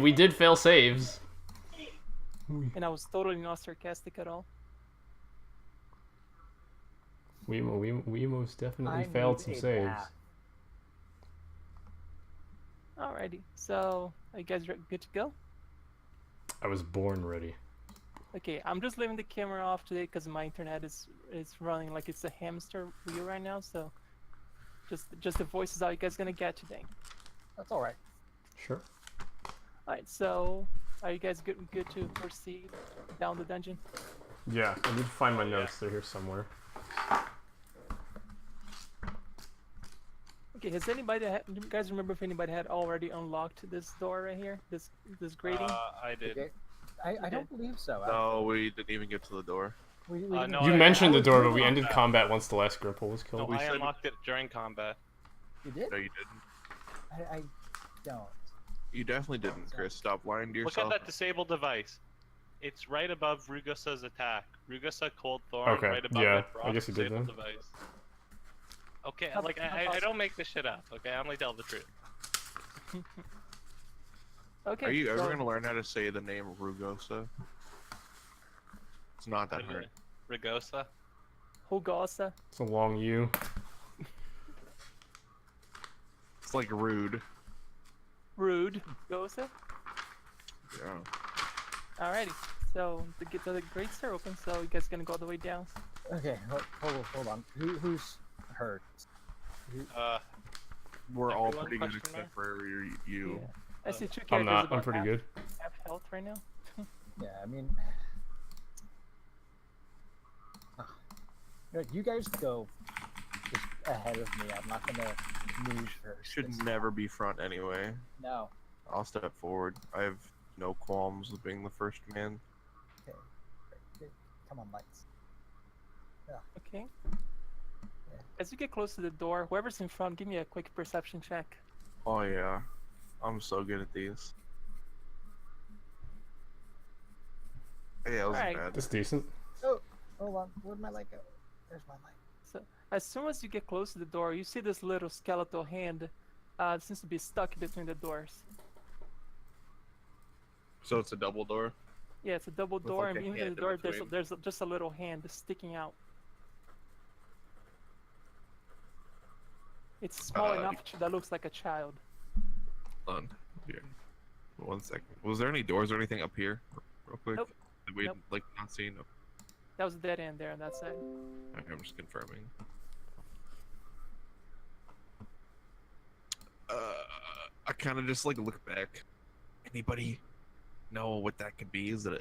We did fail saves. And I was totally not sarcastic at all. We most definitely I failed need some a saves. bath. Alrighty, so are you guys good to go? I was born ready. Okay, I'm just leaving the camera off today because my internet is running like it's a hamster wheel right now. So just the voices are you guys gonna get today. That's all right. Sure. Alright, so are you guys good to proceed down the dungeon? Yeah, I need to find my notes. They're here somewhere. Okay, has anybody do you guys remember if anybody had already unlocked this door right here? This grating? I did. Okay. I don't believe so. No, we didn't even get to the door. We no, didn't- You I- mentioned I the door, was but we doing ended that. combat once the last Gripple was killed. No, We I said- unlocked it during combat. You did? No, you didn't. I don't. You definitely didn't, Chris. Stop lying to Look yourself. at that disabled device. It's right above Rugosa's attack. Rugosa Cold Thorn Okay, right above yeah, it. I guess you did disabled then. device. Okay, How- like how I about- don't make this shit up. Okay, I only tell the truth. Okay. Are you ever so- gonna learn how to say the name Rugosa? It's not that hard. Rugosa. Hugosa? It's a long U. It's like rude. Rude. Gosa? Yeah. Alrighty. So the grates are open, so you guys gonna go all the way down. Okay, hold on. Who's hurt? We're all Everyone pretty good question except for you. Yeah. I see two I'm characters not. about I'm pretty half, good. half health right now. Yeah, I mean, you guys go just ahead of me. I'm not gonna move first. Should It's- never be front anyway. No. I'll step forward. I have no qualms with being the first man. Okay. Come on, lights. Okay. As you get close to the door, whoever's in front, give me a quick perception check. Oh yeah. I'm so good at these. Hey, that was Alright. bad. That's decent. Hold on. Where'd my light go? There's my light. So as soon as you get close to the door, you see this little skeletal hand. Seems to be stuck between the doors. So it's a double door? Yeah, it's a double With, door, like, a and even hand in in the door, between. there's just a little hand sticking out. It's small enough that looks like a child. Hold on. Here. 1 second. Was there any doors or anything up here? Real quick? Nope. That we Nope. like not seen? No. That was a dead end there on that side. Okay, I'm just confirming. I kind of just like look back. Anybody know what that could be? Is it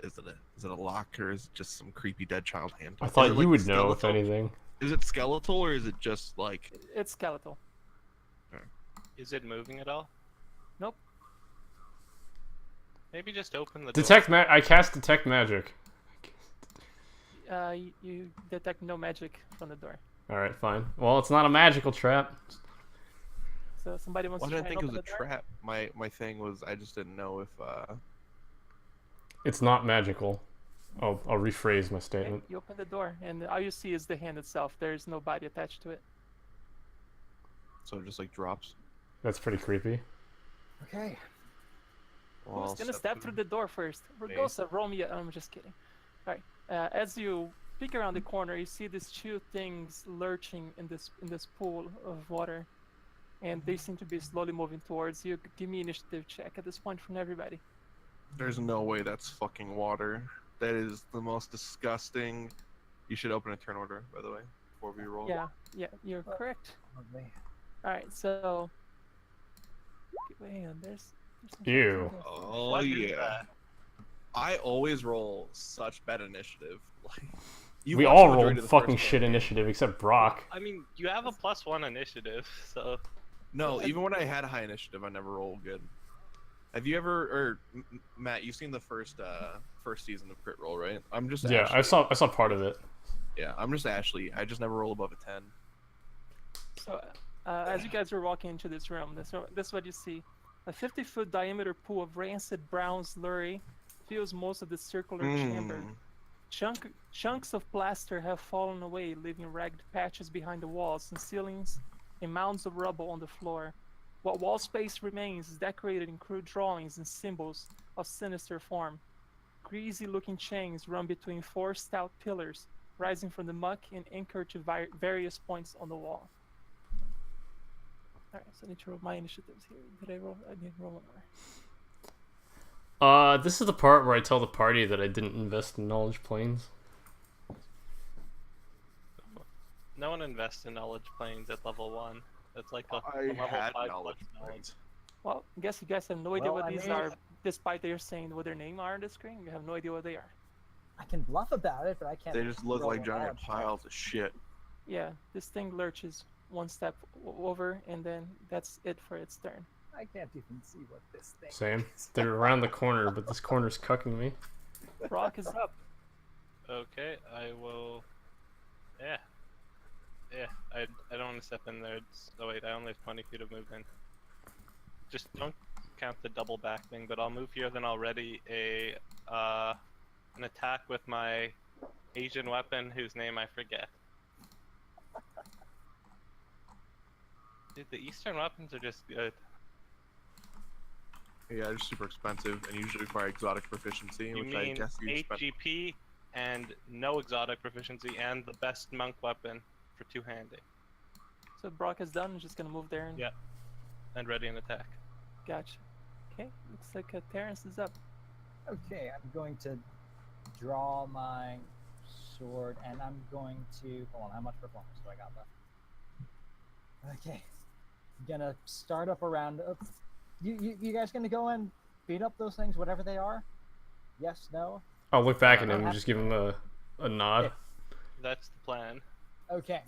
a lock or is it just some creepy dead child hand? I Is thought it, you like, would know if skeletal? anything. Is it skeletal or is it just like? It's skeletal. Is it moving at all? Nope. Maybe just open the Detect door. I cast detect magic. You detect no magic from the door. All right, fine. Well, it's not a magical trap. So somebody wants Why to did I try and think it open was the a door? trap? My thing was I just didn't know if It's not magical. I'll rephrase my Okay, statement. you open the door, and all you see is the hand itself. There's no body attached to it. so it just like drops. That's pretty creepy. Okay. Well, Who's I'll gonna step through the door first? Rugosa, roll me. I'm just kidding. All right. As you peek around the corner, you see these two things lurching in this pool of water, and they seem to be slowly moving towards you. Give me initiative check at this point from everybody. There's no way that's fucking water. That is the most disgusting. You should open a turn order, by the way, before we roll. Yeah, you're correct. Lovely. All right, so. Hang on, there's some Ew. shit here. Oh What is yeah. that? I always roll such bad initiative. Like, you We watched all the majority rolled of the fucking first shit game. initiative except Brock. I mean, you have a +1 initiative, so No, even when I had high initiative, I never rolled good. Have you ever, or Matt? You've seen the first season of Crit Roll, right? I'm just Yeah, Ashley. I saw part of it. Yeah, I'm just Ashley. I just never roll above a 10. So, as you guys are walking into this room, this is what you see. A 50-foot diameter pool of rancid brown slurry fills most of the circular chamber. Chunks of plaster have fallen away, leaving ragged patches behind the walls and ceilings and mounds of rubble on the floor. What wall space remains is decorated in crude drawings and symbols of sinister form. Greasy-looking chains run between 4 stout pillars, rising from the muck and anchored to various points on the wall. Alright, so I need to roll my initiatives here. Did I roll? I didn't roll more. This is the part where I tell the party that I didn't invest in knowledge planes. No one invests in knowledge planes at level 1. That's like a I level had 5 knowledge plus points. Well, I guess you guys have no idea Well, what I these mean- are, despite they're saying what their name are on the screen. You have no idea what they are. I can bluff about it, but I can't. They just look roll like a giant knowledge check. piles of shit. Yeah, this thing lurches one step over, and then that's it for its turn. I can't even see what this thing Same. is. They're around the corner, but this corner's cucking me. Brock is up. Okay, I will. Yeah. Yeah, I don't want to step in there. Oh wait, I only have 20 feet of movement. Just don't count the double back thing, but I'll move here. Then I'll ready an attack with my Asian weapon, whose name I forget. Dude, the Eastern weapons are just good. Yeah, they're super expensive and usually require exotic proficiency, You which I mean guess you 8 spent. GP and no exotic proficiency and the best monk weapon for two-handed So Brock is done. Just gonna move there and Yeah. and ready an attack. gotcha. Okay, looks like Terrence is up. Okay, I'm going to draw my sword, and I'm going to hold on. How much performance do I got left? Okay, I'm gonna start up around. You guys gonna go and beat up those things, whatever they are? Yes, no. I'll look back at him and just give him a nod. That's the plan. Okay,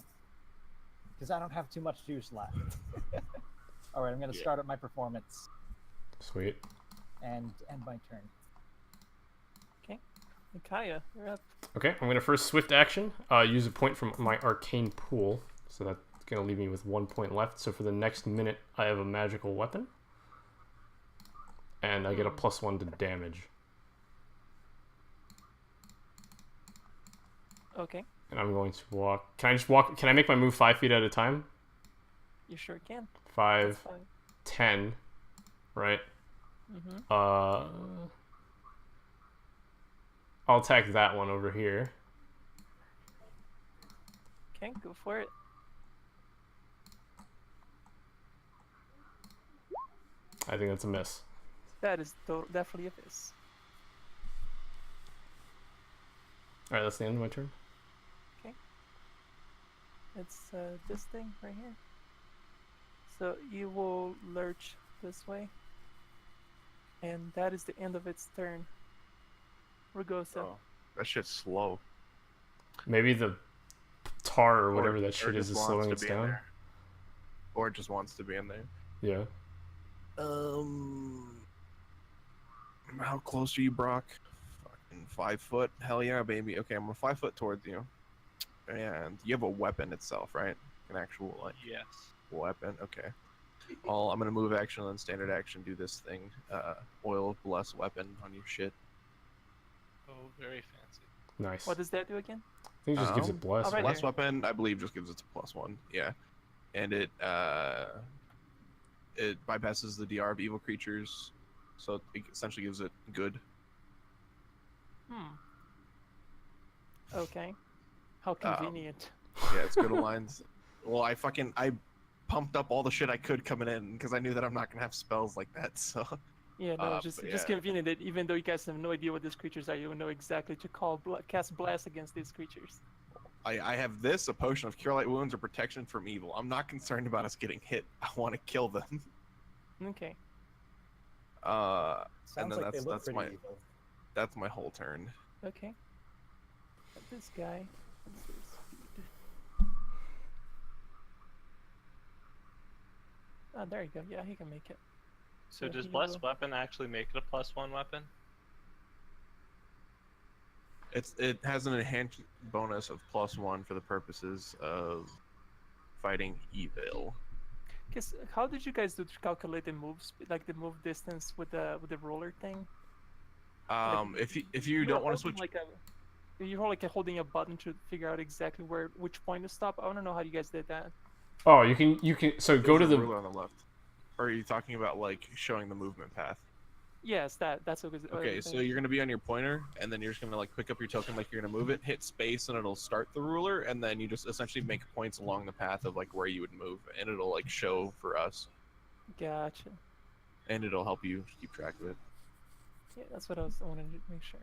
because I don't have too much juice left. All right, I'm gonna start up my performance Sweet. and end my turn. Kaya, you're up. Okay, I'm gonna first swift action. Use a point from my arcane pool, so that's gonna leave me with 1 point left. So for the next minute, I have a magical weapon, and I get a +1 to damage. Okay, And I'm going to walk. Can I just walk? Can I make my move 5 feet at a time? you sure can. 5, That's fine. 10, right? Mm-hmm. I'll attack that one over here. Okay, go for it. I think that's a miss. That is definitely a miss. All right, that's the end of my turn. It's this thing right here. So you will lurch this way, and that is the end of its turn. Rugosa. Oh, that shit's slow. Maybe the tar or whatever Or- that or shit is just slowing wants us to be in down. there. Or it just wants to be in there. Yeah. How close are you, Brock? Fucking 5 foot. Hell yeah, baby. Okay, I'm 5 foot towards you. And you have a weapon itself, right? An actual like Yes. weapon. Okay. I'm gonna move action and then standard action. Do this thing. Oil bless weapon on your shit. Oh, very fancy. Nice. What does that do again? I think it just gives it Um, bless. Alright. Bless weapon, I believe, just gives it a +1. Yeah, and it bypasses the DR of evil creatures, so it essentially gives it good. Okay. How convenient. Yeah, it's good aligns. Well, I pumped up all the shit I could coming in because I knew that I'm not gonna have spells like that. So Yeah, no, just but just yeah. convenient that even though you guys have no idea what these creatures are, you know exactly to cast blast against these creatures. I have this, a potion of cure light wounds or protection from evil. I'm not concerned about us getting hit. I want to kill them. Okay. Sounds then like they that's- look that's pretty my- evil. That's my whole turn. Okay. This guy. What's his speed? Oh, there you go. Yeah, he can make it. So So does he blessed will- weapon actually make it a +1 weapon? It has an enhanced bonus of +1 for the purposes of fighting evil. Guess how did you guys do to calculate the move speed, like the move distance with the roller thing? If you don't want to switch, You're like holding a button to figure out exactly which point to stop. I want to know how you guys did that. Oh, you can. So go to there's a the. ruler on the left. Or are you talking about like showing the movement path? Yes, that's what. Okay, so you're gonna be on your pointer, and then you're just gonna like pick up your token like you're gonna move it, hit space, and it'll start the ruler, and then you just essentially make points along the path of like where you would move, and it'll like show for us, Gotcha. and it'll help you keep track of it. Yeah, that's what I wanted to make sure.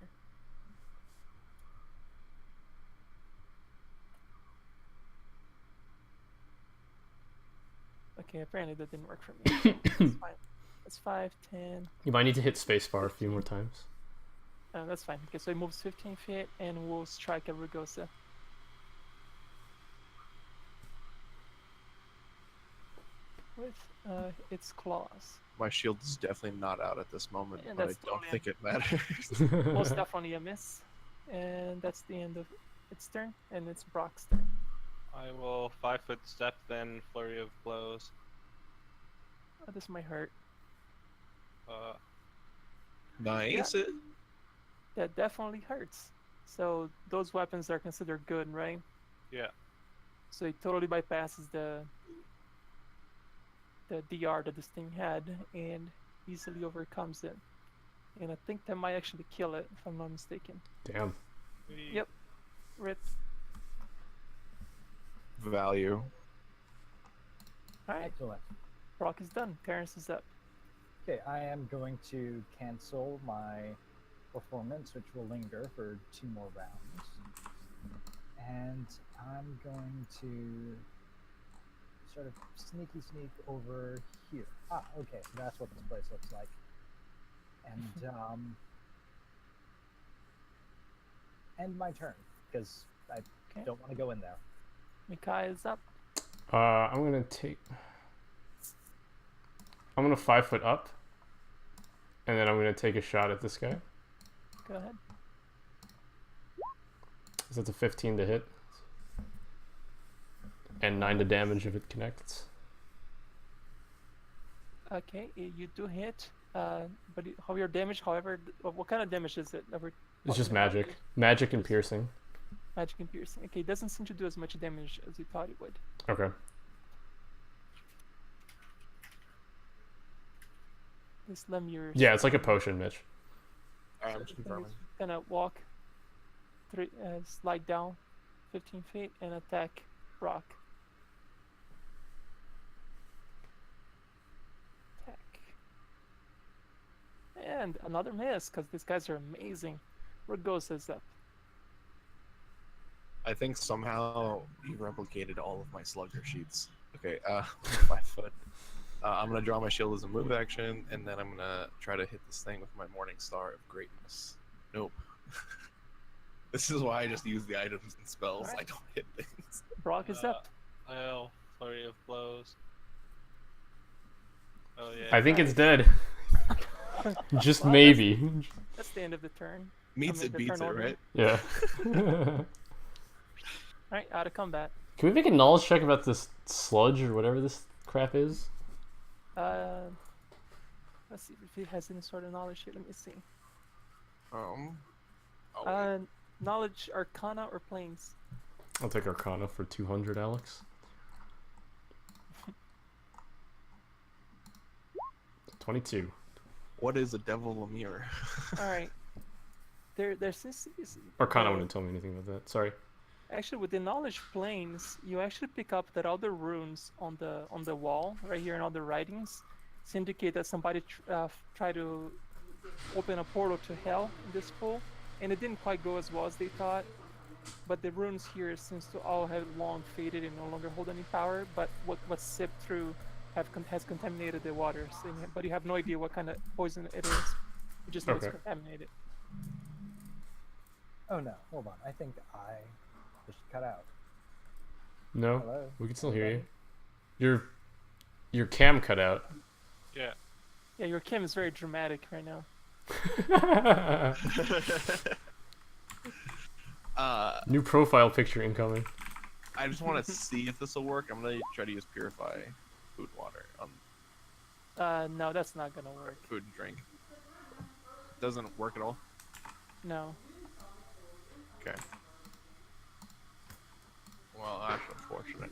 Okay, apparently that didn't work for me. That's fine. That's 5, 10. You might need to hit spacebar a few more times. That's fine. Okay, so he moves 15 feet and we'll strike a Rugosa. With its claws. My shield is definitely not out at this moment, Yeah, but I that's don't totally think it matters. Most definitely a miss. And that's the end of its turn, and it's Brock's turn. I will 5-foot step, then flurry of blows. Oh, this might hurt. Nice. That definitely hurts. So those weapons are considered good, right? Yeah. So it totally bypasses the DR that this thing had and easily overcomes it. And I think that might actually kill it, if I'm not mistaken. Damn. Yep. Rip. Value. Alright, Excellent. Brock is done. Terrence is up. Okay, I am going to cancel my performance, which will linger for 2 more rounds. And I'm going to sort of sneak over here. Ah, okay, so that's what this place looks like. And end my turn, because I Okay. don't want to go in there. Mikai is up. I'm gonna 5-foot up, and then I'm gonna take a shot at this guy. Go ahead. So that's a 15 to hit, and 9 to damage if it connects. Okay, you do hit. But how your damage, however, what kind of damage is it? It's just magic. Magic and piercing. Magic and piercing. Okay, it doesn't seem to do as much damage as you thought it would. Okay. This Lemure. Yeah, it's like a potion, Mitch. I'm just confirming. Gonna walk, slide down 15 feet and attack Brock. Attack. And another miss, because these guys are amazing. Rugosa's up. I think somehow you replicated all of my slugger sheets. Okay, 5 foot. I'm gonna draw my shield as a move action, and then I'm gonna try to hit this thing with my Morning Star of Greatness. Nope. This is why I just use the items and spells. Alright. I don't hit things. Brock is up. I'll flurry of blows. Oh yeah. I think it's dead. Just Well, maybe. That's the end of the turn. Meets mean, it, the beats it, turn order. right? Yeah. Alright, out of combat. Can we make a knowledge check about this sludge or whatever this crap is? Let's see if it has any sort of knowledge here. Let me see. Oh, wait. Knowledge, Arcana, or Planes? I'll take Arcana for 200, Alex. 22. What is a devil Lemure? Alright. There's this. Arcana wouldn't tell me anything about that. Sorry. Actually, with the knowledge planes, you actually pick up that all the runes on the wall right here and all the writings indicate that somebody tried to open a portal to hell in this pool, and it didn't quite go as well as they thought. But the runes here seems to all have long faded and no longer hold any power. But what's sipped through has contaminated the water. So but you have no idea what kind of poison it is. You just know it's Okay. contaminated. Oh no, hold on. I think I just cut out. No, Hello? we can still hear you. Anybody? Your cam cut out. Yeah. Yeah, your Kim is very dramatic right now. New profile picture incoming. I just want to see if this will work. I'm gonna try to use purify food and water on No, that's not gonna work. food and drink. Doesn't work at all. No. Okay. Well, that's unfortunate.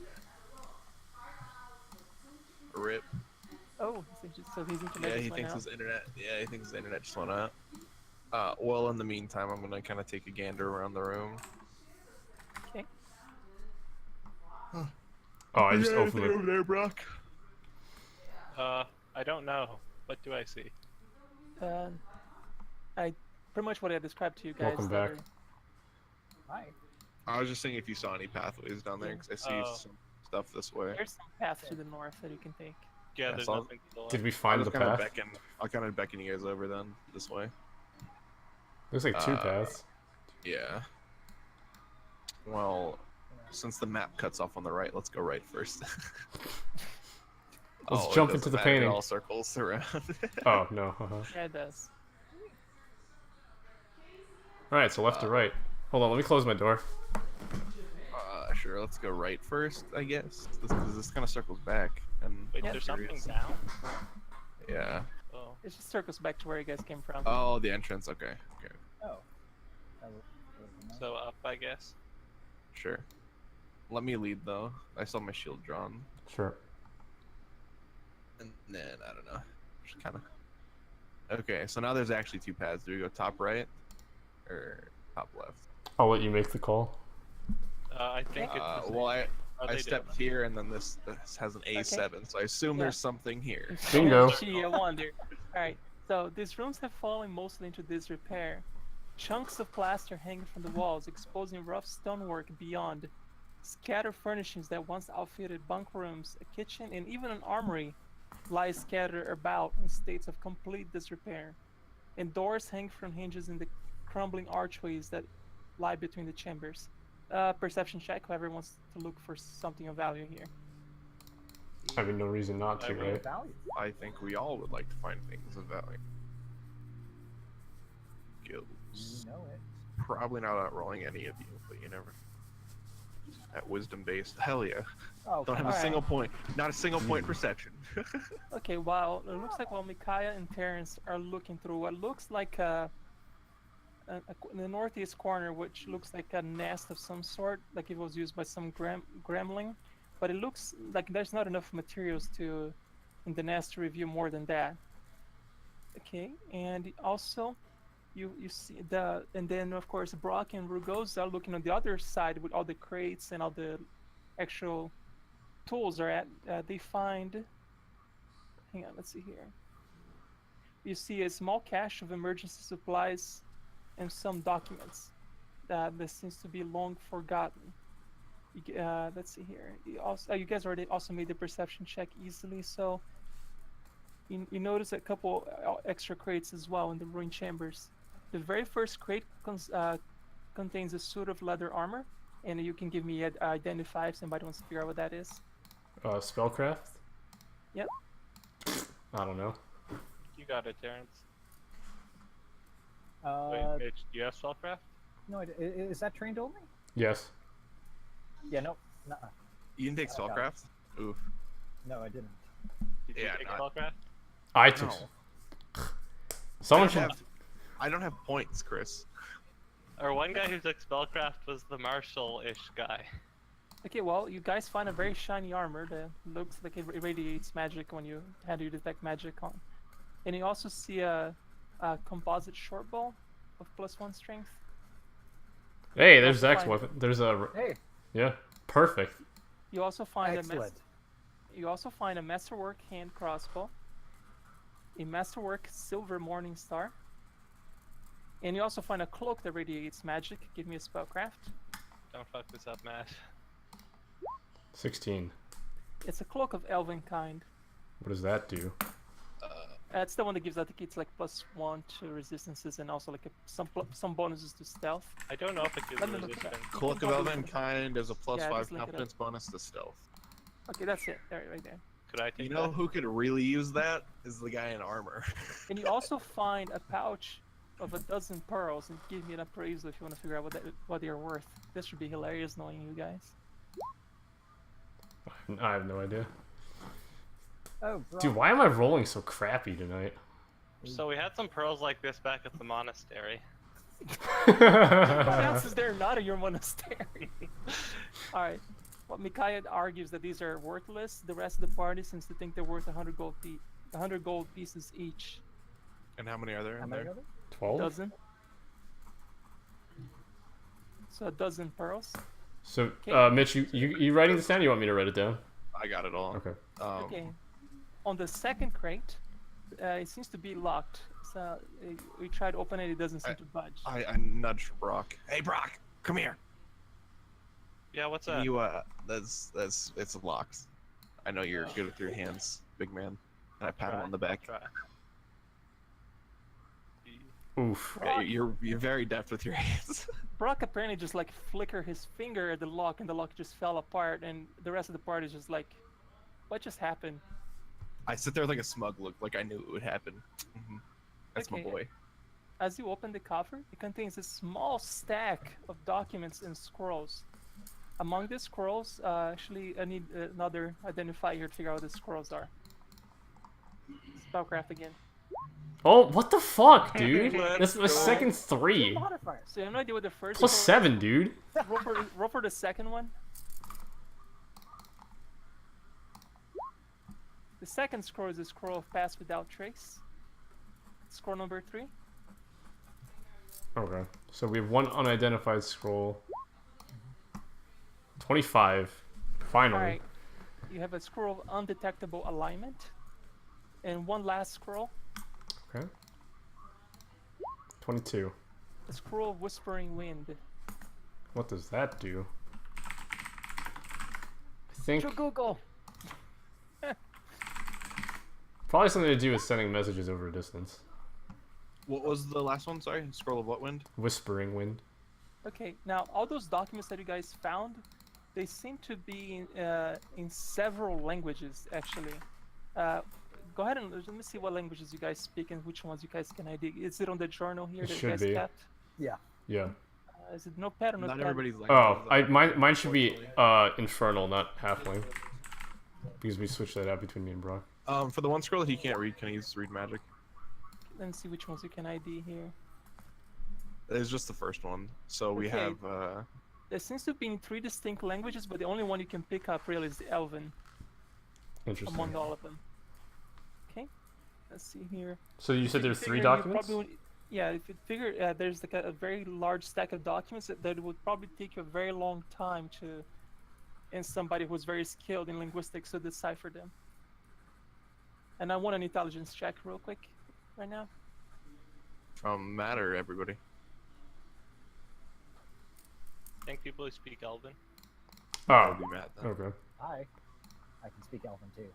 RIP. Oh, so his internet Yeah, just he went thinks out. his internet. Yeah, he thinks his internet just went out. Well, in the meantime, I'm gonna kind of take a gander around the room. Okay. Oh, I just Yeah, opened anything it. over there, Brock. I don't know. What do I see? I pretty much what I described to you guys. Welcome back. Hi. I was just saying if you saw any pathways down there, because I see Oh. some stuff this way. There's some path to the north that you can take. Yeah, Yeah, there's so- nothing to the left. Did we find the path? I'll kind of beckon you guys over then, this way. Looks like two Uh, paths. Yeah. Well, since the map cuts off on the right, let's go right first. Let's it jump doesn't into the matter, it painting. all circles around. Oh no. Yeah, it does. All right, so left to right. Hold on, let me close my door. Sure, let's go right first, I guess. Because this kind of circles back. And Wait, Yeah. there's something curious. down? Yeah. Oh. It just circles back to where you guys came from. Oh, the entrance. Okay. Okay. Oh. That was nice. So up, I guess. Sure. Let me lead though. I saw my shield drawn. Sure. And then I don't know. Just kind of. Okay, so now there's actually two paths. Do we go top right or top left? I'll let you make the call. I think it's the Well, same. Oh, I they do. stepped here, and then this has an A7, so I assume Yeah. there's something here. Bingo. Gee, I wonder. Alright, so these rooms have fallen mostly into disrepair. Chunks of plaster hanging from the walls, exposing rough stonework beyond. Scattered furnishings that once outfitted bunk rooms, a kitchen, and even an armory lie scattered about in states of complete disrepair. And doors hang from hinges in the crumbling archways that lie between the chambers. Perception check, whoever wants to look for something of value here. I mean, no reason not to, I will. right? Value. I think we all would like to find things of value. Skills. You know it. Probably not outrolling any of you, but you never. At wisdom based, hell yeah. Oh, Don't have come a Alright. single point. Not a single point perception. Okay, while it looks like while Micaiah and Terrence are looking through what looks like in the northeast corner, which looks like a nest of some sort, like it was used by some gremlin, but it looks like there's not enough materials to in the nest to review more than that. Okay, and also you see and then of course Brock and Rugosa are looking on the other side with all the crates and all the actual tools are at. They find. Hang on, let's see here. You see a small cache of emergency supplies and some documents that seems to be long forgotten. Let's see here. You guys already also made the perception check easily, so you notice a couple extra crates as well in the ruined chambers. The very first crate contains a suit of leather armor, and you can give me identify if somebody wants to figure out what that is. Spellcraft? Yep. I don't know. You got it, Terrence. Wait, Uh, Mitch, do you have spellcraft? no, is that trained only? Yes. Yeah, no, nuh-uh. You didn't take I got it. spellcraft? Oof. No, I didn't. Did you Yeah, take not- spellcraft? I took. No. Someone should. I don't have points, Chris. Or one guy who took spellcraft was the martial-ish guy. Okay, well, you guys find a very shiny armor that looks like it radiates magic when you detect magic on. And you also see a composite short bow of +1 strength. Hey, there's That's Zach's fine. weapon. There's a. Hey, Yeah, perfect. You also find excellent. a masterwork hand crossbow, a masterwork silver morning star, and you also find a cloak that radiates magic. Give me a spellcraft. Don't fuck this up, Matt. 16. It's a cloak of elven kind. What does that do? It's the one that gives, I think it's like +1 to resistances and also like some bonuses to stealth. I don't know if it gives Let me look it up. resistance. Cloak of probably Elven look it Kind is a +5 just look it up. competence bonus to stealth. Okay, that's it. There, right there. Could I take You know that? who could really use that? Is the guy in armor. And you also find a pouch of 12 pearls, and give me an appraisal if you want to figure out what they're worth. This should be hilarious knowing you guys. I have no idea. Oh, bro. Dude, why am I rolling so crappy tonight? So we had some pearls like this back at the monastery. What else is there not in your monastery? Alright. Well, Micaiah argues that these are worthless. The rest of the party seems to think they're worth 100 gold pieces each. And how many are there How in many there? are there? 12? Dozen. So a dozen pearls. So, Okay. Mitch, you writing this down? Or you want me to write it down? I got it all. Okay. Okay. On the second crate, it seems to be locked. So we tried to open it. It doesn't seem to budge. I nudged Brock. Hey, Brock, come here. Yeah, what's Can up? you that's it's locked. I know you're good with your hands, big man. And I pat him on the back. Try. Oof. Yeah, you're very deft with your hands. Brock apparently just like flicker his finger at the lock, and the lock just fell apart. And the rest of the party is just like, "What just happened?" I sit there with like a smug look, like I knew it would happen. That's my Okay. boy. As you open the coffer, it contains a small stack of documents and scrolls. Among the scrolls, actually, I need another identifier here to figure out what the scrolls are. Spellcraft again. Oh, what the fuck, dude? Let's That's my go. second 3. Modifiers. So you have no idea what the first Plus scroll 7, dude. is? Roll for the second one. The second scroll is a scroll of Pass Without Trace. Scroll number 3. Okay. So we have one unidentified scroll. 25. Finally. Alright. You have a scroll of Undetectable Alignment. And one last scroll. Okay. 22. A scroll of Whispering Wind. What does that do? I think To Google. probably something to do with sending messages over a distance. What was the last one? Sorry, scroll of what wind? Whispering wind. Okay, now all those documents that you guys found, they seem to be in several languages actually. Go ahead and let me see what languages you guys speak and which ones you guys can ID. Is it on the journal here It that you should guys be. kept? Yeah. Yeah. Is it Notepad or Not Notepad? everybody's like. Oh, mine should be infernal, not halfling. Because we switched that out between me and Brock. For the one scroll that he can't read, can he use read magic? Let me see which ones you can ID here. It's just the first one. So we Okay. have There seems to be in 3 distinct languages, but the only one you can pick up really is the Elven Interesting. among all of them. Okay, let's see here. So you said there's 3 Figure you documents? probably would- yeah, if you figure there's like a very large stack of documents that would probably take you a very long time to, and somebody who's very skilled in linguistics to decipher them. And I want an intelligence check real quick right now. from Matt or everybody. I think people who speak Elven. That Oh, would be Matt then. okay. Hi. I can speak Elven too.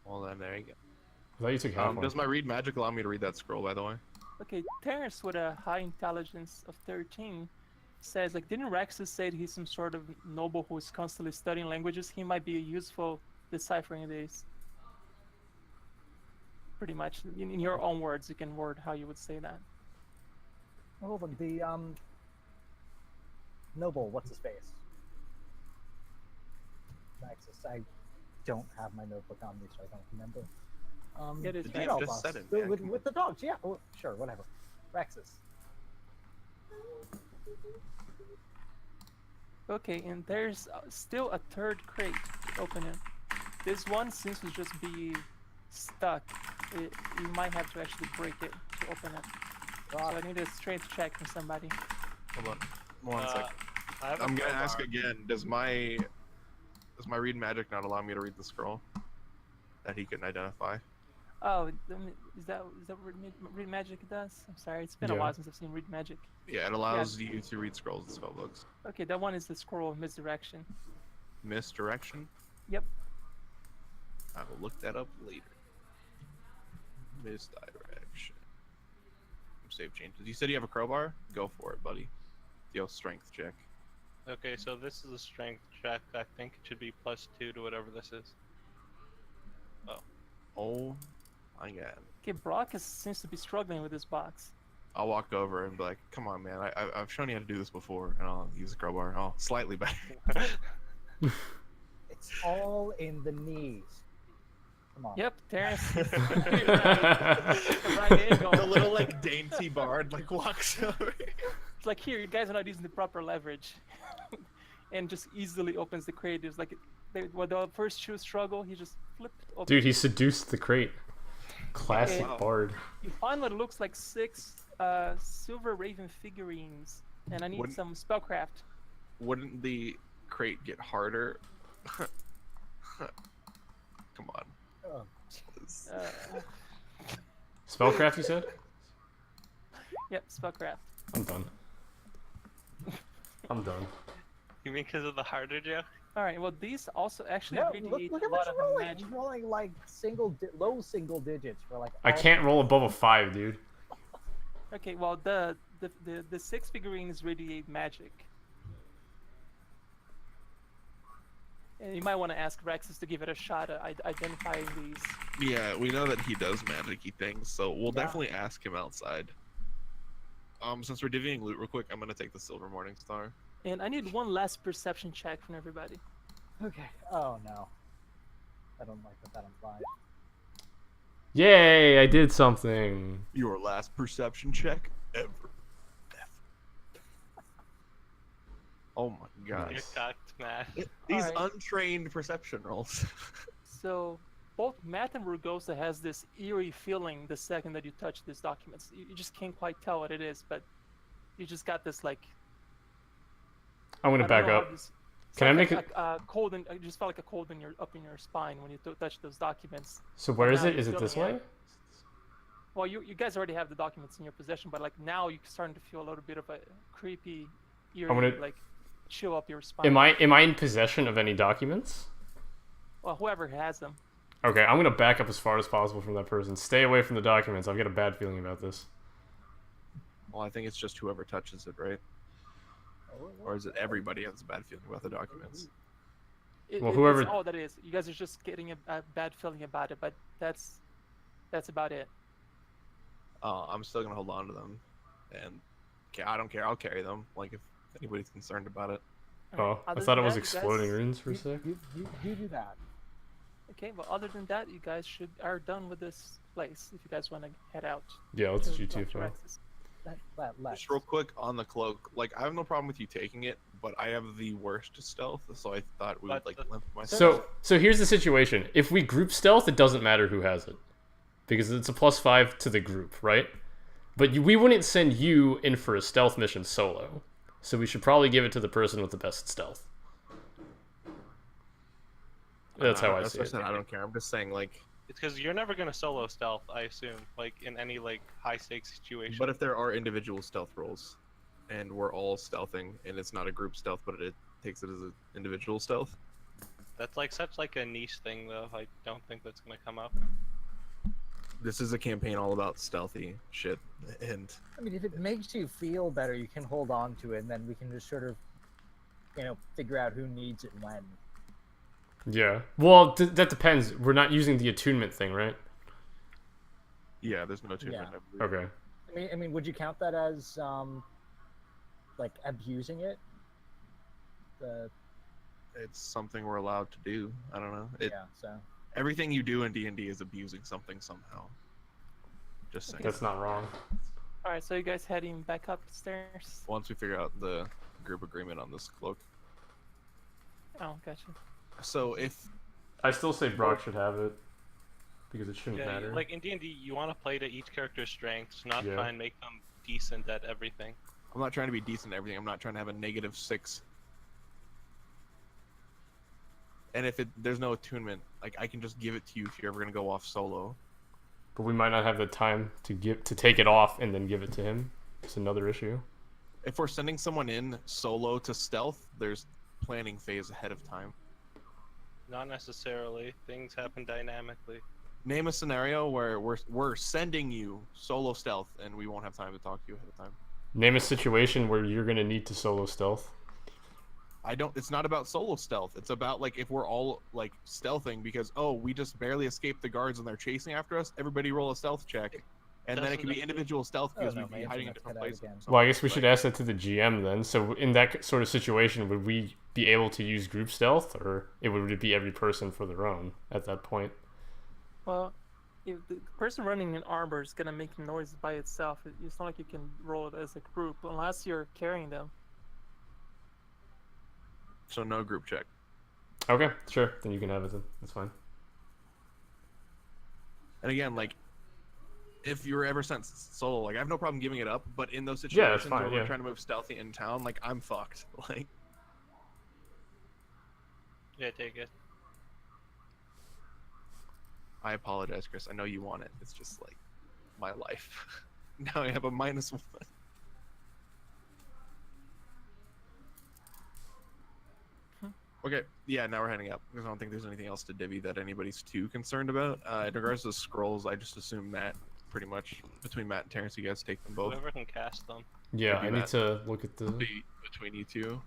Well then, there you go. I thought you took halfling. Does my read magic allow me to read that scroll, by the way? Okay, Terrence with a high intelligence of 13 says, like, didn't Rexus say that he's some sort of noble who is constantly studying languages? He might be useful deciphering these. Pretty much. In your own words, you can word how you would say that. Hold on. The noble. What's his face? Maxis. I don't have my notebook on me, so I don't remember. It is the Rexus. dog Just boss. said it, The- man. with the dogs. Yeah. Oh, sure. Whatever. Rexus. Okay, and there's still a third crate to open it. This one seems to just be stuck. You might have to actually break it to open it. So I need a strength check from somebody. Hold on. One sec. I have a I'm gonna ask crowbar. again. Does my read magic not allow me to read the scroll that he can identify? Oh, is that what read magic does? I'm sorry, it's been a Yeah. while since I've seen read magic. Yeah, it allows you to read scrolls and spellbooks. Okay, that one is the scroll of misdirection. Misdirection. Yep. I will look that up later. Misdirection. Save changes. You said you have a crowbar? Go for it, buddy. Yo, strength check. Okay, so this is a strength check. I think it should be +2 to whatever this is. Oh my god. Okay, Brock seems to be struggling with this box. I'll walk over and be like, come on, man. I've shown you how to do this before. And I'll use a crowbar. Oh, slightly better. It's all in the knees. Come on. Yep, Terrence. Oh, Right angle. The little, like, dainty bard, like, walks over. It's like, here, you guys are not using the proper leverage. and just easily opens the crate. There's like, when the first shoe struggle, he just flipped open. Dude, he seduced the crate. Classic Wow. bard. You find what looks like 6 silver raven figurines, and I need Wouldn't- some spellcraft. Wouldn't the crate get harder? Come on. Oh, Uh, Spellcraft, you said? yep, spellcraft. I'm done. I'm done. You mean because of the harder joke? All right. Well, these also actually no, radiate look a at lot what of you're rolling. magic. You're rolling like low single digits for like. I all- can't roll above a 5, dude. Okay. Well, the 6 figurines radiate magic. And you might want to ask Rexus to give it a shot at identifying these. Yeah, we know that he does magic-y things, so we'll Yeah. definitely ask him outside. Since we're divvying loot real quick, I'm gonna take the Silver Morning Star. And I need one last perception check from everybody. Okay. Oh no. I don't like what that implies. Yay, I did something. Your last perception check ever. Oh my god. You're cocked, Matt. These Alright. untrained perception rolls. So both Matt and Rugosa has this eerie feeling the second that you touch these documents. You just can't quite tell what it is, but you just got this like. I'm gonna I don't back know how up. this- it's Can I like make a cold? I just felt like a cold in your spine when you touch those documents. So where is now it? you're Is it this feeling way? it. Well, you guys already have the documents in your possession, but like now you're starting to feel a little bit of a creepy, eerie, gonna- like chill up your spine. Am I in possession of any documents? Well, whoever has them. Okay, I'm gonna back up as far as possible from that person. Stay away from the documents. I've got a bad feeling about this. Well, I think it's just whoever touches it, right? Or is it everybody has a bad feeling about the documents? Well, whoever- That's all that is. You guys are just getting a bad feeling about it, but that's about it. I'm still gonna hold on to them, and I don't care. I'll carry them. Like if anybody's concerned about it. Oh, I Other thought than it was that, you guys- exploding runes for a sec. You do that. Okay, well, other than that, you guys are done with this place. If you guys want to head out. Yeah, let's to GTFO. Dr. Rex's. Let's. Just real quick on the cloak. Like I have no problem with you taking it, but I have the worst stealth, so I thought we would But like limp myself. So here's the situation. If we group stealth, it doesn't matter who has it, because it's a +5 to the group, right? But we wouldn't send you in for a stealth mission solo, so we should probably give it to the person with the best stealth. That's how I that's see what it. said, I don't care. I'm just saying like. It's because you're never gonna solo stealth, I assume, like in any like high stakes situation. But if there are individual stealth rolls, and we're all stealthing, and it's not a group stealth, but it takes it as an individual stealth. That's like such like a niche thing, though. I don't think that's gonna come up. This is a campaign all about stealthy shit, and I mean, if it makes you feel better, you can hold on to it, and then we can just sort of, figure out who needs it when. Yeah. Well, that depends. We're not using the attunement thing, right? yeah, there's no attunement. Yeah. I believe. Okay. I mean, would you count that as like abusing it? It's something we're allowed to do. I don't know. Yeah. So. Everything you do in D&D is abusing something somehow. Just saying. That's not wrong. All right, so you guys heading back up the stairs? Once we figure out the group agreement on this cloak. Oh, gotcha. So if I still say Brock should have it, because it shouldn't Yeah, matter. like in D&D, you want to play to each character's strengths, not Yeah. try and make them decent at everything. I'm not trying to be decent at everything, I'm not trying to have a -6. And if there's no attunement, like I can just give it to you if you're ever gonna go off solo. But we might not have the time to take it off and then give it to him. It's another issue. If we're sending someone in solo to stealth, there's planning phase ahead of time. Not necessarily. Things happen dynamically. Name a scenario where we're sending you solo stealth and we won't have time to talk to you ahead of time. Name a situation where you're gonna need to solo stealth. It's not about solo stealth. It's about like if we're all like stealthing because we just barely escaped the guards and they're chasing after us, everybody roll a stealth check. And then it can be Doesn't- individual stealth Oh, because no, we'd my be hiding in internet's different cut out places. again. Well, I guess we should ask that to the GM then. So in that sort of situation, would we be able to use group stealth, or would it be every person for their own at that point? Well, if the person running in armor is gonna make noise by itself, it's not like you can roll it as a group unless you're carrying them. So no group check. Okay, sure. Then you can have it then. That's fine. And again, like, if you were ever sent solo, like, I have no problem giving it up. But in those Yeah, that's situations fine, where yeah. we're trying to move stealthy in town, like, I'm fucked. Like, Yeah, take it. I apologize, Chris. I know you want it. It's just like my life. Now I have a -1. Okay, yeah, now we're heading up because I don't think there's anything else to divvy that anybody's too concerned about. In regards to scrolls, I just assume Matt, pretty much between Matt and Terrence, you guys take them both. Whoever can cast them. Yeah, Maybe I need Matt. to look at the. Between you two.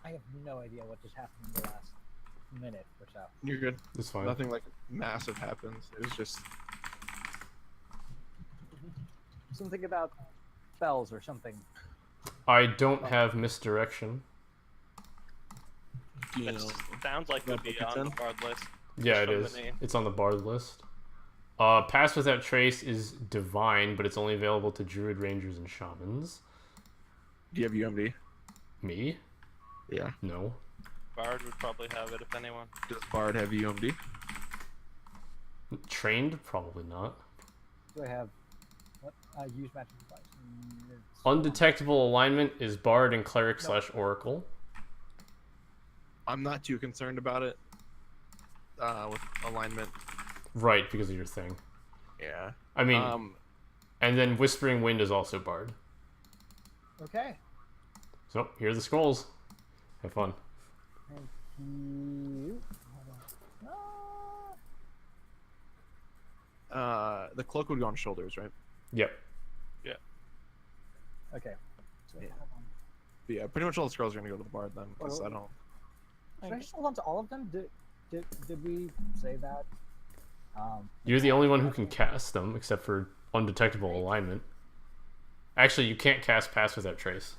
I have no idea what just happened in the last minute or so. You're good. It's fine. Nothing like massive happens. It was just Something about spells or something. I don't have misdirection. you It know. sounds like it would be Replicants on the in? bard list. Yeah, it from the is. name. It's on the bard list. Pass Without Trace is divine, but it's only available to druid, rangers, and shamans. Do you have UMD? Me? Yeah. No. Bard would probably have it if anyone. Does Bard have UMD? Trained? Probably not. Do I have what? Use magic device. It's- Undetectable alignment is bard and cleric No. / oracle. I'm not too concerned about it. With alignment. Right, because of your thing. Yeah. I mean, Um. and then Whispering Wind is also bard. Okay. So, here are the scrolls. Have fun. Thank you. Hold on. The cloak would go on shoulders, right? Yep. Okay. So, Yeah. hold on. But yeah, pretty much all the scrolls are gonna go to the Bard then, because Oh. I don't. Should I just hold on to all of them? Did we say that? You're the only one who can cast them, except for undetectable alignment. Actually, you can't cast Pass Without Trace.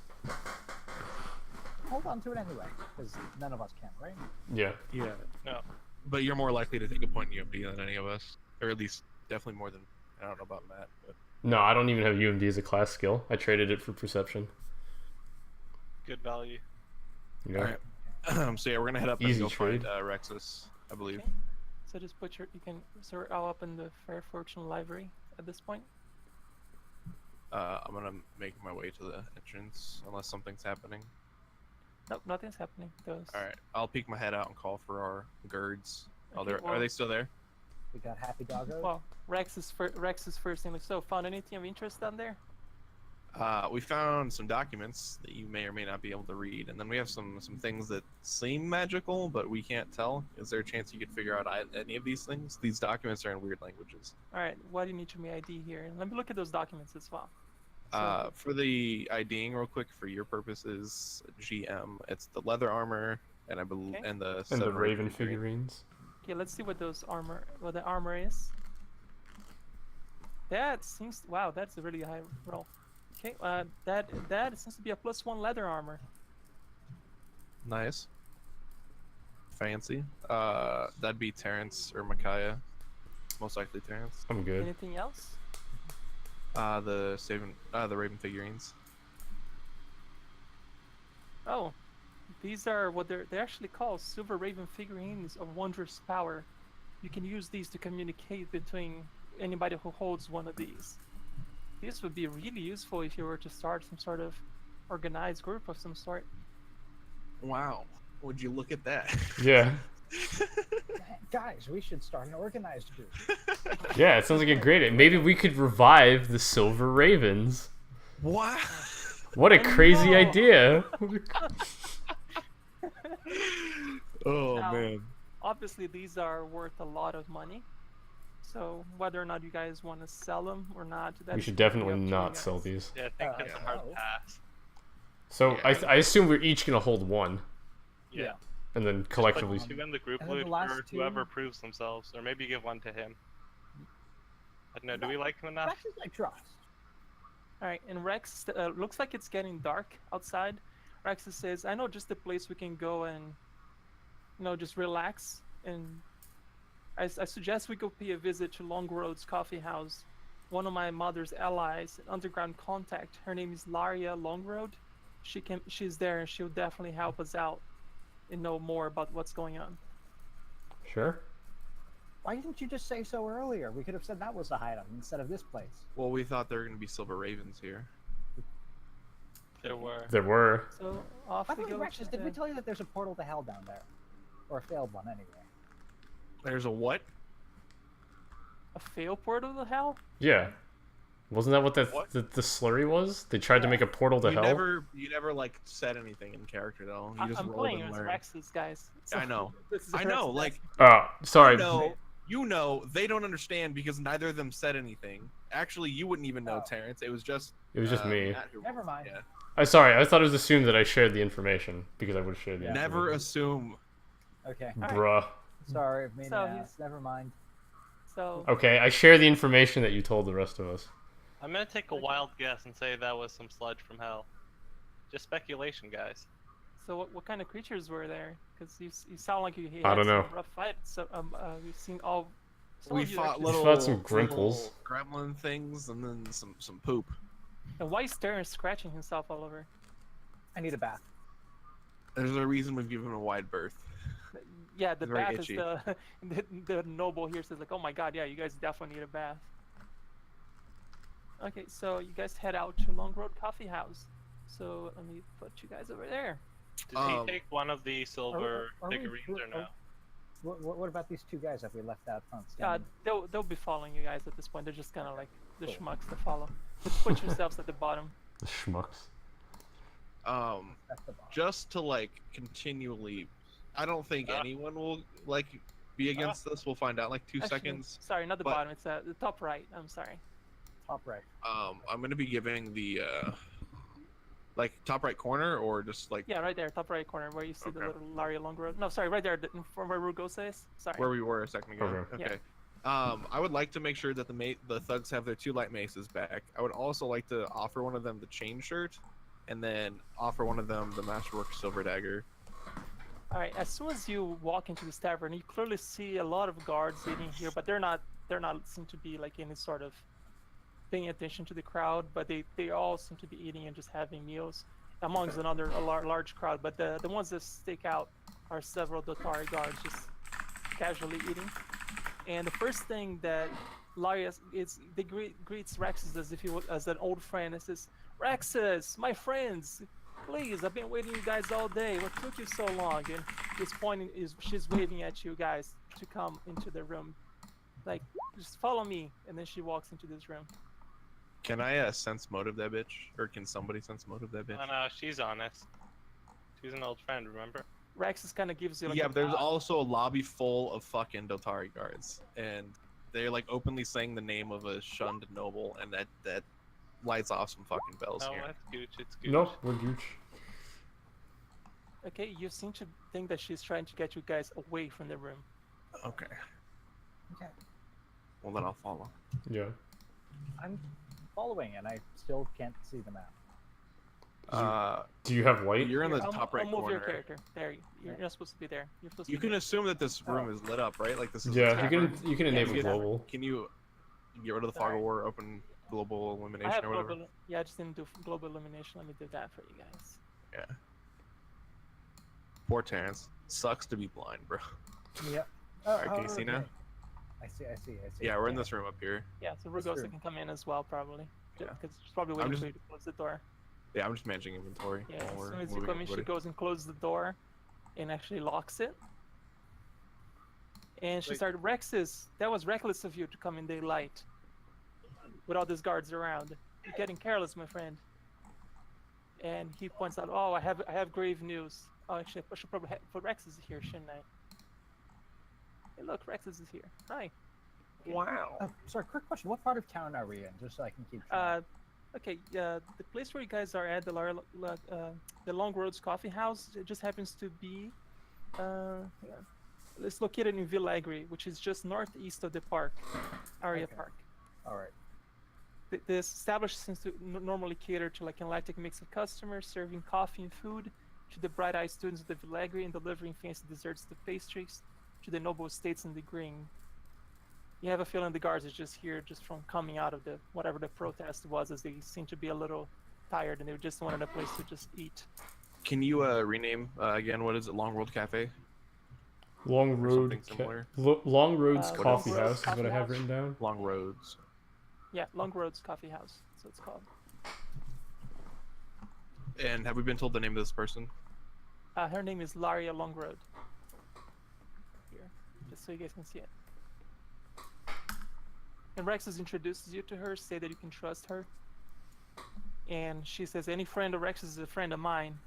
Hold on to it anyway, because none of us can, right? Yeah. Yeah. No. But you're more likely to take a point in UMD than any of us, or at least definitely more than I don't know about Matt. But No, I don't even have UMD as a class skill. I traded it for perception. Good value. Yeah. all right. So yeah, we're gonna head up Easy and go trade. find Rexus, I believe. Okay. So just put your, you can sort all up in the Fair Fortune library at this point. I'm gonna make my way to the entrance unless something's happening. Nope, nothing's happening. Those. All right, I'll peek my head out and call for our guards. Oh, Okay, are well- they still there? We got Happy Doggo. Well, Rex is first thing. So, found anything of interest down there? We found some documents that you may or may not be able to read, and then we have some things that seem magical, but we can't tell. Is there a chance you could figure out any of these things? These documents are in weird languages. All right. Why do you need your ID here? Let me look at those documents as well. For the IDing, real quick, for your purposes, GM, it's the leather armor, and I believe, Okay. and the And the seven Raven figurine. figurines. Okay, let's see what the armor is. That seems, wow, that's a really high roll. Okay, that seems to be a +1 leather armor. Nice. Fancy. That'd be Terrence or Micaiah. Most likely Terrence. I'm good. Anything else? The Raven figurines. Oh, these are what they're actually called Silver Raven figurines of wondrous power. You can use these to communicate between anybody who holds one of these. This would be really useful if you were to start some sort of organized group of some sort. Wow. Would you look at that? Yeah. Guys, we should start an organized group. Yeah, it sounds like a great. Maybe we could revive the Silver Ravens. Wow. What a crazy know. idea. Oh Now- man. Obviously, these are worth a lot of money. So whether or not you guys want to sell them or not, We that's should completely definitely up to you not guys. sell these. Yeah, I think it's a hard no. pass. So Yeah. I assume we're each gonna hold one, Yeah. and then Put collectively. two in the group And then the loot last for two- whoever proves themselves, or maybe give one to him. I don't know. Do we like him enough? Practice I trust. All right, and Rex, looks like it's getting dark outside. Rex says, "I know just a place we can go and, just relax. And I suggest we go pay a visit to Long Road's Coffee House. One of my mother's allies, an underground contact. Her name is Laria Longroad. she's there and she'll definitely help us out and know more about what's going on. Sure. Why didn't you just say so earlier? We could have said that was the hideout instead of this place. Well, we thought there were gonna be silver ravens here. There were. There were. So off By we the way, go. Rexus, to did we the- tell you that there's a portal to hell down there? Or a failed one, anyway. There's a what? A fail portal to hell? Yeah. Wasn't that what What? the slurry was? They tried to make a portal to hell. You never like said anything in character though. You just I'm rolled playing and as learned. Rex's guys. I know. This is I know. Rex's Like Sorry. you know, they don't understand because neither of them said anything. Actually, you wouldn't even know, Oh. Terrence. It was just It was just me. Matt who- Never mind. Yeah. Sorry. I thought it was assumed that I shared the information because I would share the Never information. assume. Okay. Bruh. Sorry of me So to he's- ask. Never mind. So Okay, I share the information that you told the rest of us. I'm gonna take a wild guess and say that was some sludge from hell. Just speculation, guys. so what kind of creatures were there? Because you sound like you had I don't some know. rough fight. So we've seen all. some We of you fought actually- little, fought some grimples. little gremlin things and then some poop. And why is Terrence scratching himself all over? I need a bath. There's a reason we've given him a wide berth. Yeah, the It's very bath is itchy. the noble here says like, oh my god, yeah, you guys definitely need a bath. Okay, so you guys head out to Long Road Coffee House. So let me put you guys over there. Did Um, he take one of the silver are we- figurines or no? What about these two guys that we left out front? Yeah, standing? they'll be following you guys at this point. They're just kind of like the Cool. schmucks to follow. Just put yourselves at the bottom. The schmucks. That's the boss. Just to like continually, I don't think anyone will like be against this. We'll find out in like 2 Actually, seconds. Sorry, not the But- bottom. It's the top right. I'm sorry. Top right. I'm gonna be giving the like top right corner or just like Yeah, right there, top right corner, where you see the Okay. little Laria Long Road. No, sorry, right there, from where Rugosa is. Sorry. where we were a second ago. Okay. Okay. I would like to make sure that the thugs have their 2 light maces back. I would also like to offer one of them the chain shirt, and then offer one of them the masterwork silver dagger. All right. As soon as you walk into this tavern, you clearly see a lot of guards sitting here, but they're not seem to be like any sort of paying attention to the crowd. But they all seem to be eating and just having meals amongst a large crowd. But the ones that stick out are several Dotari guards just casually eating. And the first thing that Larius is, they greets Rexus as if he was as an old friend. It says, "Rexus, my friends, please, I've been waiting you guys all day. What took you so long?" And she's waving at you guys to come into the room, like, just follow me. And then she walks into this room. Can I sense motive that bitch, or can somebody sense motive that bitch? Oh no, she's honest. She's an old friend, remember? Rexus kind of gives you like Yeah, a but there's nod. also a lobby full of fucking Dotari guards, and they're like openly saying the name of a shunned noble, and that lights off some fucking bells No, here. that's Gooch. It's Gooch. No, we're gooch. Okay, you seem to think that she's trying to get you guys away from the room. Okay. Okay. Well, then I'll follow. Yeah. I'm following, and I still can't see the map. Do you have light? You're in the I'll- top right I'll move corner. your character. There, you're not supposed to be there. You're supposed to You be can there. assume that this room is lit up, right? Like this is. Yeah, a you tavern. can enable you get- global. Can you get rid of the fog of Alright. war, open global I illumination have or whatever? global. Yeah, I just didn't do global illumination. Let me do that for you guys. Yeah. Poor Terrence. Sucks to be blind, bro. Yep. Alright, can you see now? okay. I see. Yeah, we're in this room up here. Yeah, so That's Rugosa true. can come in as well, probably. Yeah. Because she's probably waiting just- for you to close the door. Yeah, I'm just managing inventory. Yeah, while as we're soon as you moving come in, she everybody. goes and closes the door and actually locks it. And she Wait. started, "Rexus, that was reckless of you to come in daylight with all these guards around. You're getting careless, my friend." And he points out, "Oh, I have grave news. Oh, actually, I should probably put Rexus here, shouldn't I?" Hey, look, Rexus is here. Hi. Wow. Sorry, quick question. What part of town are we in? Just so I can keep track. Okay, the place where you guys are at, the Long Roads Coffee House, it just happens to be, hang on. It's located in Villegre, which is just northeast of the park, Aria Okay. Park. All right. This establishment seems to normally cater to like an eclectic mix of customers, serving coffee and food to the bright-eyed students of the Villegre and delivering fancy desserts to pastries to the noble estates in the green. You have a feeling the guards are just here just from coming out of the whatever the protest was, as they seem to be a little tired and they just wanted a place to just eat. Can you rename again? What is it? Long World Cafe? Long Or Road. something similar? Long Road's Long Coffee Road's House is what Coffee I have House? written down. Long Roads. Yeah, Long Road's Coffee House. So it's called. And have we been told the name of this person? Her name is Laria Longroad. Here, just so you guys can see it. And Rexus introduces you to her, say that you can trust her. And she says, any friend of Rexus is a friend of mine.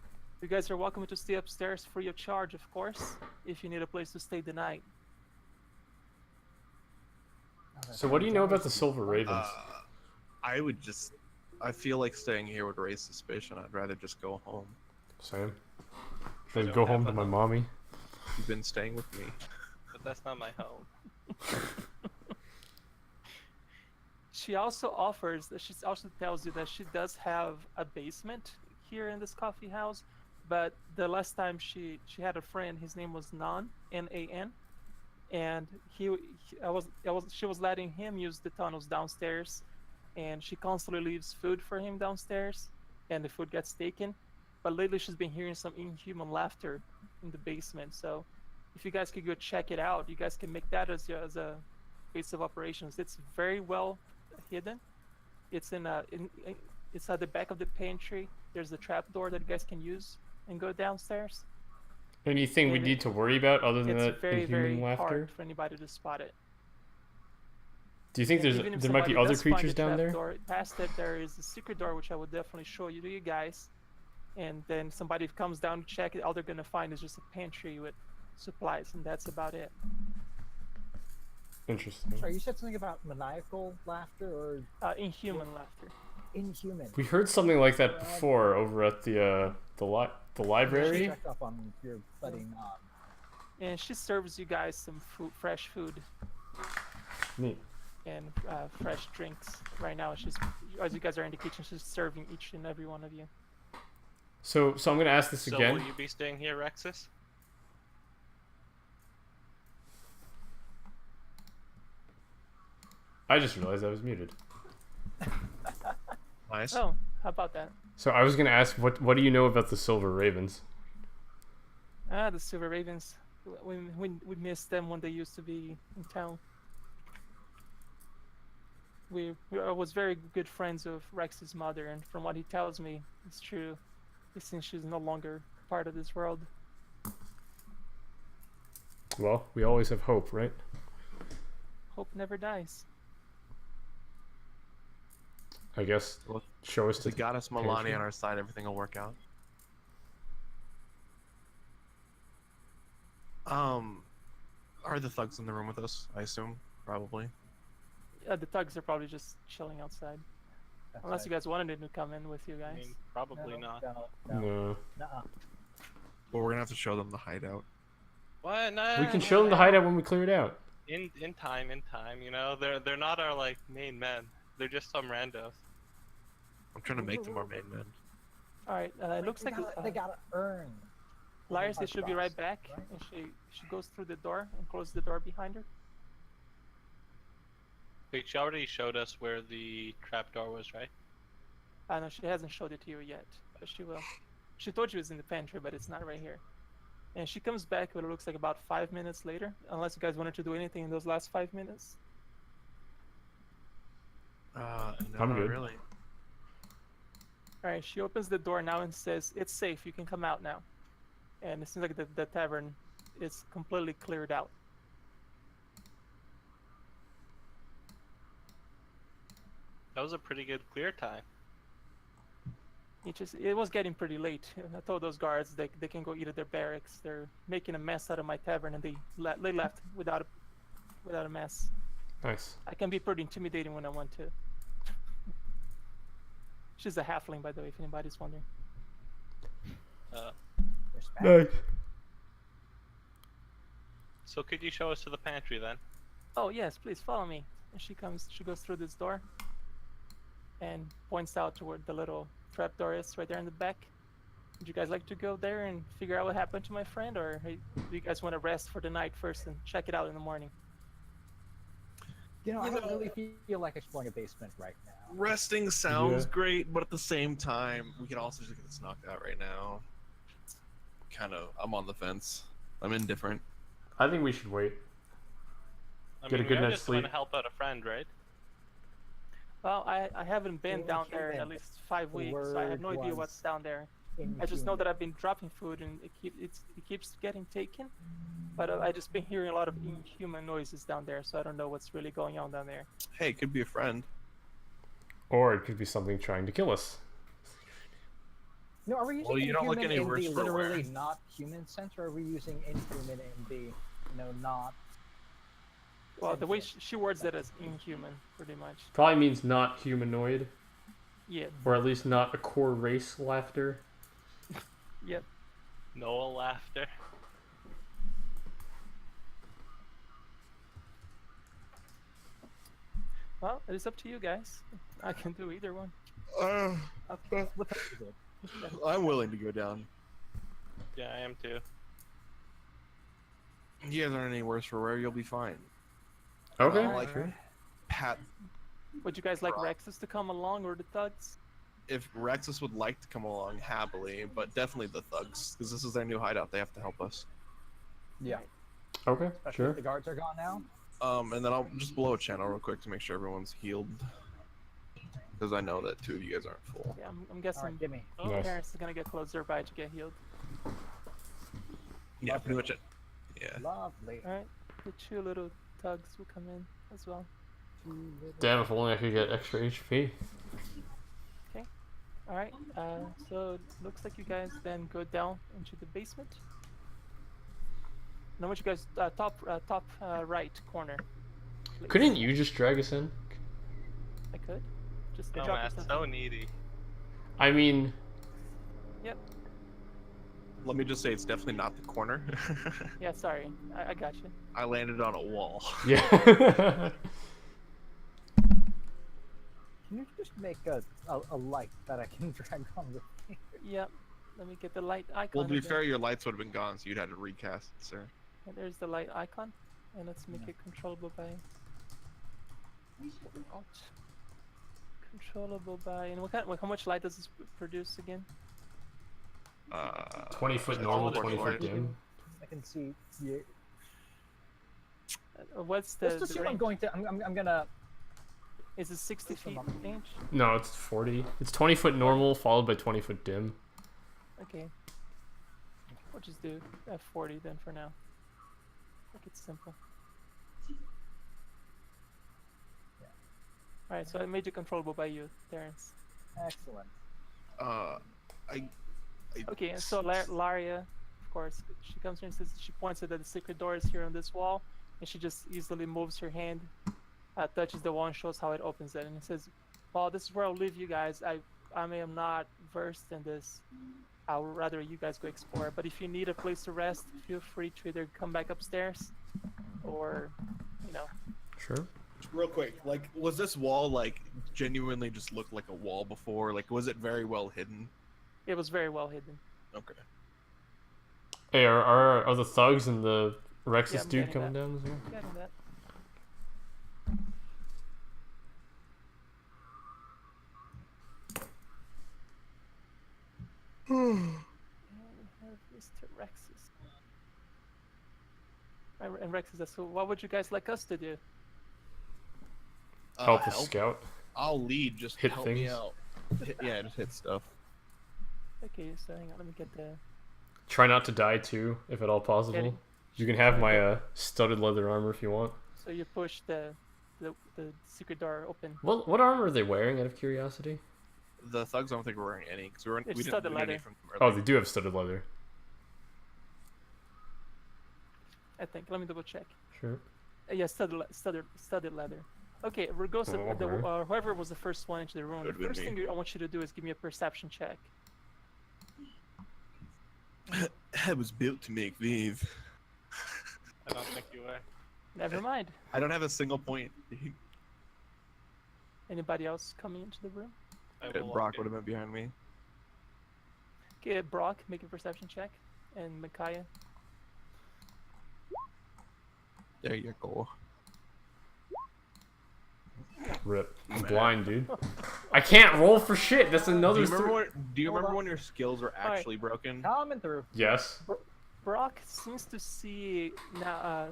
You guys are welcome to stay upstairs free of charge, of course, if you need a place to stay the night. So what do you know about the Silver Ravens? I feel like staying here would raise suspicion. I'd rather just go home. Same. I Then don't go have home a to my home. mommy. You've been staying with me. But that's not my home. She also offers, she also tells you that she does have a basement here in this coffee house, but the last time she had a friend, his name was Nan, N-A-N, and she was letting him use the tunnels downstairs, and she constantly leaves food for him downstairs, and the food gets taken. But lately she's been hearing some inhuman laughter in the basement, so if you guys could go check it out, you guys can make that as a base of operations. It's very well hidden. It's it's at the back of the pantry. There's a trap door that you guys can use and go downstairs. Anything we And need to worry about other than It's that very, very inhuman laughter? hard for anybody to spot it. Do you think And even if there might be somebody other does find creatures the down trap there? Door, past it, there is a secret door, which I will definitely show you to you guys. And then somebody comes down to check it, all they're gonna find is just a pantry with supplies, and that's about it. Interesting. Sorry, you said something about maniacal laughter or Inhuman laughter. inhuman. We heard something like that before over at the library. Check up on your buddy Mom. And she serves you guys some food, fresh food Neat. and fresh drinks right now. She's, as you guys are in the kitchen, she's serving each and every one of you. So I'm gonna ask this So again. will you be staying here, Rexus? I just realized I was muted. Nice. Oh, how about that? So I was gonna ask, what do you know about the Silver Ravens? The Silver Ravens. We missed them when they used to be in town. I was very good friends of Rex's mother, and from what he tells me, it's true. Since she's no longer part of this world. Well, we always have hope, right? Hope never dies. I guess. Well, Show us If the we got us pantry. Milani on our side, everything will work out. Are the thugs in the room with us? I assume, probably. The thugs are probably just chilling outside. That's Unless right. you guys wanted to come in with you I guys. mean, probably not. No. No. Nuh-uh. But we're gonna have to show them the hideout. What? No. We can show them the hideout when we clear it out. In time. You know, they're not our like main men. They're just some randos. I'm trying to make them our main men. Alright, it looks like They gotta earn. Lyra says she'll be right $100, back, right? and she goes through the door and closes the door behind her. Wait, she already showed us where the trapdoor was, right? I know she hasn't showed it to you yet, but she will. She told you it's in the pantry, but it's not right here. And she comes back, what it looks like about 5 minutes later, unless you guys wanted to do anything in those last 5 minutes. No, I'm not good. really. Alright, she opens the door now and says, "It's safe, you can come out now." And it seems like the tavern is completely cleared out. That was a pretty good clear time. It was getting pretty late. I told those guards they can go eat at their barracks. They're making a mess out of my tavern, and they left without a mess. Nice. I can be pretty intimidating when I want to. She's a halfling, by the way, if anybody's wondering. Respect. Nice. So could you show us to the pantry then? Oh yes, please follow me. And she goes through this door, and points out toward the little trapdoor is right there in the back. Would you guys like to go there and figure out what happened to my friend, or hey, do you guys want to rest for the night first and check it out in the morning? You know, I You don't know- really feel like exploring a basement right now. Resting sounds Yeah. great, but at the same time, we could also just get this knocked out right now. I'm on the fence. I'm indifferent. I think we should wait. I Get a mean, good we are night's just going to sleep. help out a friend, right? Well, I haven't been Well, down there in at human. least 5 The weeks, so I have word no idea was what's down there. I just know that I've been dropping food and it keeps getting taken. But I just been hearing a lot of inhuman noises down there, so I don't know what's really going on down there. Hey, it could be a friend. Or it could be something trying to kill us. No, are we using Well, you don't look inhuman any in worse the for wear. literally not human sense, or are we using inhuman in the, not? Well, the way Sentient. she words it as inhuman, pretty much. Probably means not humanoid, Yeah, or at least not a core race laughter. yep. Noah laughter. Well, it is up to you guys. I can do either one. Okay, what the is it? I'm willing to go down. Yeah, I am too. You guys aren't any worse for wear. You'll be fine. Okay. Like, sure. Pat, Would you guys like Right. Rexus to come along or the thugs? if Rexus would like to come along happily, but definitely the thugs, because this is their new hideout. They have to help us. Yeah, Okay, especially sure. if the guards are gone now. And then I'll just blow a channel real quick to make sure everyone's healed, because I know that 2 of you guys aren't full. Yeah, I'm All guessing right, give me. Oh, Nice. parents are gonna get closer by to get healed. Yeah, pretty much it. Yeah. Lovely. Alright, the 2 little thugs will come in as well. Damn, if only I could get extra HP. Alright, so it looks like you guys then go down into the basement. Now, I want you guys top right corner. please. Couldn't you just drag us in? I could. Just Oh, drop man, yourself so in. needy. I mean, Let me just say, it's definitely not the corner. Yeah, sorry, I got you. I landed on a wall. yeah. Can you just make a light that I can drag on with me? Yep. Let me get the light icon. Well, to be again. fair, your lights would have been gone, so you'd had to recast it, sir. And there's the light icon, and let's make it controllable by. Alt. Controllable by, and how much light does this produce again? 20-foot it's normal, all 20-foot board. dim. I can see. Yeah. What's the, Let's assume I'm range? going to. I'm gonna. Is it 60 Just a feet moment. range? No, it's 40. It's 20-foot normal followed by 20-foot dim. Okay. We'll just do 40 then for now. Make it simple. Yeah. Alright, so I made it controllable by you, Terrence. Excellent. Okay, and so Laria, of course, she comes here and says she points at the secret door is here on this wall, and she just easily moves her hand, touches the wall and shows how it opens it, and it says, "Well, this is where I'll leave you guys. I am not versed in this. I would rather you guys go explore. But if you need a place to rest, feel free to either come back upstairs, or, you know, Sure. Real quick, like, was this wall, like, genuinely just looked like a wall before? Like, was it very well hidden? it was very well hidden." Okay. Hey, are the thugs and the Rexus Yeah, I'm dude getting coming that. down as well? Getting that. And we have Mr. Rexus. And Rexus says, "So what would you guys like us to do?" Help the scout. I'll lead, just Hit help me things. out. Yeah, just hit stuff. Okay, so hang on, let me get the. Try not to die too, if at all possible. Getting- You can have my studded leather armor if you want. So you push the secret door open. What armor are they wearing, out of curiosity? The thugs don't think we're wearing any, because we It's didn't studded get any leather. from them Oh, earlier. they do have studded leather. I think. Let me double check. Sure. Yeah, studded leather. Okay, regardless of Okay. whoever was the first one into the room, the Could've been first me. thing I want you to do is give me a perception check. I was built to make these. I don't think you were. Never mind. I don't have a single point. Anybody else coming into the room? I will Brock walk would in. have been behind me. Okay, Brock, make a perception check, and Micaiah. There you go. Rip. I'm blind, dude. I can't roll for shit. That's Do another. you remember on. when your skills were Alright. actually broken? Coming through. Yes. Brock seems to see now.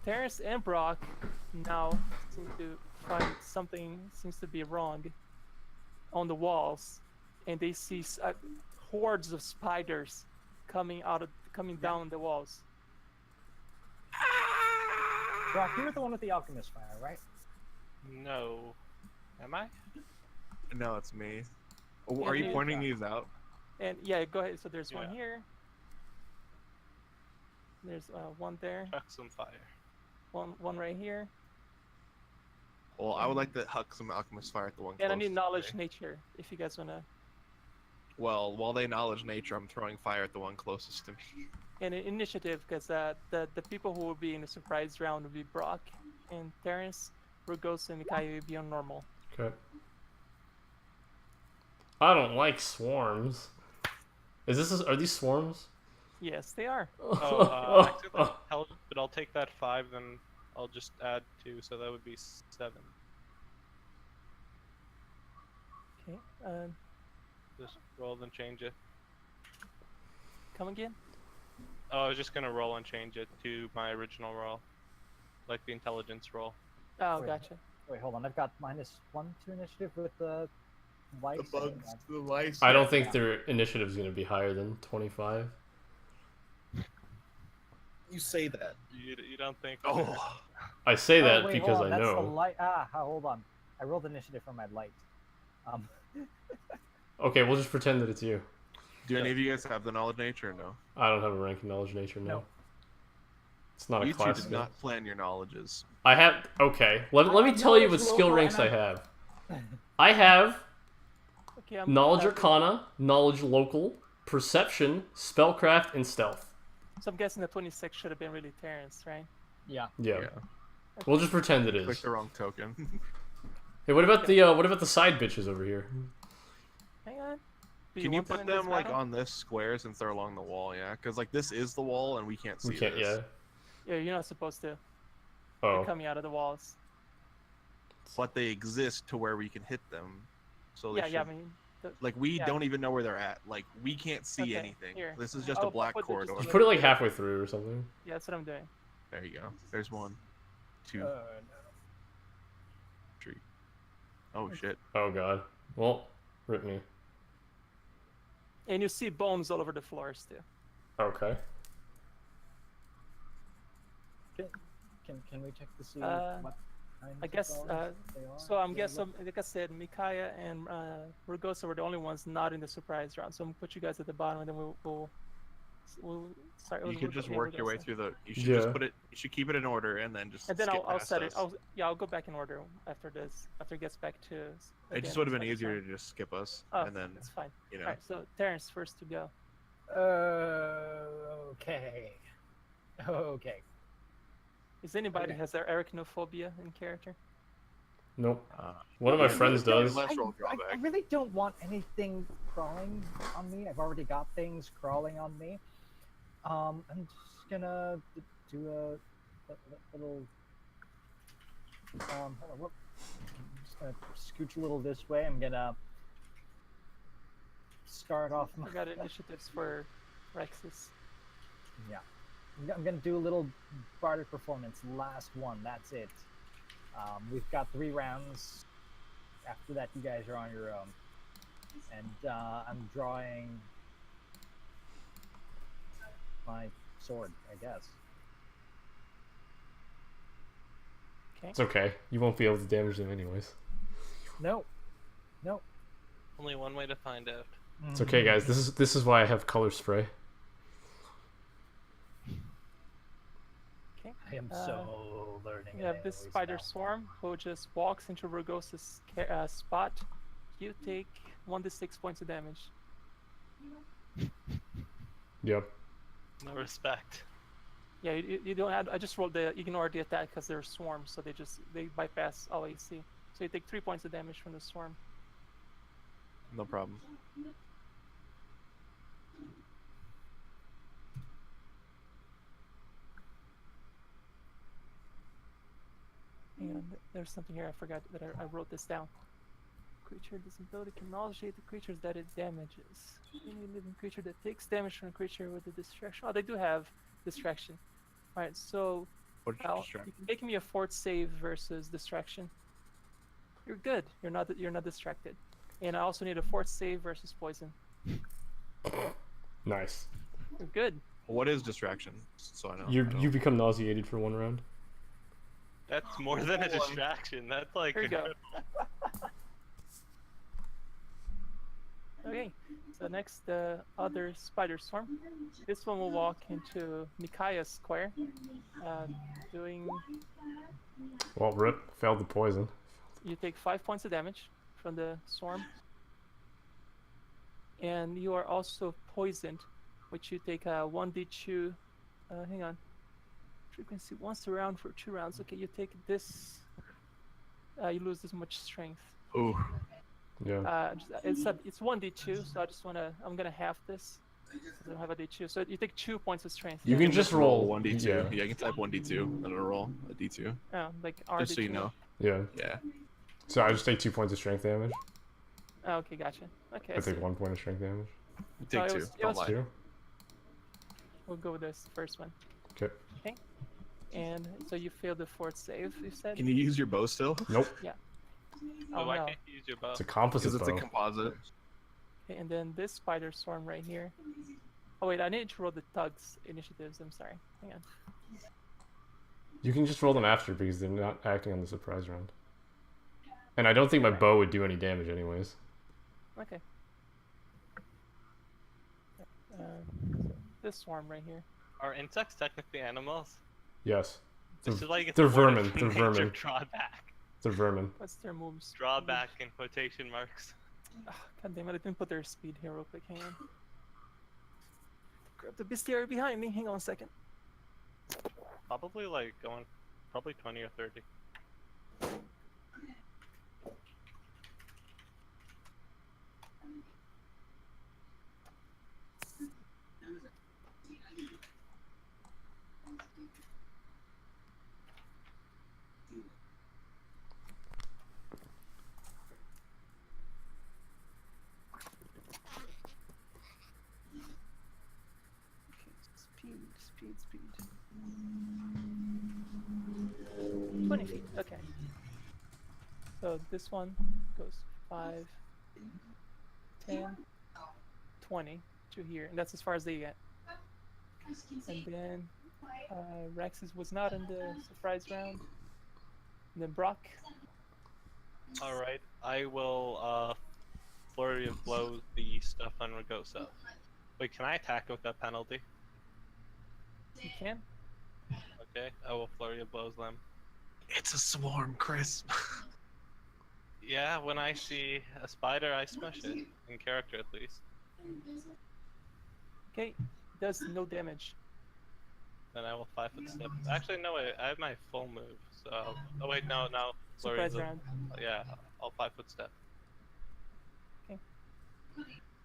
Terrence and Brock now seem to find something seems to be wrong on the walls, and they see hordes of spiders coming down the walls. Brock, you're the one with the alchemist fire, right? No. Am I? No, it's me. Oh, Yeah, are you dude. pointing these out? And yeah, go ahead. So there's one Yeah. here. There's one there. Chuck some fire. One right here. Well, I would like to huck some alchemist fire at the one. And I need closest knowledge to me. nature if you guys wanna. Well, while they knowledge nature, I'm throwing fire at the one closest to me. And initiative, because the people who will be in the surprise round will be Brock and Terrence. Rugosa and Micaiah will be on normal. Okay. I don't like swarms. Are these swarms? Yes, they are. Oh, I took that intelligence, but I'll take that 5, then I'll just add 2, so that would be 7. Okay. Just roll and change it. Come again? Oh, I was just gonna roll and change it to my original roll, like the intelligence roll. Oh, Wait. gotcha. Wait, hold on. I've got -1 to initiative with the lights. the lice. I don't think their initiative is going to be higher than 25. You say that. You don't think? Oh, I say that wait, because hold on. I That's the know. light. Hold on. I rolled initiative for my light. Okay, we'll just pretend that it's you. do any of you guys have the knowledge nature or no? I don't have a rank in knowledge nature, no. No. It's not a You two class did skill. not plan your knowledges. I have. Okay, let me tell you what skill ranks I have. I have Okay, I'm knowledge arcana, knowledge local, perception, spellcraft, and stealth. So I'm guessing the 26 should have been really Terrence, right? Yeah. Yeah. Yeah. We'll just pretend it Click is. the wrong token. Hey, what about the side bitches over here? Hang on. Do Can you want put in this them like battle? on this square since they're along the wall? Yeah, because like this is the wall and we can't see We can't. this. Yeah. Yeah, you're not supposed to. They're Oh. coming out of the walls. But they exist to where we can hit them. So they Yeah, yeah. I should- mean, like we yeah. don't even know where they're at. Like we can't see Okay, anything. here. This is just I'll a black put the- just corridor. Just put it like halfway through or something. yeah, that's what I'm doing. There you go. There's 1, 2, No. 3. Oh shit. Oh god. Well, rip me. And you see bones all over the floors too. Okay. Can we check to see Uh, what kinds I of guess. bones they are? So I'm Yeah, guessing, like I said, Micaiah and Rugosa were the only ones not in the surprise round. So I'm gonna put you guys at the bottom, and then we'll start. You we'll could just yeah, work your way Rugosa. through the. You should Yeah. just put it. You should keep it in order and then just. And then skip I'll past set it. us. I'll go back in order after this. After it gets back to. It just would have been easier to just skip us Oh, and then it's fine. you know. All right. So Terrence first to go. Okay. Okay. Is anybody Okay. has their arachnophobia in character? Nope. Uh, One of my yeah, friends really does. Let's roll I drawback. really don't want anything crawling on me. I've already got things crawling on me. I'm just gonna do a little. Hold on, whoop. I'm just gonna scooch a little this way. I'm gonna start off my. I got initiatives for Rexus. Yeah. I'm gonna do a little bardic performance. Last one. That's it. We've got 3 rounds. After that, you guys are on your own. And I'm drawing my sword, I guess. Okay. It's okay. You won't be able to damage them anyways. No. No. Only one way to find out. It's okay, guys. This is why I have color spray. Okay. I am so learning. You have this spider swarm who just walks into Rugosa's spot. You take 1d6 points of damage. Yep. No respect. Yeah, you don't have. I just rolled the ignore the attack because they're swarms, so they bypass all AC. So you take 3 points of damage from the swarm. No problem. Hang on. There's something here I forgot that I wrote this down. Creature disability can nauseate the creatures that it damages. Any living creature that takes damage from a creature with a distraction. Oh, they do have distraction. Alright, so What did you Al, distract? you can make me a fort save versus distraction. You're good. You're not distracted. And I also need a fort save versus poison. Nice. You're good. What is distraction? So I know. You become nauseated for 1 round. That's more than a distraction. That's like. Here you go. Okay, so next the other spider swarm. This one will walk into Mikaya's square, doing. Well, rip. Failed the poison. You take 5 points of damage from the swarm, and you are also poisoned, which you take a 1d2. Hang on. Frequency once a round for 2 rounds. Okay, you take this. You lose this much strength. Ooh. Yeah. It's 1d2, so I'm gonna half this. I don't have a d2, so you take 2 points of strength. You can just roll 1d2. Yeah. Yeah, you can type 1d2 and it'll roll a d2. like R. Just so you know. Yeah. Yeah. So I just take 2 points of strength damage. Oh, okay, gotcha. Okay, I take 1 point of strength damage. You take it 2. was- it Don't was lie. 2. we'll go with this first one. Okay. And so you failed the fort save. You said. Can you use your bow still? Nope. Oh, why no. can't you use your bow? It's a composite Because it's a bow. composite. Okay, and then this spider swarm right here. Oh wait, I need to roll the thugs initiatives. I'm sorry. Hang on. You can just roll them after because they're not acting on the surprise round. And I don't think my bow would do any damage anyways. Okay. So this swarm right here. Are insects technically animals? Yes. This is like they're it's word of vermin, they're nature, vermin. Drawback. They're vermin. What's their moves? Drawback in quotation marks. Ah, God damn it! I didn't put their speed here real quick. Hang on. Grab the bestiary behind me. Hang on a second. Probably like going, probably 20 or 30. Speed. 20 feet. Okay. So this one goes 5, 10, 20 to here, and that's as far as they get. And then Rex's was not in the surprise round. And then Brock. Alright, I will flurry of blows the stuff on Ragosa. Wait, can I attack with that penalty? You can. Okay, I will flurry of blows them. It's a swarm, Chris. Yeah, when I see a spider, I smash it. In character, at least. Okay. Does no damage. Then I will 5-foot step. Actually, no, wait, I have my full move, so... Oh, wait, no. Flurry Surprise of round. Yeah, I'll 5-foot step.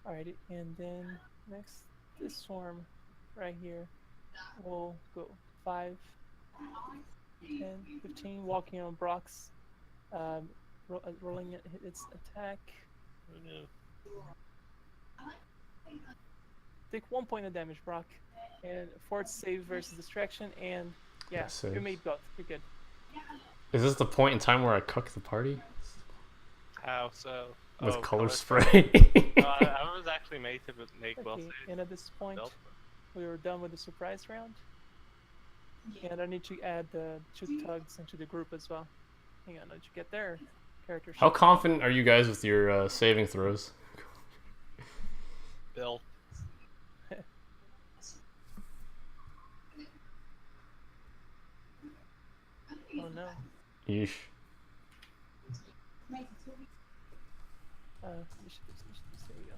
Alrighty, and then next, this swarm right here will go 5, 10, 15, walking on Brock's, rolling its attack. Take 1 point of damage, Brock, and fort save versus distraction, and yeah, Save. you made both. You're good. Is this the point in time where I cook the party? How so? With Oh, color spray. spray? No, I was actually made to make well Okay, saves. and at this point, Stealth. we were done with the surprise round. And I need to add the 2 tugs into the group as well. Hang on, did you get their character How sheet? confident are you guys with your saving throws? Bill. Oh no. Yeesh. Initiatives, there we go.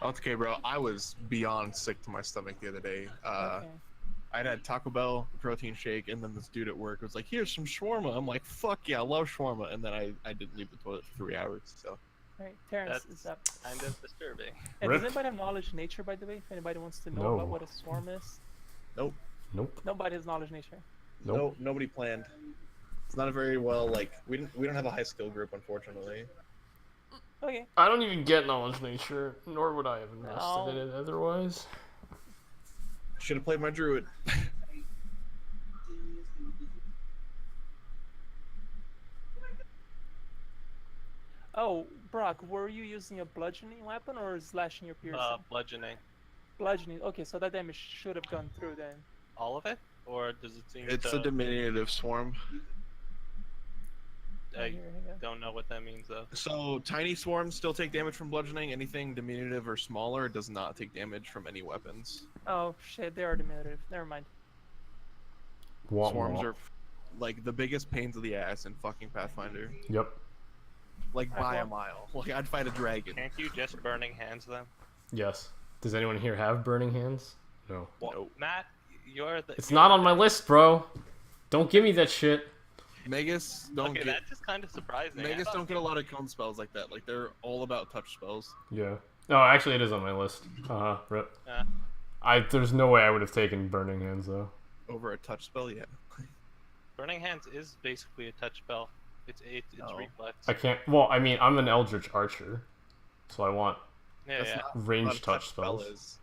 Okay, bro. I was beyond sick to my stomach the other day. Okay. I'd had Taco Bell protein shake, and then this dude at work was like, "Here's some shawarma." I'm like, "Fuck yeah, I love shawarma." And then I didn't leave the toilet for 3 hours. So Alright, Terrence That's is up. kind of disturbing. And Rip. does anybody have knowledge of nature, by the way? If anybody wants to know No. about what a swarm is? Nope. Nope. Nobody has knowledge of nature. Nope. No, nobody planned. It's not a very well like we don't have a high skill group, unfortunately. Okay. I don't even get knowledge nature, nor would I have invested in it otherwise. Should have played my druid. Oh, Brock, were you using a bludgeoning weapon or slashing your piercing? Bludgeoning. Bludgeoning. Okay, so that damage should have gone through then. All of it? Or does it seem It's to... a diminutive swarm. Oh, I here we go. don't know what that means, though. So tiny swarms still take damage from bludgeoning. Anything diminutive or smaller does not take damage from any weapons. Oh shit, they are diminutive. Never mind. Swarms are like the biggest pains of the ass in fucking Pathfinder. Yep. Like Alright, by a well- mile. Like I'd fight a dragon. Can't you just burning hands them? Yes. Does anyone here have burning hands? No. Nope. Matt, you're the... It's not on my list, bro. Don't give me that shit. Magus don't Okay, get that's just kind of surprising. I Magus thought don't get a lot of cone spells like that. Like they're all about touch spells. Yeah. No, actually, it is on my list. Rip. There's no way I would have taken burning hands though. Over a touch spell, yeah. Burning Hands is basically a touch spell. It's No. reflex. I can't. Well, I mean, I'm an Eldritch Archer, so I want Yeah, That's yeah. not range what a touch spells. is.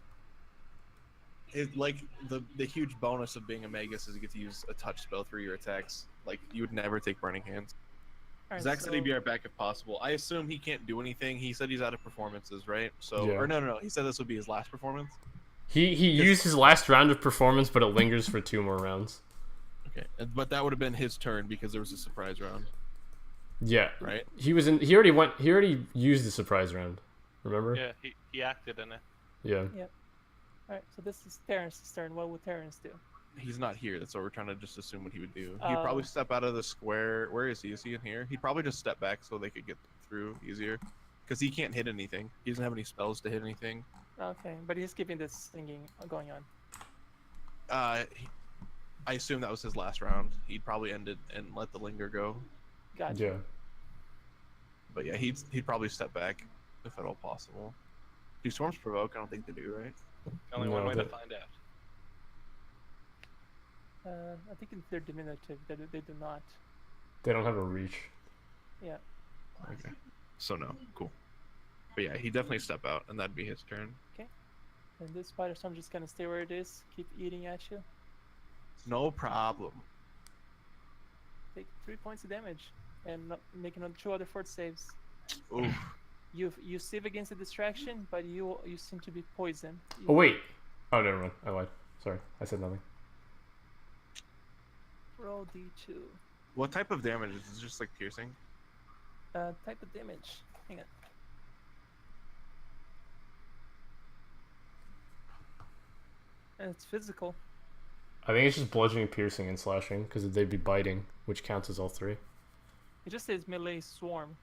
It like the huge bonus of being a Magus is you get to use a touch spell through your attacks. Like you would never take Burning Hands. Alright, Zach said he'd so- be right back if possible. I assume he can't do anything. He said he's out of performances, right? So Yeah. or no. He said this would be his last performance. He used his last round of performance, but it lingers for 2 more rounds. Okay, but that would have been his turn because there was a surprise round, Yeah. right? He was in. He already used the surprise round. Remember? Yeah, he acted in it. Yeah. Alright, so this is Terrence's turn. What would Terrence do? He's not here. That's what we're trying to just assume what he would do. He'd probably Oh. step out of the square. Where is he? Is he in here? He'd probably just step back so they could get through easier. Because he can't hit anything. He doesn't have any spells to hit anything. Okay, but he's keeping this singing going on. I assume that was his last round. He'd probably end it and let the linger go. Gotcha. Yeah. But yeah, he'd probably step back if at all possible. Do swarms provoke? I don't think they do, right? Only No, one way to that- find out. I think they're diminutive. They do not. They don't have a reach. Yeah. Okay. So no, cool. But yeah, he'd definitely step out, and that'd be his turn. And this spider storm just gonna stay where it is, keep eating at you. No problem. Take 3 points of damage, and make another 2 other fort saves. Oof. You save against the distraction, but you seem to be poisoned. Oh wait. Oh, never mind. I lied. Sorry, I said nothing. Roll d2. What type of damage is it? Just like piercing? Type of damage. Hang on. And it's physical. I think it's just bludgeoning, piercing, and slashing because they'd be biting, which counts as all 3. It just says melee swarm.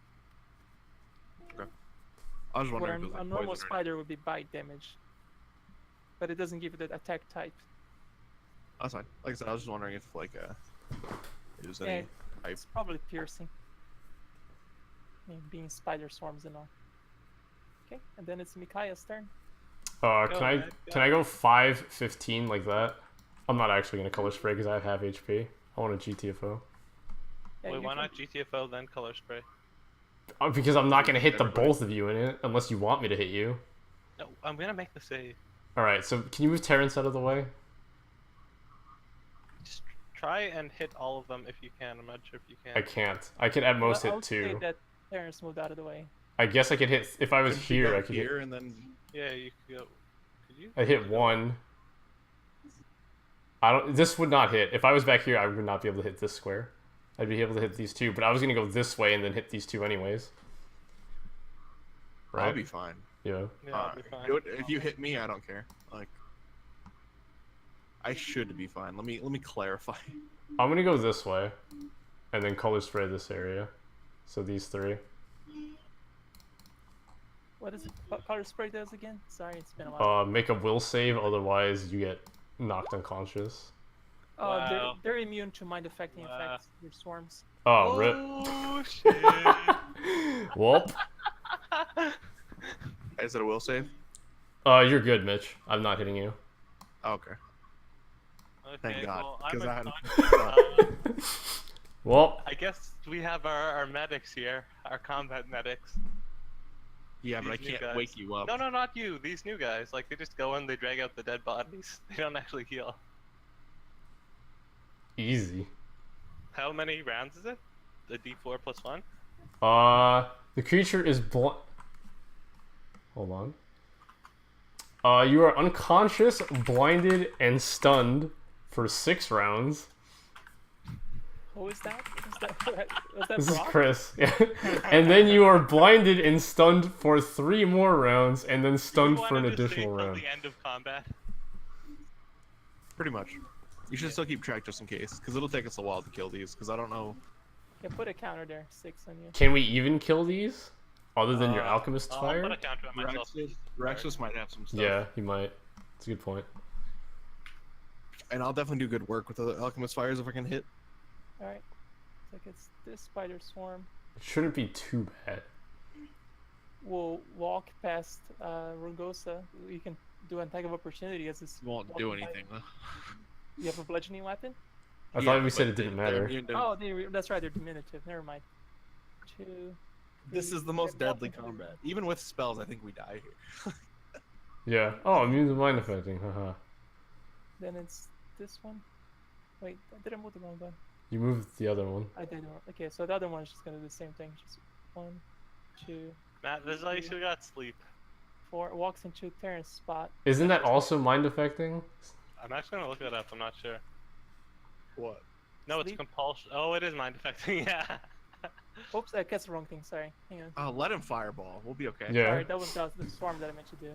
I was Where wondering if it was a like normal poison or spider would be bite damage. But it doesn't give you the attack type. That's fine. Like I said, I was just wondering if like it was Yeah, any type. it's probably piercing. I mean, being spider swarms and all. Okay, and then it's Mikaya's turn. Can Go, I man, can I go 5, 15 like that? I'm not actually gonna color spray because I have half HP. I want a GTFO. Yeah, Wait, you why can- not GTFO then color spray? Because I'm not gonna hit the Everybody. both of you in it unless you want me to hit you. No, I'm gonna make the save. All right. So can you move Terrence out of the way? Just try and hit all of them if you can. I'm not sure if you can. I can't. I could at most I hit would say 2. that Terrence moved out of the way. I guess I could hit if I was Couldn't you here. go I could here hit. and then Yeah, you could go. Could you? I hit 1. I don't. This would not hit. If I was back here, I would not be able to hit this square. I'd be able to hit these 2, but I was gonna go this way and then hit these 2 anyways. I'll Right? be fine. Yeah. Yeah, I'll be fine. Do it. If you hit me, I don't care. Like I should be fine. Let me clarify. I'm gonna go this way, and then color spray this area. So these 3. What is it? What color spray does again? Sorry, it's been a while. Make a will save, otherwise you get knocked unconscious. Oh, Wow. they're immune to mind affecting Wow. effects. Your swarms. Oh, rip. Oh shit! Whoop. Is it a will save? You're good, Mitch. I'm not hitting you. Oh, okay. Thank Okay, God, well, I'm 'cause I had- unconscious. Well, I guess we have our medics here, our combat medics. Yeah, but I These new can't guys. wake you up. No, no, not you. These new guys. Like, they just go in, they drag out the dead bodies. They don't actually heal. easy. How many rounds is it? The D4 plus 1? The creature is Hold on. You are unconscious, blinded, and stunned for 6 rounds. Who is that? Was that This is Brock? Chris. And then you are blinded and stunned for 3 more rounds, and then stunned You for an wanted to stay additional till round. the end of combat. Pretty much. You should still keep track just in case, because it'll take us a while to kill these, because I don't know. Yeah, put a counter there. 6 on you. Can we even kill these? Other than your Uh, alchemist I'll fire? put a counter on myself. Rexus might have some stuff. Yeah, he might. That's a good point. And I'll definitely do good work with the alchemist fires if I can hit. Alright. Looks like it's this spider swarm. It shouldn't be too bad. We'll walk past Rungosa. You can do an attack of opportunity as this. Won't do walking by. anything though. You have a bludgeoning weapon? I thought we said it didn't matter. Oh, that's right. They're diminutive. Never mind. 2. This 3, is the most they're deadly walking combat. Even with spells, I think we die here. Yeah. Oh, immune to mind affecting. Haha. Then it's this one. Wait, I didn't move the wrong one. You moved the other one. I did. Okay, so the other one is just gonna do the same thing. Just 1, 2, Matt, there's like you got sleep. 4. Walks into Terran's spot. Isn't that also mind affecting? I'm actually gonna look that up. I'm not sure. What? No, it's Sleep? compulsion. Oh, it is mind affecting. Yeah. Oops, I guessed the wrong thing. Sorry. Hang on. Oh, let him fireball. We'll be okay. Yeah. Sorry, that was the swarm that I meant to do.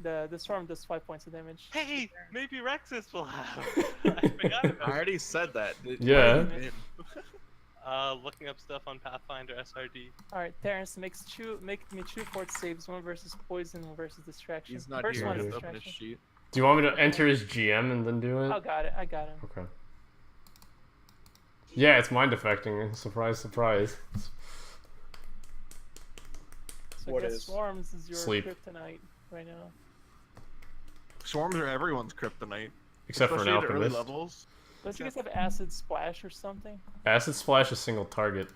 The swarm does 5 points of damage. Hey, maybe Rexus will have. I forgot I about. already said that. Yeah. Looking up stuff on Pathfinder SRD. Alright, Terrence make me 2 fort saves, 1 versus poison, 1 versus distraction. He's not First here. one is He's open his distraction. sheet. Do you want me to enter his GM and then do it? Oh, got it. I got him. Okay. Yeah, it's mind affecting. Surprise, surprise. So What I guess is? swarms is your Sleep. kryptonite right now. Swarms are everyone's kryptonite. Except for an Especially at early alchemist. levels. Don't you guys have acid splash or something? Acid splash a single target.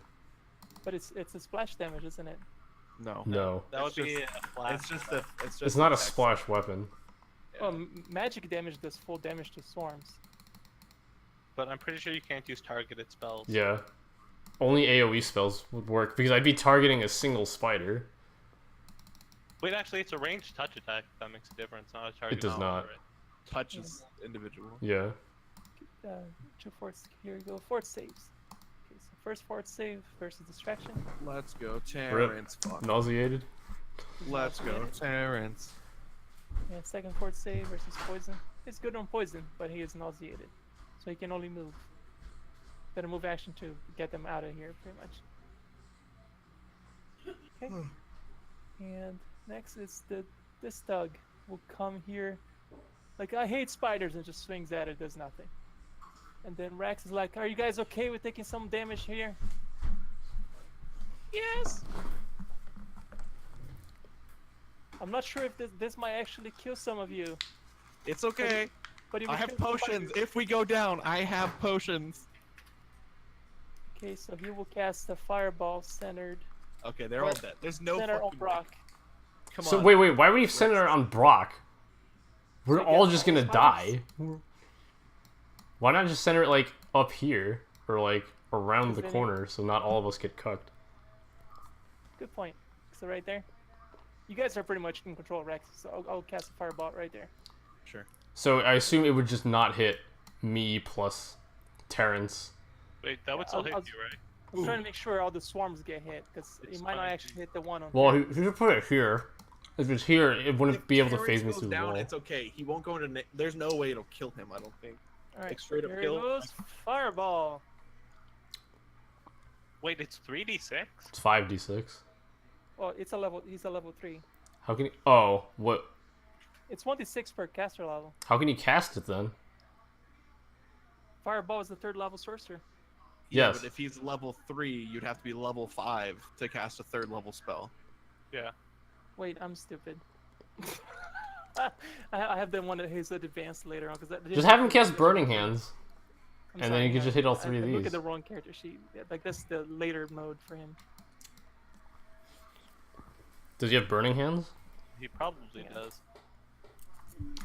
But it's a splash damage, isn't it? No. No. That would It's be just- a flash. It's just a. It's just It's not a text. splash weapon. Yeah. Well, magic damage does full damage to swarms. But I'm pretty sure you can't use targeted spells. Yeah. Only AoE spells would work because I'd be targeting a single spider. Wait, actually, it's a ranged touch attack. If that makes a difference. Not a target. does not. Touch is individual. Yeah. 2 forts. Here we go. Fort saves. Okay, so first fort save versus distraction. Let's go, Terrence. Fuck. Nauseated. Let's go, Terrence. And second fort save versus poison. It's good on poison, but he is nauseated, so he can only move. Better move action to get them out of here, pretty much. Okay. And next is this thug will come here, like I hate spiders, and just swings at it, does nothing. And then Rex is like, "Are you guys okay with taking some damage here?" Yes. I'm not sure if this might actually kill some of you, It's okay. but if I it have kills somebody- potions. If we go down, I have potions. Okay, so he will cast a fireball centered Okay, they're all dead. There's no center on fucking way. Brock. Come So on. wait, why would you send her on Brock? We're So all guess just all gonna the die. Why not just center it like up here or like around the Because then corner so not all of us get cucked? Good point. So right there. You guys are pretty much in control, Rex. So I'll cast a fireball right there. Sure. So I assume it would just not hit me plus Terrence. Wait, that would Yeah, still hit I'll- you, right? I'm trying to make sure all the swarms get hit, because It's it might not fine. actually hit the one on. Well, he should put it here. If it's here, it wouldn't If be able to Terrence phase me goes through the down, wall. it's okay. He won't go into. There's no way it'll kill him. I don't think. All right, like, straight up here kill. goes fireball. Wait, it's 3d6? It's 5d6. Well, it's a level. He's a level 3. How can he? Oh, what? It's 1d6 per caster level. How can you cast it then? Fireball is the 3rd level sorcerer. Yeah, Yes. but if he's level 3, you'd have to be level 5 to cast a 3rd level spell. Yeah. Wait, I'm stupid. I have the one that his advanced later on because Just have him cast Burning Hands. And then you can just hit all three of Look at these. the wrong character sheet. Yeah, like that's the later mode for him. Does he have Burning Hands? He probably does.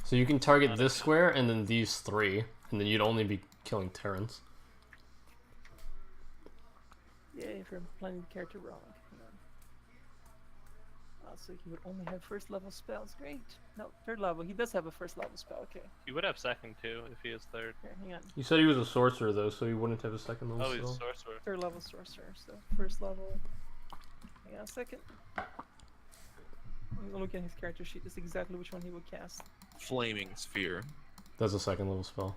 So you can target this square and then these three, and then you'd only be killing Terrans. Yeah, if you're playing the character wrong. Hang on. So he would only have first level spells. Great. No, third level. He does have a first level spell. Okay. He would have second too if he is third. Here, hang on. You said he was a sorcerer though, so he wouldn't have a second level Oh, he's a spell. sorcerer. Third level sorcerer. So first level. Hang on a second. I'm looking at his character sheet. That's exactly which one he would cast. Flaming sphere. That's a second level spell.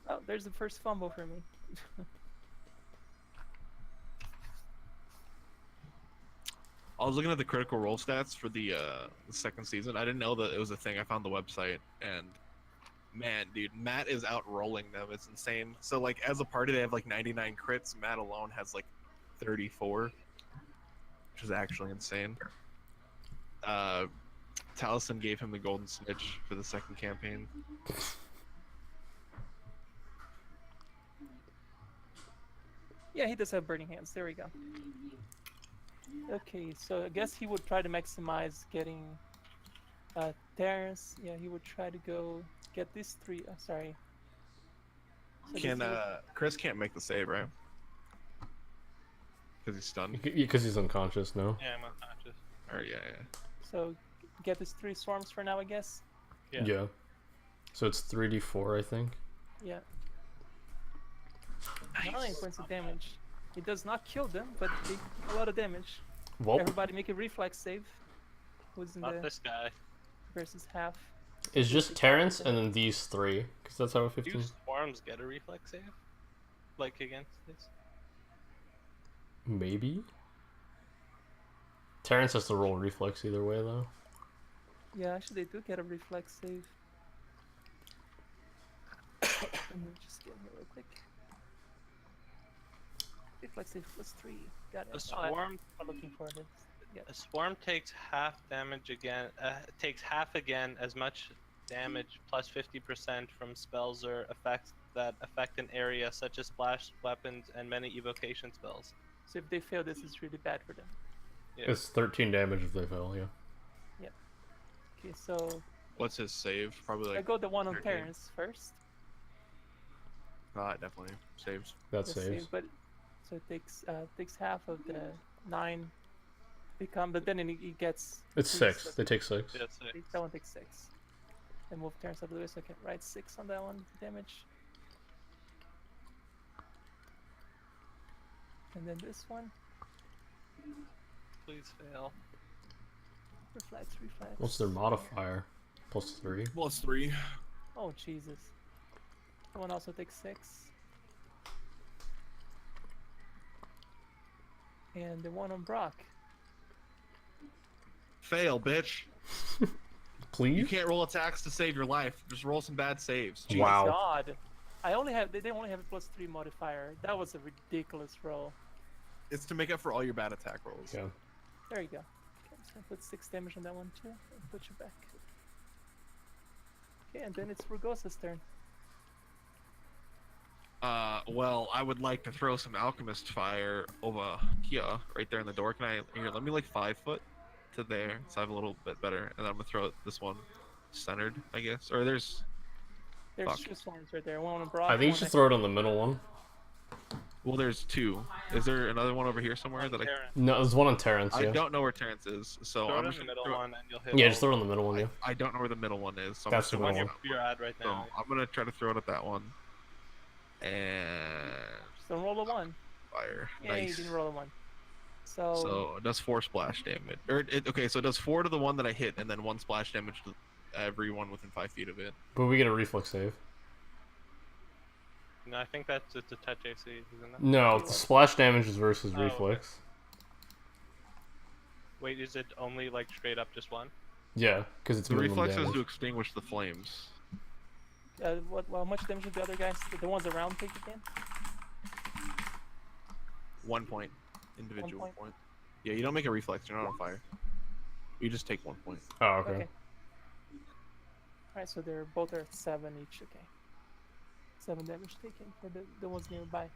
Oh, there's the first fumble for me. I was looking at the critical role stats for the second season. I didn't know that it was a thing. I found the website, and man, dude, Matt is out rolling them. It's insane. So like, as a party, they have like 99 crits. Matt alone has like 34, which is actually insane. Taliesin gave him the golden snitch for the second campaign. Yeah, he does have burning hands. There we go. Okay, so I guess he would try to maximize getting Terrence. Yeah, he would try to go get these three. Sorry. So Can this would- Chris can't make the save, right? Because he's stunned. Because he's unconscious, no? Yeah, I'm unconscious. Or yeah. So get these three swarms for now, I guess. Yeah. So it's 3d4, I think. Yeah. 9 points of damage. It does not kill them, but they take a lot of damage. Well, Everybody make a reflex save. Who's in Not the this guy. versus half? it's just Terrence and then these three, because that's how a Do 15. swarms get a reflex save? Like against this? Maybe? Terrence has to roll reflex either way, though. Yeah, actually they do get a reflex save. Let me just get here real quick. Reflex save +3. Got it. A Oh, swarm, I'm looking for it. Yeah. a swarm takes half damage again. Takes half again as much damage plus 50% from spells or effects that affect an area, such as splash weapons and many evocation spells. So if they fail this, it's really bad for them. Yeah. It's 13 damage if they fail, yeah. Okay, so What's his save? Probably I like. go the one on 13. Terrence first. It definitely saves. That The saves. save, but so it takes half of the 9 become, but then he gets. It's three 6. slips. They take 6. Yeah, so That one takes 6. Then move Terrence out of the way so I can write 6 on that one damage. And then this one, please fail. reflex. What's their modifier? +3. +3. Oh Jesus. That one also takes 6. And the one on Brock. Fail, bitch. You Please? can't roll attacks to save your life. Just roll some bad saves. Oh my Wow. God. I only have they only have a +3 modifier. That was a ridiculous roll. It's to make up for all your bad attack rolls. Yeah. There you go. Okay, I'm just gonna put 6 damage on that one too. And put you back. Okay, and then it's Rugosa's turn. Well, I would like to throw some alchemist fire over here, right there in the door. Can I? Here, let me like 5 foot to there, so I have a little bit better, and then I'm gonna throw this one centered, I guess. Or there's. There's Fuck. 2 swarms right there. One on Brock. I think you one should on- throw it on the middle one. Well, there's 2. Is there another one over here somewhere that I? Terrence, No, there's one on Terrence, I yeah. don't know where Terrence is, so throw I'm it just in the gonna middle throw. one and you'll hit Yeah, all just throw it on the middle one, yeah. I don't know where the middle one is, so That's I'm the just one. gonna. you're at right So now. I'm gonna try to throw it at that one. And So roll a 1. fire. Yeah, you Nice. didn't roll a 1. So, So it does 4 splash damage. Okay, so it does 4 to the one that I hit, and then 1 splash damage to everyone within 5 feet of it. But we get a reflex save. No, I think that's just a touch AC, isn't it? No, the splash damage is versus Oh, okay. reflex. Wait, is it only like straight up just one? Yeah, because it's The minimum reflex is damage. to extinguish the flames. how much damage did the other guys, the ones around, take again? 1 point. Individual point? point. Yeah, you don't make a reflex. You're not on fire. You just take 1 point. Oh, okay. Okay. Alright, so they're both are at 7 each. Okay. 7 damage taken for the ones nearby.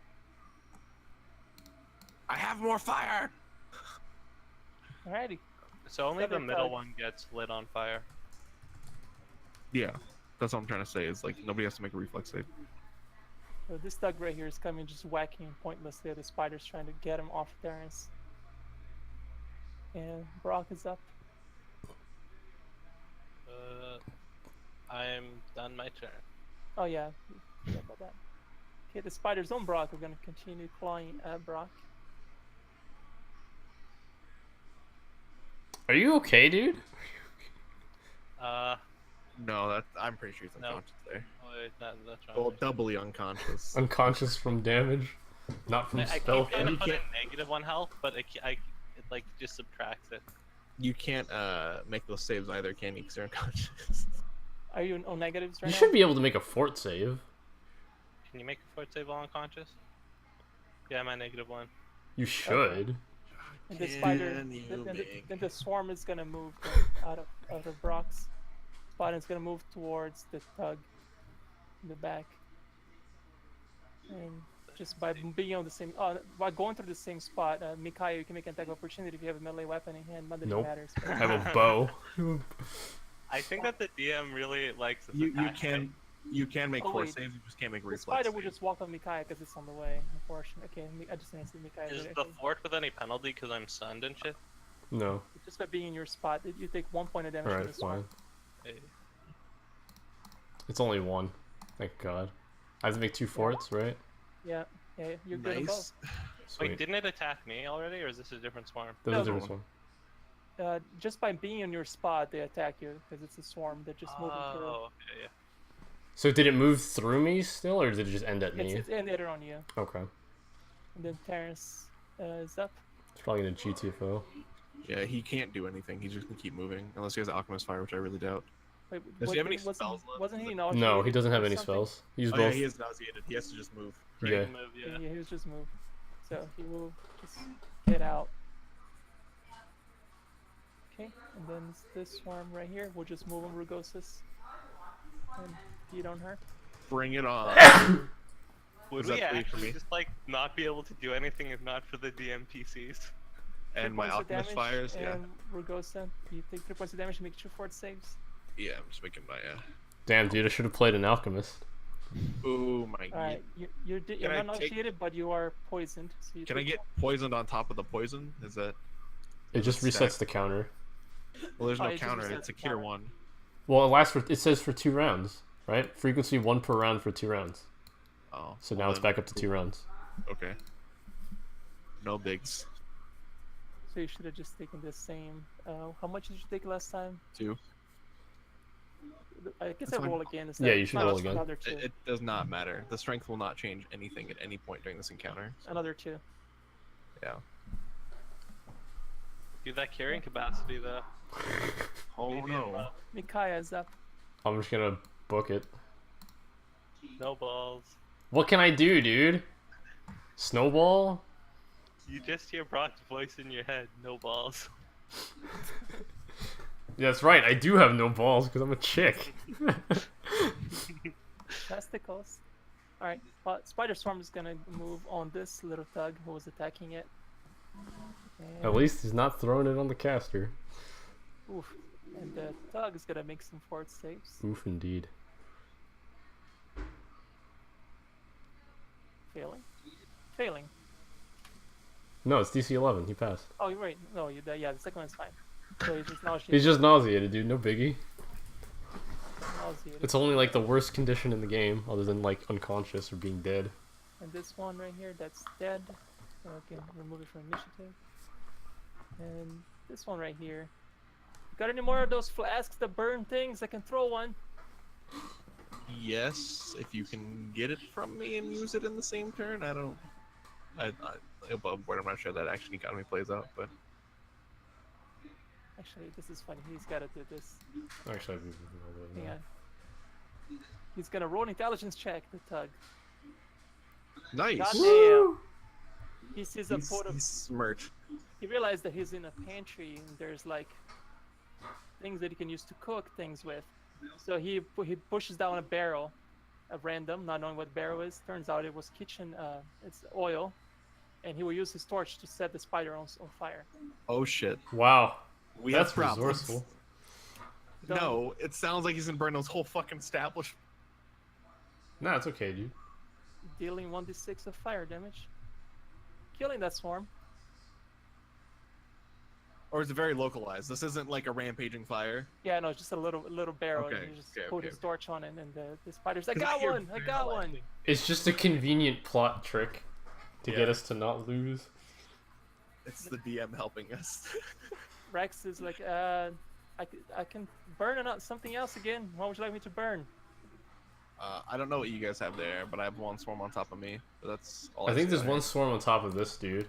I have more fire. Alrighty. So only the Seven middle tug. one gets lit on fire. Yeah, that's what I'm trying to say. Is like nobody has to make a reflex save. So this thug right here is coming, just whacking pointlessly at the spiders, trying to get him off Terrence. And Brock is up. I'm done my turn. Oh yeah, forgot about that. Okay, the spiders on Brock are gonna continue clawing at Brock. Are you okay, dude? No, that I'm pretty sure he's No. unconscious there. Wait, that's wrong. Well, doubly unconscious. Unconscious from damage, not from I keep spell. trying to You put in can't- -1 health, but it like just subtracts it. You can't make those saves either, can you? Because you're unconscious. Are you on negatives right You now? should be able to make a fort save. Can you make a fort save while unconscious? Yeah, I'm at -1. You should. And the spider, Can you then the swarm is gonna move out of Brock's spot, and it's gonna move towards the thug in the back. And just by being on the same, by going through the same spot, Mikayo, you can make an attack of opportunity if you have a melee weapon in hand. Not that Nope. it matters. I have a bow. I think that the DM really likes this You attack. can make Oh, fort wait. saves. You just can't make The reflex. spider will saves. just walk on Mikayo because it's on the way. Unfortunately, okay. I just didn't see Mikayo. Is but the okay. fort with any penalty because I'm stunned and shit? No. Just by being in your spot, you take 1 point of damage from Alright, the swarm. fine. Hey. It's only one. Thank God. I have to make 2 forts, right? Yeah, you're good on both. Nice. Sweet. Wait, didn't it attack me already, or is this a different swarm? There's No. a different one. Just by being in your spot, they attack you because it's a swarm. They're just moving through. Oh, okay, yeah. So did it move through me still, or did it just end at me? It's ended on you. Okay. And then Terrence is up. It's probably gonna GTFO. Yeah, he can't do anything. He's just gonna keep moving unless he has Alchemist Fire, which I really doubt. Wait, Does he have any wasn't, spells left? Wasn't he No, nauseated he doesn't have or any something? spells. He's Oh, both. yeah, he is nauseated. He has to just move. Right? Yeah. Move, Yeah, yeah. he was just moved. So he will just get out. Okay, and then this swarm right here, we'll just move on Rugosis and feed on her. Bring it on. Would Is that we three for actually me? just like not be able to do anything if not for the DM PCs? And 3 my points of Alchemist damage, Fires, yeah. And Rugosa, you take 3 points of damage and make 2 fort saves. Yeah, I'm just making my, Damn, dude, I should have played an alchemist. Ooh, my Alright, you're I not take- nauseated, but you are poisoned. So you Can I take- get poisoned on top of the poison? Is that... It just Stack. resets the counter. Well, there's Oh, no it just counter. resets It's a the cure counter. one. Well, it lasts for. It says for 2 rounds, right? Frequency 1 per round for 2 rounds. Oh. So well now it's then, back up to 2 rounds. Okay. No bigs. So you should have just taken the same. How much did you take last time? 2. I guess That's I fine. roll again instead. Yeah, you should No, roll it's again. Another 2. It does not matter. The strength will not change anything at any point during this encounter. Another 2. Yeah. Dude, that carrying capacity though. Oh Maybe no. Mikaia is up. I'm just gonna book it. No balls. What can I do, dude? Snowball? You just hear Brock's voice in your head. No balls. Yeah, that's right. I do have no balls because I'm a chick. Testicles. Alright, Spider Swarm is gonna move on this little thug who was attacking it. And, At least he's not throwing it on the caster. oof. And the thug is gonna make some fort saves. Oof, indeed. Failing. No, it's DC 11. He passed. Oh, you're right. No, yeah, the second one's fine. So he's just nauseated. He's just nauseated, dude. No biggie. nauseated. It's only like the worst condition in the game, other than like unconscious or being dead. And this one right here, that's dead. So I can remove it from initiative. And this one right here. Got any more of those flasks that burn things? I can throw one. Yes, if you can get it from me and use it in the same turn. I don't. Above board, I'm not sure that action economy plays out, but Actually, this is funny. He's got to do this. Actually, Hang on. He's gonna roll an intelligence check. The tug. nice. Goddamn. He sees a pot of. He's smirched. He realized that he's in a pantry and there's like things that he can use to cook things with. So he pushes down a barrel, at random, not knowing what barrel is. Turns out it was kitchen. It's oil, and he will use his torch to set the spider on fire. Oh shit. Wow. We That's have problems. resourceful. No, it sounds like he's gonna burn those whole fucking establishment. Nah, it's okay, dude. Dealing 1d6 of fire damage, killing that swarm. Or is it very localized? This isn't like a rampaging fire. Yeah, no, it's just a little barrel, Okay, and you just okay, put okay. his torch on it, and the spider's like, 'Cause I got hear one, I got barrel one. acting. It's just a convenient plot trick to get Yeah. us to not lose. It's the DM helping us. Rex is like, I can burn something else again. What would you like me to burn? I don't know what you guys have there, but I have one swarm on top of me. But that's all. I think see there's there. one swarm on top of this dude.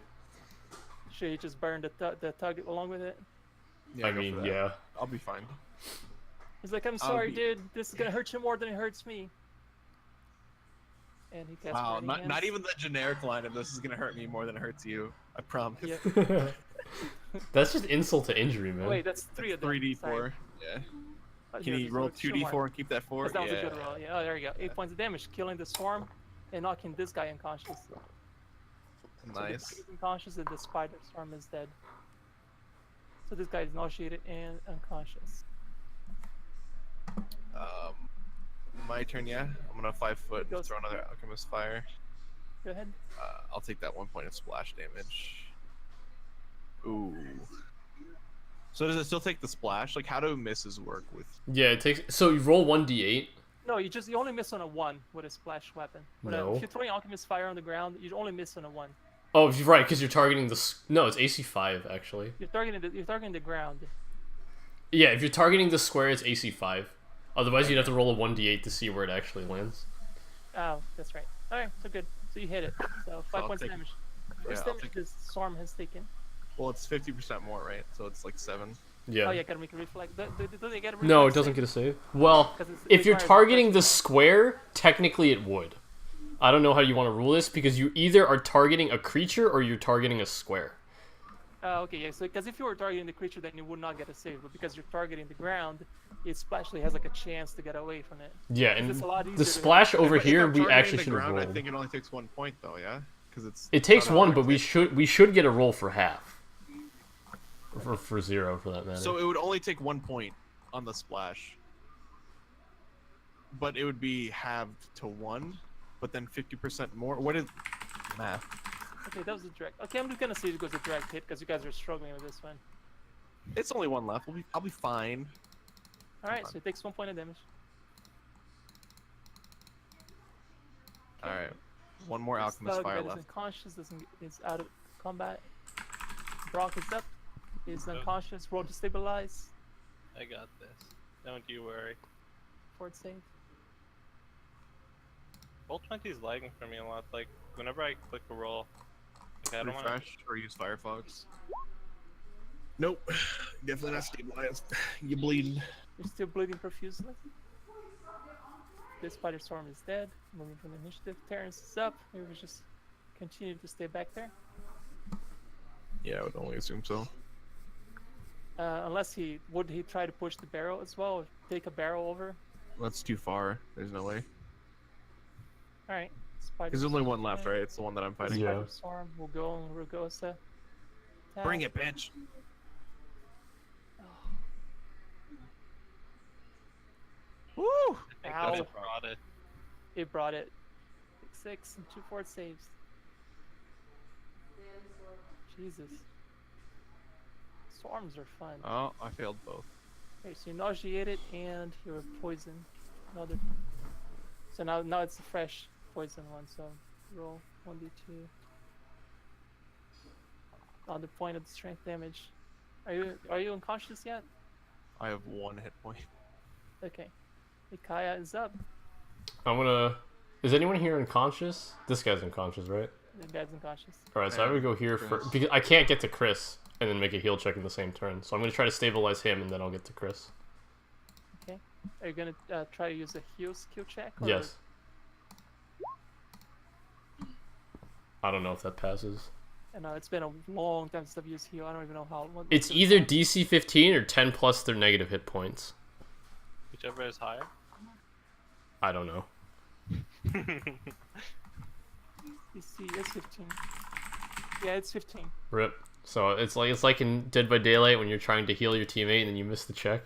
Should he just burn the tug along with it? Yeah, I go for mean, that. yeah. I'll be fine. He's like, I'm I'll sorry, be- dude. This is gonna hurt you more than it hurts me. And he casts Wow, burning not hands. even the generic line of this is gonna hurt me more than it hurts you. I promise. Yeah. That's just insult to injury, man. Wait, that's 3 of them. 3d4. Sorry. Yeah. Oh, Can here, you there's roll only 2 more. 2d4 and keep that 4? That was Yeah. a good roll. Yeah, oh, there you go. 8 points of damage, killing the swarm and knocking this guy unconscious. So Nice. this guy is unconscious and the spider swarm is dead. So this guy is nauseated and unconscious. My turn, yeah. I'm gonna 5 foot Goes- throw another alchemist fire. Go ahead. I'll take that 1 point of splash damage. Ooh. So does it still take the splash? Like, how do misses work with? Yeah, it takes. So you roll 1d8. No, you only miss on a 1 with a splash weapon. No. If you're throwing alchemist fire on the ground, you only miss on a 1. Oh, you're right, because you're targeting the. No, it's AC 5 actually. You're targeting the ground. Yeah, if you're targeting the square, it's AC 5. Otherwise, you'd have to roll a 1d8 to see where it actually lands. Oh, that's right. Alright, so good. So you hit it. So 5 I'll points of take- damage. Yeah, First I'll damage take- this swarm has taken. Well, it's 50% more, right? So it's like 7. Yeah. Oh yeah, gotta make a reflect. Do they get a reflex? No, it doesn't get a save. Well, 'Cause it's- if it you're requires targeting reflex. the square, technically it would. I don't know how you want to rule this because you either are targeting a creature or you're targeting a square. Oh, okay, yeah. So because if you were targeting the creature, then you would not get a save. But because you're targeting the ground, it splashly has like a chance to get away from it. Yeah, and It's a lot easier the to- splash over If here I'm we targeting actually the should have ground, I rolled. think it only takes 1 point though, yeah? Because it's. It takes not one, a but we hit. should get a roll for half. For 0 for that matter. So it would only take 1 point on the splash. But it would be halved to 1, but then 50% more. What is math? Okay, that was a direct. Okay, I'm just gonna say it goes a direct hit because you guys are struggling with this one. It's only 1 left. I'll be fine. All right, on. so it takes 1 point of damage. All right. One more This alchemist thug fire that is left. unconscious is out of combat. Brock is up. Is unconscious. Roll to stabilize. I got this. Don't you worry. Fort save. Roll20 is lagging for me a lot. Like, whenever I click a roll, like, I don't want to. Refresh or use Firefox. Nope. Definitely not stabilized. You bleeding. You're still bleeding profusely. This spider storm is dead. Moving from the initiative. Terrence is up. Maybe we just continue to stay back there. Yeah, I would only assume so. Unless he try to push the barrel as well, or take a barrel over. That's too far. There's no way. All right. Spider. There's only one left, right? It's the one that I'm fighting. Yeah. Spider storm will go on Rugosa. Bring it, bitch. Woo! I think Ow. that brought it. It brought it. 6 and 2 fort saves. Jesus. Swarms are fun. Oh, I failed both. Okay, so you're nauseated and you're poisoned. Another. So now it's a fresh poison one. So roll 1d2. On the point of the strength damage. Are you unconscious yet? I have 1 hit point. Okay. Ikaya is up. I'm gonna. Is anyone here unconscious? This guy's unconscious, right? The guy's unconscious. Alright, so I would go here for. Because I can't get to Chris and then make a heal check in the same turn. So I'm gonna try to stabilize him and then I'll get to Chris. Okay. Are you gonna try to use a heal skill check? Or Yes. I don't know if that passes. And it's been a long time since I've used heal. I don't even know how. It's either DC 15 or 10 plus their negative hit points. Whichever is higher. I don't know. DC is 15. Yeah, it's 15. Rip. So it's like in Dead by Daylight when you're trying to heal your teammate and then you miss the check.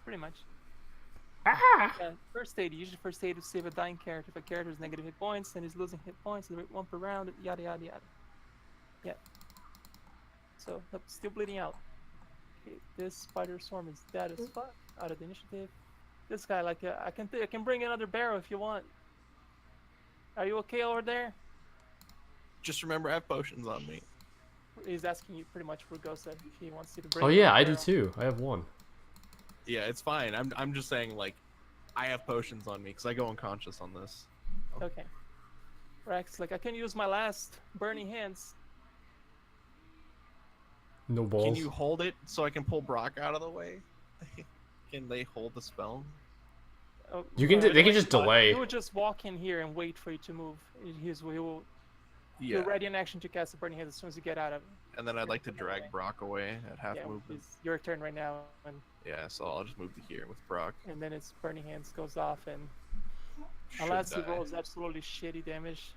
Pretty much. Ah! Yeah, first aid. Usually first aid to save a dying character. If a character has negative hit points, then he's losing hit points, one per round, yada yada yada. Yeah. So, nope, still bleeding out. Okay, this spider swarm is dead as fuck. Out of the initiative. This guy, like, I can bring another barrel if you want. Are you okay over there? Just remember, I have potions on me. He's asking you pretty much for Gosa if he wants you to bring. Oh yeah, another I do barrel. too. I have one. Yeah, it's fine. I'm just saying, like, I have potions on me because I go unconscious on this. Okay. Rex, like, I can use my last burning hands. No balls. Can you hold it so I can pull Brock out of the way? Can they hold the spell? Oh, You can. They can wait, just delay. He would just walk in here and wait for you to move. He'll Yeah. You're ready in action to cast the burning hands as soon as you get out of it. And then I'd like to drag Brock away at half Yeah, movement. it's your turn right now, Yeah, so I'll just move to here with Brock. and then its burning hands goes off, and Should unless he die. rolls absolutely shitty damage.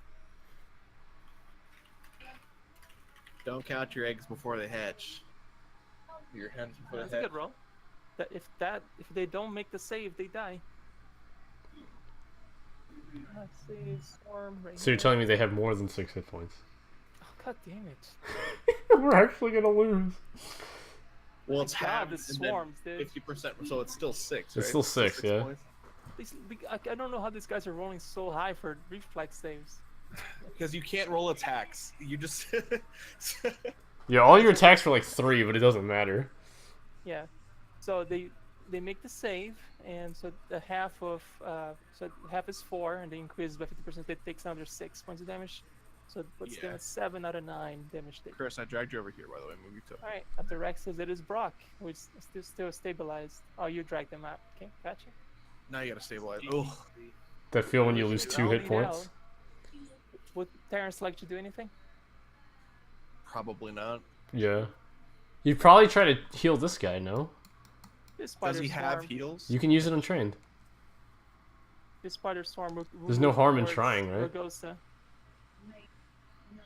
Don't count your eggs before they hatch. Your hens before That's they a hatch. good roll. If they don't make the save, they die. Let's see, swarm right So you're here. telling me they have more than 6 hit points? Oh, God damn it! We're actually gonna lose. Well, it's God, half the swarms, dude. 50%, so it's still 6, It's right? still six, yeah. points? I don't know how these guys are rolling so high for reflex saves. Because you can't roll attacks. You just... Yeah, all your attacks are like 3, but it doesn't matter. Yeah, so they make the save, and so the half of so half is 4, and they increase by 50%. That takes another 6 points of damage. So it puts them Yeah. at 7 out of 9 damage. Chris, I dragged you over here, by the way. Move you to... All right, after Rex says it is Brock, which is still stabilized. Oh, you dragged them out. Okay, gotcha. Now you gotta stabilize. Oh, That feel when you lose 2 hit Rounding points? out. Would Terrence like to do anything? probably not. Yeah. You'd probably try to heal this guy, no? This spider Does he have swarm. heals? You can use it untrained. This spider swarm. Will There's no move harm in towards trying, right? Ragosa.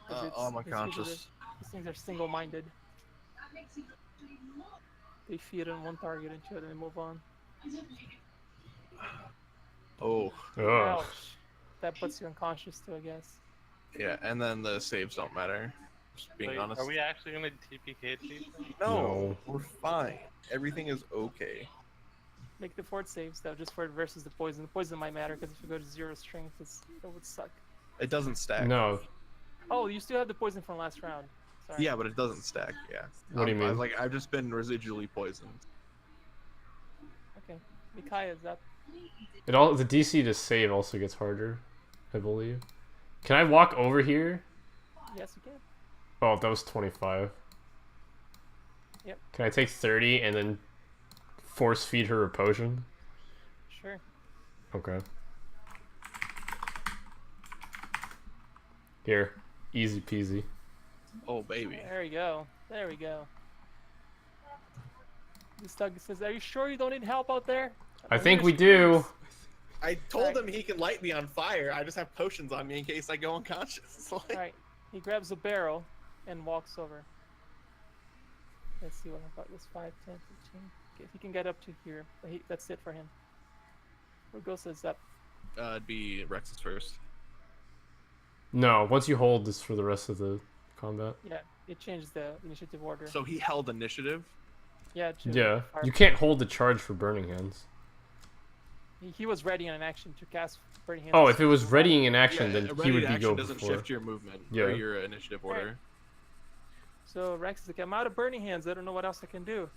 'Cause I'm these unconscious. things are single-minded. They feed on one target and shoot and they move on. Oh, Ugh. Ouch. That puts you unconscious too, I guess. yeah, and then the saves don't matter. Just being Wait, honest. are we actually gonna TPK these? No, we're fine. Everything is okay. Make the fort saves though, just for it versus the poison. The poison might matter because if you go to 0 strength, that would suck. It doesn't stack. No. Oh, you still have the poison from last round. Sorry. Yeah, but it doesn't stack. Yeah. What do you mean? I've just been residually poisoned. Okay. Mikaya's up. It all the DC to save also gets harder, I believe. Can I walk over here? Yes, you can. Oh, that was 25. Yep. Can I take 30 and then force feed her a potion? Sure. Okay. Here. Easy peasy. Oh baby. There we go. There we go. This Doug says, "Are you sure you don't need help out there?" I think we do. I told him he can light me on fire. I just have potions on me in case I go unconscious. Like, Alright. He grabs a barrel and walks over. Let's see what I've got. This 5, 10, 15. Okay, if he can get up to here, that's it for him. Ragosa's up. it'd be Rex's first. No, once you hold this for the rest of the combat. Yeah, it changed the initiative order. So he held initiative. Yeah, to Yeah. fire. You can't hold the charge for Burning Hands. He was ready in an action to cast Burning Hands. Oh, if it was readying in action, Yeah, then ready he would to be action go doesn't before. shift your movement Yeah. or your initiative order. So Rex is like, I'm out of Burning Hands. I don't know what else I can do.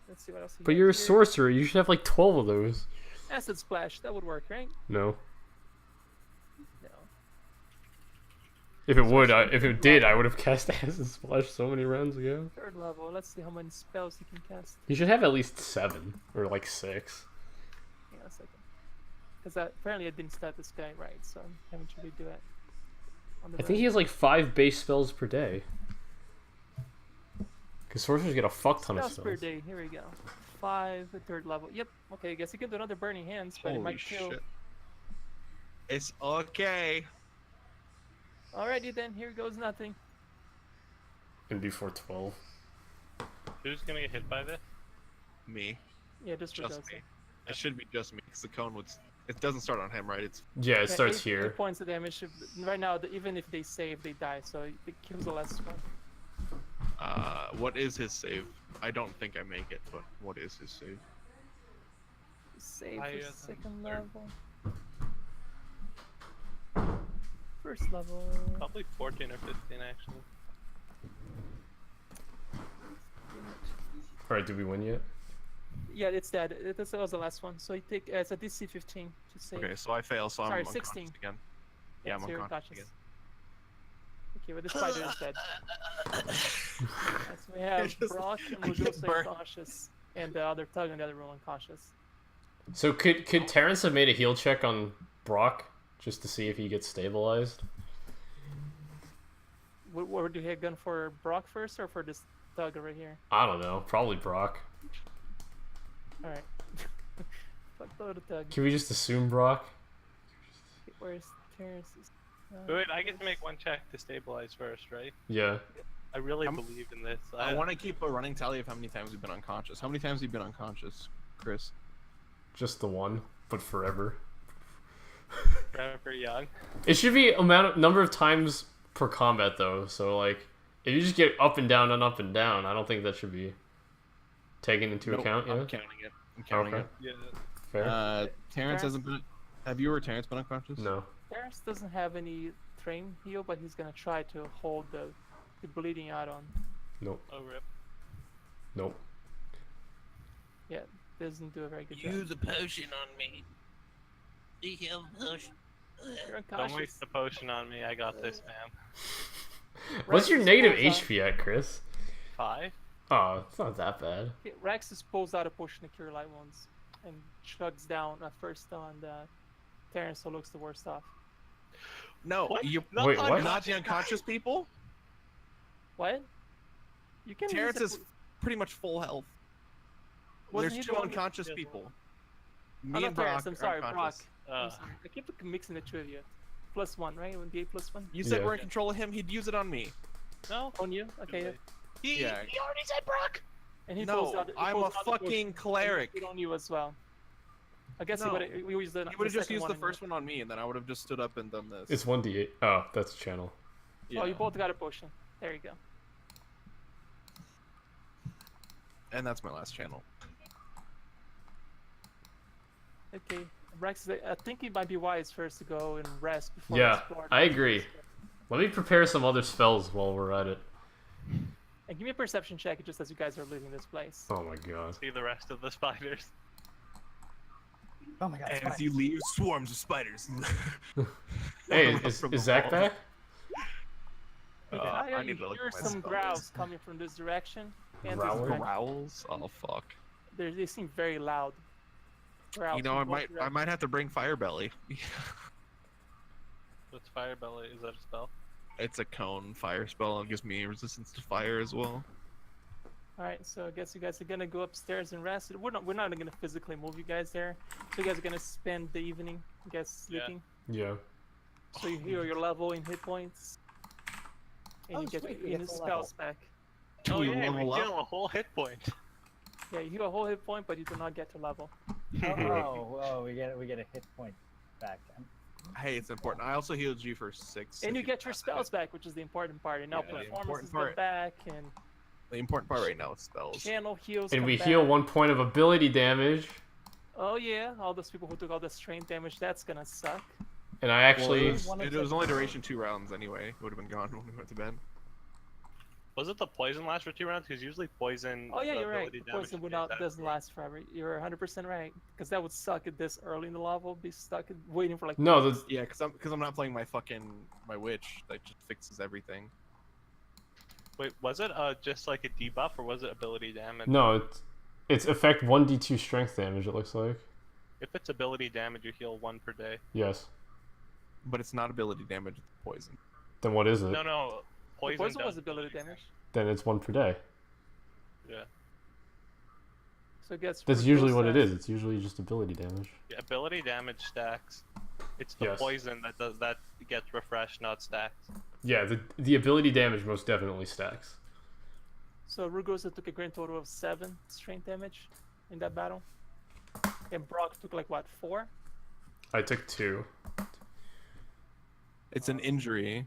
Let's see what else he But has you're a here. sorcerer. You should have like 12 of those. Acid Splash. That would work, right? No. No. If it did, I would have cast Acid Splash so many rounds ago. 3rd level. Let's see how many spells he can cast. You should have at least 7 or like 6. Hang on a second. Because apparently I didn't start this guy right, so I'm having to redo it. On the I think he has like 5 base spells per day. Because sorcerers get a fuck ton of Spells per spells. day. Here we go. 5 at 3rd level. Yep. Okay, I guess you can do another burning hands, but it Holy might kill. shit. It's okay. Alrighty then. Here goes nothing. And before 12. Who's gonna get hit by this? Me. Yeah, just for Just those. me. It should be just me, because the cone would... It doesn't start on him, right? It's... Yeah, it starts 8 here. points of damage. Right now, even if they save, they die. So it kills the last one. What is his save? I don't think I make it, but what is his save? Save Higher for than 2nd third. level. 1st level. Probably 14 or 15 actually. Alright, did we win yet? Yeah, it's dead. That was the last one. So you take it's a DC 15 to save. Okay, so I fail, so Sorry, I'm unconscious 16. again. Yeah, I'm so you're unconscious unconscious. again. Okay, but the spider is dead. So we have just- Brock I and get Ludosa burned. unconscious, and the other Tug in the other room unconscious. So could Terrence have made a heal check on Brock just to see if he gets stabilized? What would you hit gun for Brock first or for this Tug right here? I don't know. Probably Brock. Alright. Fuck the Tug. Can we just assume Brock? Where's Terrence's? Wait, I get to make one check to stabilize first, right? Yeah. I really I'm- believe in this. I want to keep a running tally of how many times we've been unconscious. How many times have you been unconscious, Chris? Just the one, but forever. Forever young. It should be number of times per combat though. So like, if you just get up and down and up and down, I don't think that should be taken into Nope, account. Yeah. I'm counting it. I'm counting Okay. Yeah. Fair. Terrence Terrence? hasn't been... Have you or Terrence been unconscious? No. Terrence doesn't have any train heal, but he's gonna try to hold the bleeding out on. Nope. Oh rip. Nope. Yeah, doesn't do a very good job. Use a potion on me. Do you have a potion? You're Don't unconscious. waste the potion on me. I got this, man. What's your Rex negative pulls out- HP at, Chris? 5. Oh, it's not that bad. Okay, Rex just pulls out a potion to cure light wounds and chugs down first on Terrence, who looks the worst off. No, What? you... Not Wait, what? Not the unconscious people? What? You can Terrence use is it. pretty much full health. Wasn't he There's the two one- unconscious Yeah. people. Oh, Me not and Brock Terrence, I'm are sorry, Brock. unconscious. I'm sorry. I keep mixing the two of you. +1, right? Would be a +1 You said Yeah. we're in control of him, he'd use it on me. No. on you. Okay, He, Yeah. he already said Brock. and he No, pulls out. He I'm pulls a out the potion fucking and cleric. uses it on you as well. I guess No. we used the. He would have just second used one the on first you. one on me, and then I would have just stood up and done this. It's 1d8. Oh, that's channel. Yeah. Oh, you both got a potion. There you go. And that's my last channel. Okay, Rex, I think it might be wise first to go and rest before. Yeah, explore. I agree. Let me prepare some other spells while we're at it. And give me a perception check just as you guys are leaving this place. Oh my god. See the rest of the spiders. Oh my god. As spiders. you leave, swarms of spiders. Hey, From is the Zach wall. back? I need to look hear at my some spells. growls coming from this direction. And this Growler? direction. Growls? Oh fuck. They seem very loud. Growls You know, from I both might directions. have to bring Fire Belly. What's fire belly? Is that a spell? It's a cone fire spell. It gives me resistance to fire as well. Alright, so I guess you guys are gonna go upstairs and rest. We're not gonna physically move you guys there. So you guys are gonna spend the evening, I guess, Yeah. sleeping. Yeah. So you heal your level in hit points. And Oh, you get sweet, we your get full spells back. Oh we yeah, we level up? heal a whole hit point. Yeah, you heal a whole hit point, but you do not get to level. Oh, we get a hit point back. Hey, it's important. I also healed you for 6. And if you get your pass it. spells back, which is the important part. And now Yeah, the performances important go part. back, and The important part right now is spells. channel heals And come we back. heal 1 point of ability damage. Oh yeah, all those people who took all the strain damage, that's gonna suck. And I Well, actually. it was only duration 2 rounds anyway. It would have been gone when we went to bed. Was it the poison last for 2 rounds? Because usually poison. Oh yeah, the you're right. ability The damage poison is would not that doesn't quick. last forever. You're 100% right, because that would suck at this early in the level. Be stuck waiting for like. No, weeks. the, Yeah, because I'm not playing my witch that just fixes everything. Wait, was it just like a debuff or was it ability damage? no, it's effect 1d2 strength damage, it looks like. If it's ability damage, you heal 1 per day. Yes. But it's not ability damage, it's poison. Then what is it? No, no. The Poison, poison does was ability damage. Then it's 1 per day. Yeah. So it gets. That's usually what it Rugosa- is. It's usually just ability damage. Yeah, ability damage stacks. It's the Yes. poison that gets refreshed, not stacked. Yeah, the ability damage most definitely stacks. So Rugosa took a grand total of 7 strength damage in that battle, and Brock took like what 4? I took 2. It's an injury.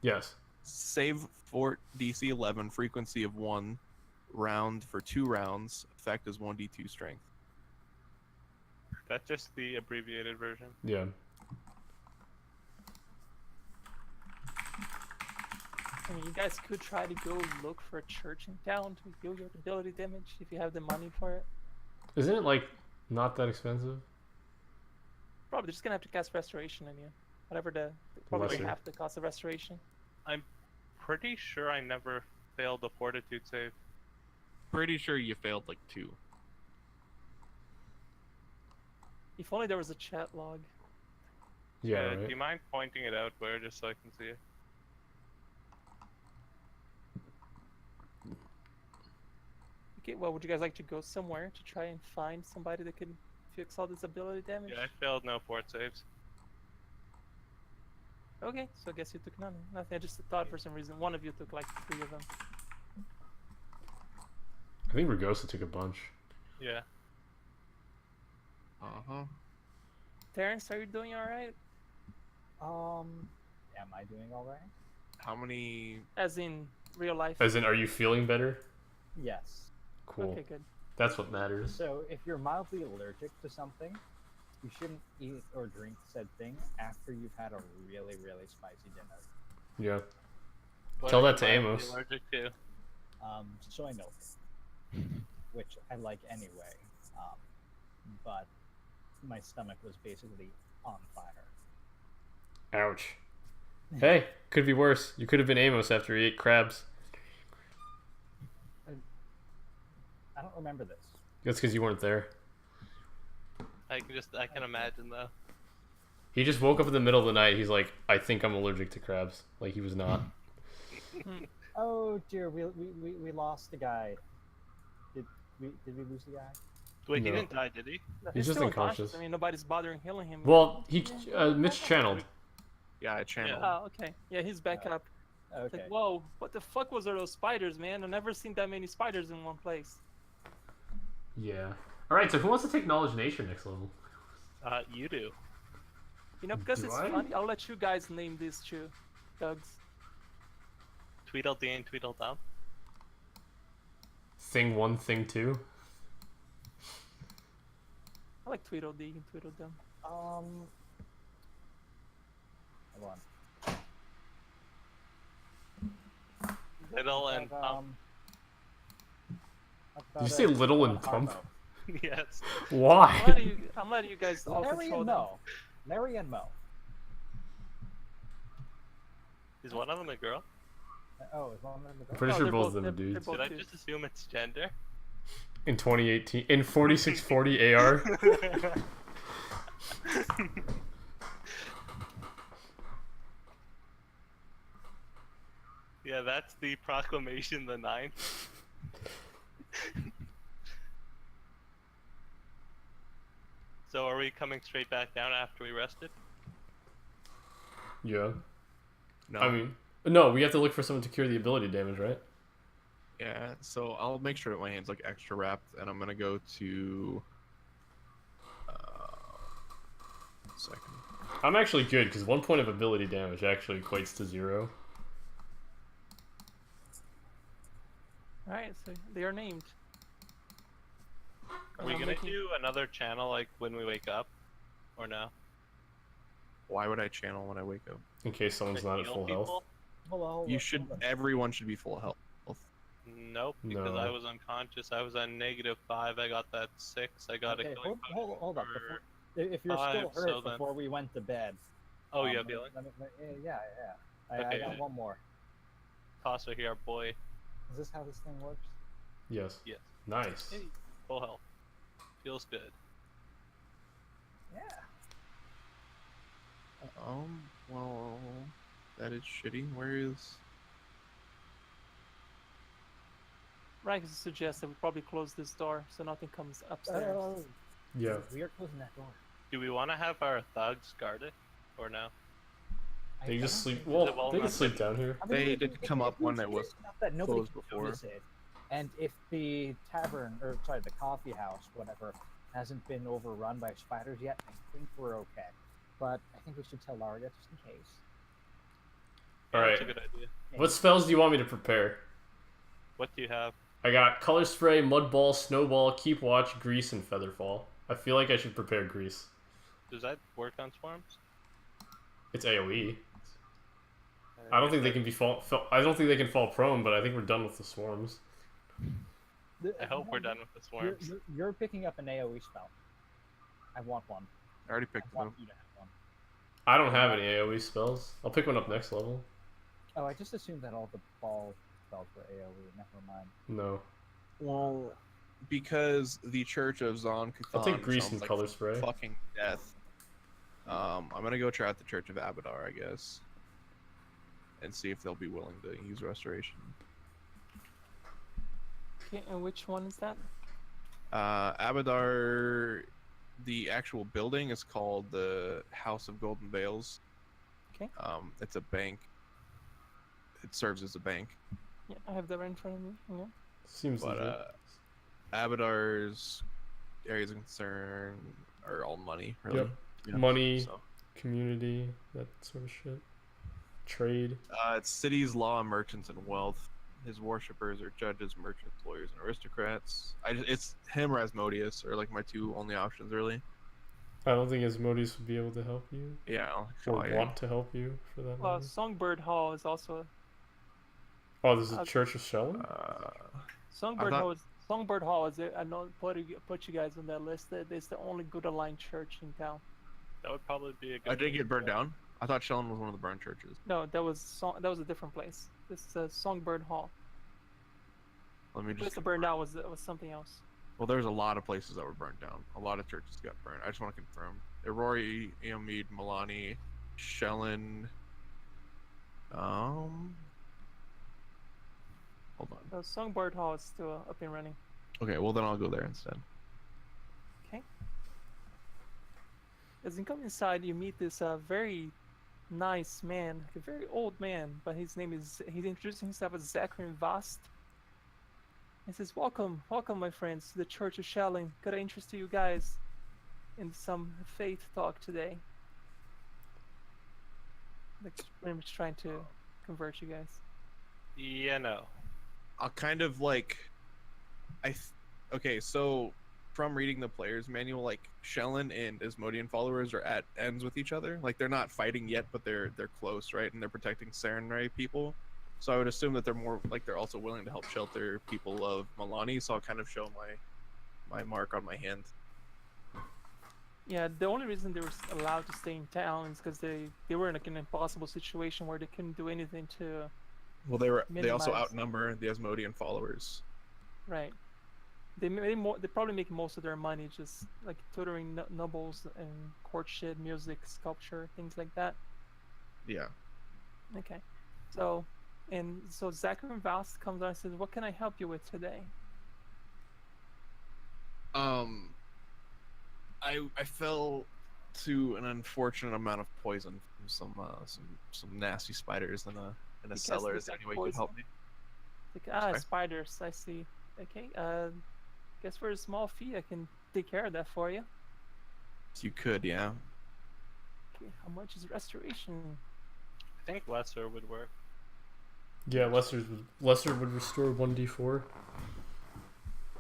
Yes. Save fort DC 11, frequency of 1, round for 2 rounds. Effect is 1d2 strength. That's just the abbreviated version. Yeah. I mean, you guys could try to go look for a church in town to heal your ability damage if you have the money for it. Isn't it like not that expensive? Probably just gonna have to cast restoration on you. Whatever probably Lesser. half the cost of restoration. Pretty sure I never failed the fortitude save. Pretty sure you failed like 2. If only there was a chat log. Yeah, Do right. you mind pointing it out where, just so I can see it? Okay, well, would you guys like to go somewhere to try and find somebody that can fix all this ability damage? Yeah, I failed no fort saves. Okay, so I guess you took none. Nothing. I just thought for some reason one of you took like 3 of them. I think Rugosa took a bunch. Yeah. Uh-huh. Terrence, are you doing all right? Am I doing all right? How many... As in real life? As in, are you feeling better? Yes. Cool. Okay, good. That's what matters. So if you're mildly allergic to something, you shouldn't eat or drink said thing after you've had a really, really spicy dinner. Yeah. What Tell are that to you mildly Amos. allergic to? Soy milk, which I like anyway, but my stomach was basically on fire. Ouch. Hey, could be worse. You could have been Amos after he ate crabs. I don't remember this. That's because you weren't there. I can imagine though. He just woke up in the middle of the night. He's like, I think I'm allergic to crabs. Like, he was not. Oh dear, we lost the guy. Did we lose the guy? Wait, he No. didn't die, did he? He's just still unconscious. I mean, nobody's bothering healing him. Well, Mitch channeled. Yeah, I channeled. Oh, okay. Yeah, he's back up. It's Okay. like, whoa, what the fuck was those spiders, man? I've never seen that many spiders in one place. Yeah. Alright, so who wants to take Knowledge Nature next level? You do. You know, because Do it's I? funny, I'll let you guys name these two thugs. Tweedledee and Tweedledum. Thing 1, Thing 2? I like Tweedledee and Tweedledum. Hold on. Little and Thump. Did you say Little and Thump? Yes. Why? I'm letting you guys all Larry control and them. Mo. Larry and Mo. Is one of them a girl? Oh, is one of them the I'm pretty No, sure they're both of them are they're dudes. both Did I dudes. just assume it's gender? In 2018. In 4640 AR? Yeah, that's the proclamation the 9th. So are we coming straight back down after we rested? Yeah. No. I mean, no, we have to look for someone to cure the ability damage, right? Yeah, so I'll make sure that my hand's like extra wrapped, and I'm gonna go to. 1 second. I'm actually good because 1 point of ability damage actually equates to 0. Alright, so they are named. Are we I'm gonna looking- do another channel like when we wake up? Or no? Why would I channel when I wake up? In case someone's To not at heal full health. people? Hello. You should. Everyone should be full health. Nope, because No. I was unconscious. I was on -5. I got that 6. I got Okay, it going hold up. for- If you're still 5, hurt so then- before we went to bed. Oh, you um, have healing? Yeah. I Okay, got one more. Casa here, boy. Is this how this thing works? Yes. Yes. Nice. Hey, full health. Feels good. Yeah. Well, that is shitty. Where is? Ragus suggests that we probably close this door so nothing comes upstairs. Yeah. We are closing that door. Do we want to have our thugs guard it, or no? They I just don't sleep. think- Well, well they can not sleep down here. I mean, They if- did if- come if up we when it change was enough that nobody closed can before. notice it, and if the tavern, or sorry, the coffee house, whatever, hasn't been overrun by spiders yet, I think we're okay. But I think we should tell Larga just in case. Yeah, All that's right. a good idea. What spells do you want me to prepare? What do you have? I got color spray, mud ball, snowball, keep watch, grease, and featherfall. I feel like I should prepare grease. Does that work on swarms? It's AOE. I don't think they can be I don't think they can fall prone, but I think we're done with the swarms. I hope we're done with the swarms. You're picking up an AoE spell. I want one. I already I picked them want up. you to have one. I don't have any AOE spells. I'll pick one up next level. Oh, I just assumed that all the ball spells were AoE. Never mind. No. Well, because the Church of Zon Kuthon I'll take grease sounds and like color spray. fucking death. I'm gonna go try out the Church of Abadar, I guess, and see if they'll be willing to use restoration. Okay, and which one is that? Abadar, the actual building is called the House of Golden Veils. Okay. It's a bank. It serves as a bank, Yeah, I have that right in front of me. Yeah. Seems but legit. Abadar's areas of concern are all money, really. Yep. Yeah, Money, so. community, that sort of shit. Trade. It's cities, law, merchants, and wealth. His worshippers are judges, merchants, lawyers, and aristocrats. It's him or Asmodeus are like my two only options, really. I don't think Asmodeus would be able to help you, Yeah. or want to help you for that Well, matter. Songbird Hall is also Oh, this is uh, Church of Shellen? Songbird thought- Hall. Songbird Hall is it? I know put you guys on that list. It's the only good aligned church in town. That would probably be a good. I did thing get burned to do. down. I thought Shellen was one of the burned churches. No, that was a different place. This is Songbird Hall. Let me The place just. that burned out was something else. Well, there's a lot of places that were burnt down. A lot of churches got burned. I just want to confirm. Aurori, Eomid, Milani, Shellen. Hold on. So Songbird Hall is still up and running. Okay, well then I'll go there instead. Okay. As you come inside, you meet this very nice man, a very old man, but he's introducing himself as Zachary Vast. He says, welcome, my friends, to the Church of Shalling. Gotta interest you guys in some faith talk today. Like, pretty much trying to convert you guys. Yeah, no. I'll kind of like. Okay, so from reading the player's manual, like Shellen and Asmodean followers are at ends with each other. Like they're not fighting yet, but they're close, right? And they're protecting Sarenrae people. So I would assume that they're more like they're also willing to help shelter people of Milani. So I'll kind of show my mark on my hand. Yeah, the only reason they were allowed to stay in town is because they were in like an impossible situation where they couldn't do anything to. Well, they also Minimize. outnumber the Asmodean followers. Right. They probably make most of their money just like tutoring nobles and courtship, music, sculpture, things like that. Yeah. Okay. So Zachary Vast comes on and says, "What can I help you with today?" I fell to an unfortunate amount of poison from some nasty spiders in a Because cellar. they Is there take any way you could help me? Like, Sorry? spiders. I see. Okay. Guess for a small fee, I can take care of that for you. You could, yeah. Okay. How much is restoration? I think lesser would work. Yeah, Lesser would restore 1d4.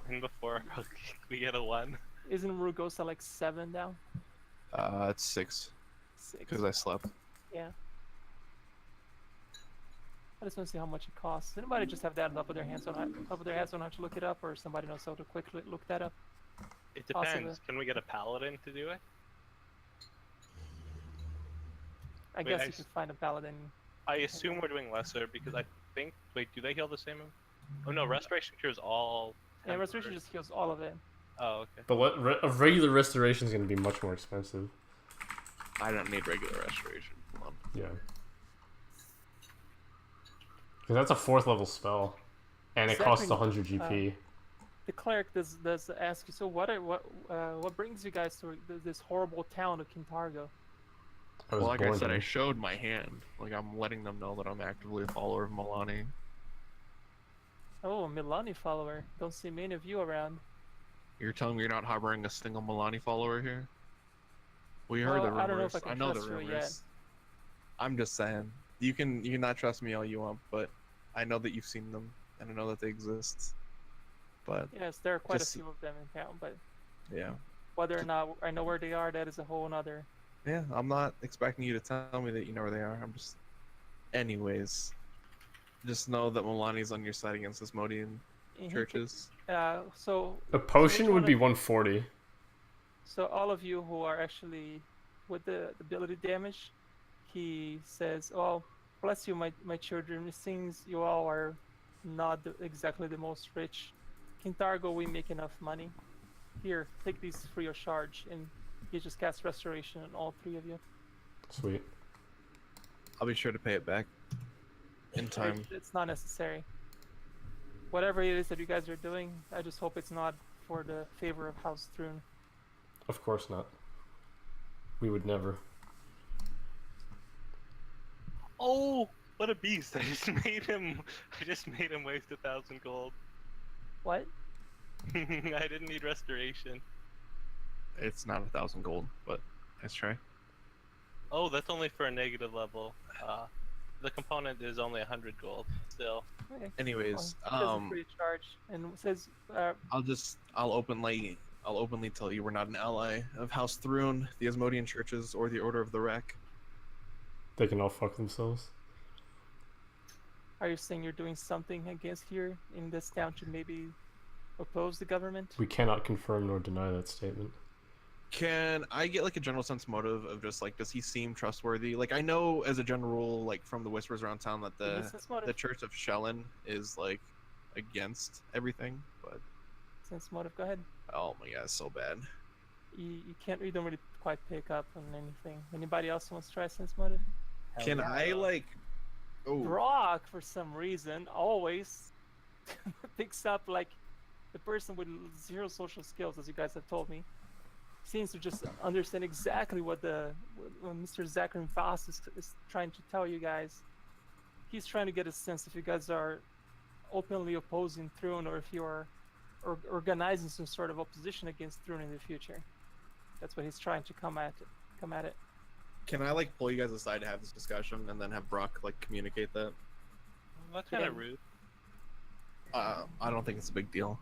And before we get a 1. Isn't Rugosa like 7 down? It's 6 6. because I slept. Yeah. I just want to see how much it costs. Anybody just have that on top of their heads? Don't have to look it up, or somebody knows how to quickly look that up. It Possibly. depends. Can we get a paladin to do it? I Wait, guess I you s- could find a paladin. I assume we're doing lesser because I think. Wait, do they heal the same? Oh no, restoration cures all. Yeah, restoration temporary. just heals all of it. Oh okay. But a regular restoration is going to be much more expensive. I don't need regular restoration. Hold on. Yeah. Because that's a 4th level spell. And it costs Zachary, 100 GP. The cleric does ask you. So what brings you guys to this horrible town of Kintargo? I was Well, like I born said, I here. showed my hand. Like I'm letting them know that I'm actively a follower of Milani. Oh, a Milani follower. Don't see many of you around. You're telling me you're not harboring a single Milani follower here? We heard Well, the rumors. I don't know if I can know the trust you rumors. yet. I'm just saying. You can not trust me all you want, but I know that you've seen them and I know that they exist. But Yes, there are quite Just- a few of them in town, but yeah. whether or not I know where they are, that is a whole nother. Yeah, I'm not expecting you to tell me that you know where they are. I'm just anyways. Just know that Milani's on your side against Asmodean churches. So A potion which would one be of- 140. So all of you who are actually with the ability damage, he says, "Oh, bless you, my children. It seems you all are not exactly the most rich. Kintargo, we make enough money. Here, take these free of charge." And he just casts restoration on all three of you. Sweet. I'll be sure to pay it back in time. It's not necessary. Whatever it is that you guys are doing, I just hope it's not for the favor of House Thrune. Of course not. We would never. Oh, what a beast! I just made him waste 1,000 gold. What? I didn't need restoration. It's not 1,000 gold, but let's try. Oh, that's only for a negative level. The component is only 100 gold. Still. Okay. Anyways, He does a free charge and says, I'll openly tell you we're not an ally of House Thrune, the Asmodean churches, or the Order of the Wreck. They can all fuck themselves. "Are you saying you're doing something against here in this town to maybe oppose the government?" We cannot confirm nor deny that statement. Can I get like a general sense motive of just like, does he seem trustworthy? Like I know as a general rule, like from the whispers around town, that Give me sense motive. the Church of Shellen is like against everything, but Sense motive, go ahead. oh my god, it's so bad. You don't really quite pick up on anything. Anybody else wants to try sense motive? Hell Can yeah. I like? Oh, Brock, for some reason, always picks up like the person with zero social skills, as you guys have told me. Seems to just understand exactly what Mr. Zachary Faust is trying to tell you guys. He's trying to get a sense if you guys are openly opposing Thrune or if you are organizing some sort of opposition against Thrune in the future. That's what he's trying to come at it. can I like pull you guys aside to have this discussion and then have Brock like communicate that? That's kind Yeah. of rude. I don't think it's a big deal.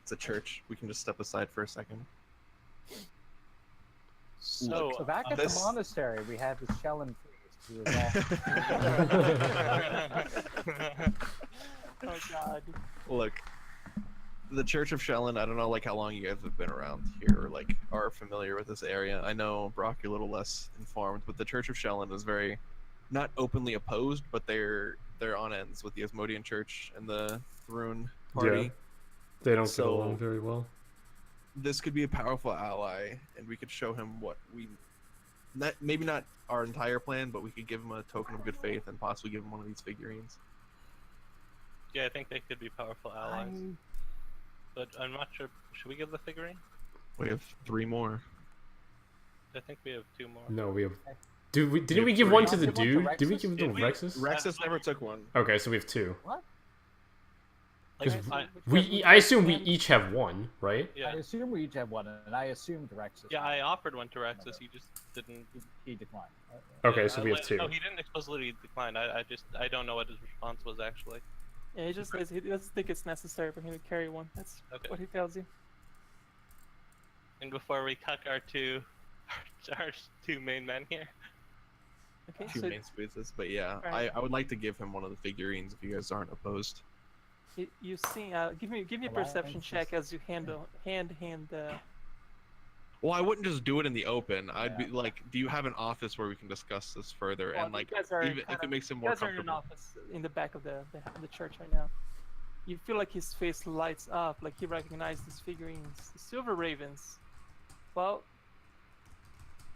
It's a church. We can just step aside for a second. So, So back at this- the monastery, we have the Shellen priest who is all Oh god. Look, the Church of Shellen, I don't know like how long you guys have been around here or like are familiar with this area. I know Brock, you're a little less informed, but the Church of Shellen is very not openly opposed, but they're on ends with the Asmodean Church and the Thrune party. Yeah. They don't So- get along very well. This could be a powerful ally, and we could show him what we maybe not our entire plan, but we could give him a token of good faith and possibly give him one of these figurines. yeah, I think they could be powerful allies. But I'm not sure. Should we give the figurine? We have 3 more. I think we have 2 more. No, we have. Didn't we have give one to three. the Give one to dude? Did we Rexus? give the Did we? Rexus? Rexus never took one. Okay, so we have 2. what? Like, Because I assume we each have 1, right? yeah, I assume we each have one, and I assumed Rexus. yeah. I offered one to Rexus. He just didn't. He declined. Okay, yeah, so we have 2. No, he didn't explicitly decline. I don't know what his response was actually. Yeah, he just says he doesn't think it's necessary for him to carry one. That's Okay. what he tells you. And before we cuck our two main men here. Okay, 2 so main squeezes, but yeah, Alright. I would like to give him one of the figurines if you guys aren't opposed. you see, give me a Alliance perception is- check as you hand. Well, I wouldn't just do it in the open. I'd Yeah. be like, do you have an office where we can discuss this further? Well, and like, you guys are even kind if it of- makes him You more guys are in an comfortable. office in the back of the church right now. You feel like his face lights up, like he recognized these figurines, the Silver Ravens. Well,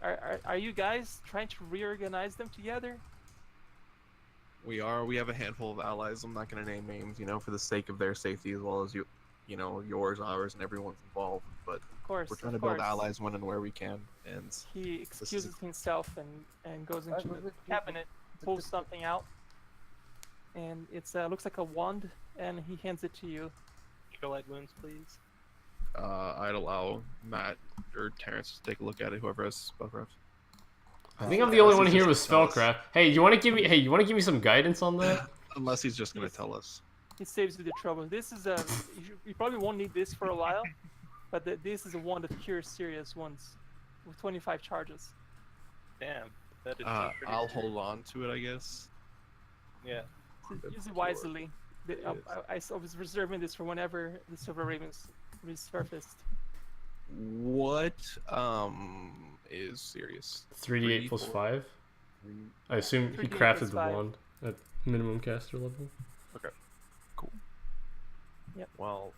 are you guys trying to reorganize them together? We have a handful of allies. I'm not gonna name names, for the sake of their safety as well as yours, ours, and everyone's involved. But Of course. we're trying to of build course. allies when and where we can. And He excuses himself and goes into the wait, cabinet, pulls something out, and it's looks like a wand, and he hands it to you. Light wounds, please. I'd allow Matt or Terrence to take a look at it. Whoever has spellcraft. I think I'm the only one Unless here with he's just gonna tell us. spellcraft. Hey, you want to give me some guidance on that? Unless he's just gonna tell us. He saves you the trouble. This is a you probably won't need this for a while, but this is a wand that cures serious wounds with 25 charges. Damn. That is pretty I'll good. hold on to it, I guess. Yeah. Use it wisely. I was reserving this for whenever the Silver Ravens resurfaced. What is serious? 3d8 plus 4. 5. I assume he 3d8 crafted plus the 5. wand at minimum caster level. Cool. Yep. Well,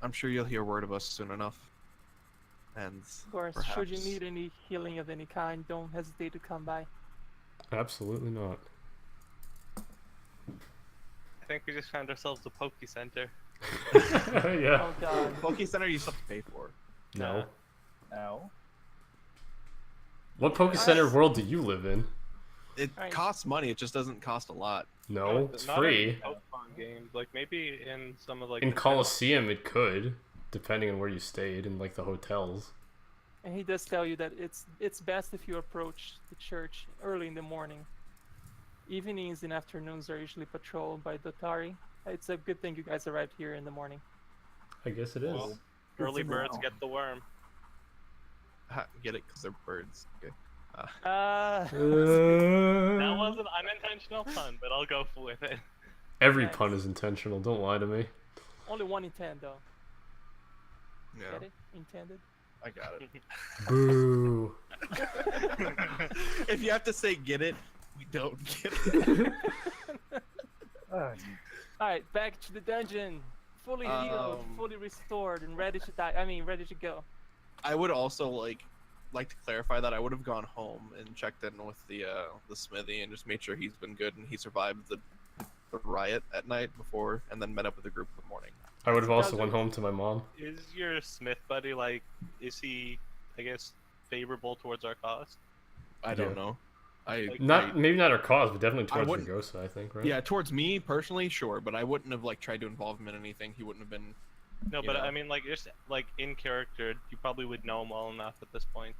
I'm sure you'll hear word of us soon enough. And Of course, should you perhaps- need any healing of any kind, don't hesitate to come by. Absolutely not. I think we just found ourselves a Poke Center. Yeah. Oh god. Poke Center you still have to pay for. No. No. What Poke Center world do you live in? It Alright. costs money. It just doesn't cost a lot. No, it's Not free. in Pokemon games. Like maybe in some of like In the Colosseum, it could, depending on where you stayed in like the hotels. And he does tell you that it's best if you approach the church early in the morning. Evenings and afternoons are usually patrolled by Dotari. It's a good thing you guys arrived here in the morning. I guess it is. Well, early to birds know. get the worm. Get it? Because they're birds. Okay. That was an unintentional pun, but I'll go with it. Every Nice. pun is intentional. Don't lie to me. Only 1 in 10 though. Yeah, Get it? Intended. I got it. Boo. If you have to say get it, we don't get it. Alright, back to the dungeon. Fully healed, fully restored, and ready to die. I mean, ready to go. I would also like to clarify that I would have gone home and checked in with the smithy and just made sure he's been good and he survived the riot at night before, and then met up with the group in the morning. I would have also Doesn't- went home to my mom. Is your Smith buddy like? Is he? I guess favorable towards our cause. I don't Yeah. know. Maybe not our cause, but definitely towards wouldn't- Ragosa, I think, right? Yeah, towards me personally, sure, but I wouldn't have like tried to involve him in anything. He wouldn't have been. No, You but know. I mean, like just like in character, you probably would know him well enough at this point.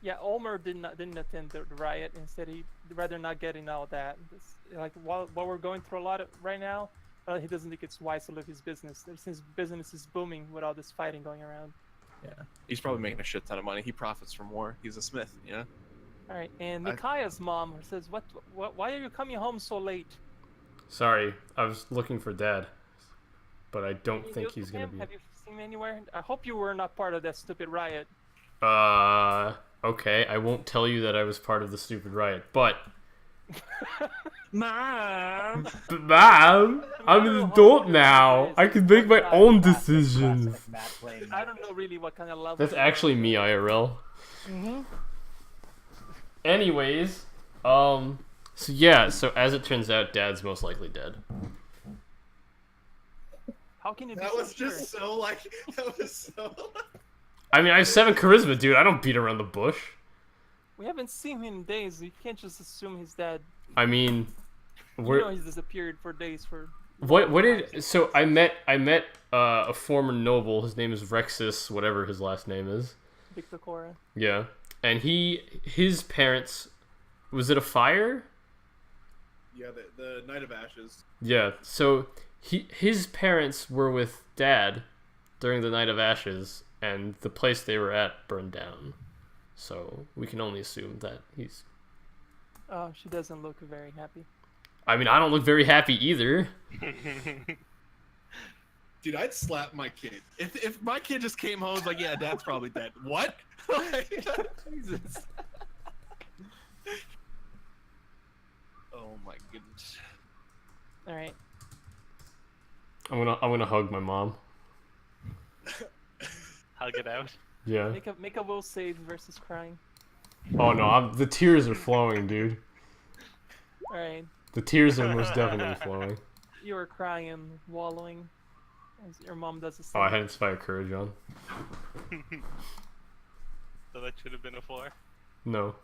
Yeah, Ulmer didn't attend the riot. Instead, he'd rather not get in all that. Like while we're going through a lot right now, he doesn't think it's wise to leave his business since business is booming with all this fighting going around. He's probably making a shit ton of money. He profits from war. He's a smith, you know. All right, and I- Mikaya's mom says, "What? Why are you coming home so late? Sorry, I was looking for Dad, but I don't You think look he's at gonna him? be. Have you seen him anywhere? I hope you were not part of that stupid riot." Okay, I won't tell you that I was part of the stupid riot, but Mom. Mom, I'm an adult now. I can make my own decisions. Classic Matt playing I don't know really what kind of love. That's actually me, IRL. Mm-hmm. Anyways, so yeah, so as it turns out, Dad's most likely dead. How can you be That so was sure? just so like. That was so. I mean, I have 7 charisma, dude. I don't beat around the bush. We haven't seen him in days. You can't just assume he's dead. I mean, You we're know he's disappeared for days. so I met a former noble. His name is Rexus, whatever his last name is. Victor Cora. Yeah, and his parents, was it a fire? Yeah, the Night of Ashes. Yeah, so his parents were with Dad during the Night of Ashes, and the place they were at burned down. So we can only assume that he's. Oh, she doesn't look very happy. I mean, I don't look very happy either. Dude, I'd slap my kid. If my kid just came home and was like, yeah, Dad's probably dead. What? Jesus. Oh my goodness. All right. I'm gonna hug my mom. Hug it out. Yeah. Make a will save versus crying. Oh no, the tears are flowing, dude. All right. The tears are most definitely flowing. You are crying and wallowing as your mom does the Oh, same. I had Inspire Courage on. So that should have been a 4. No.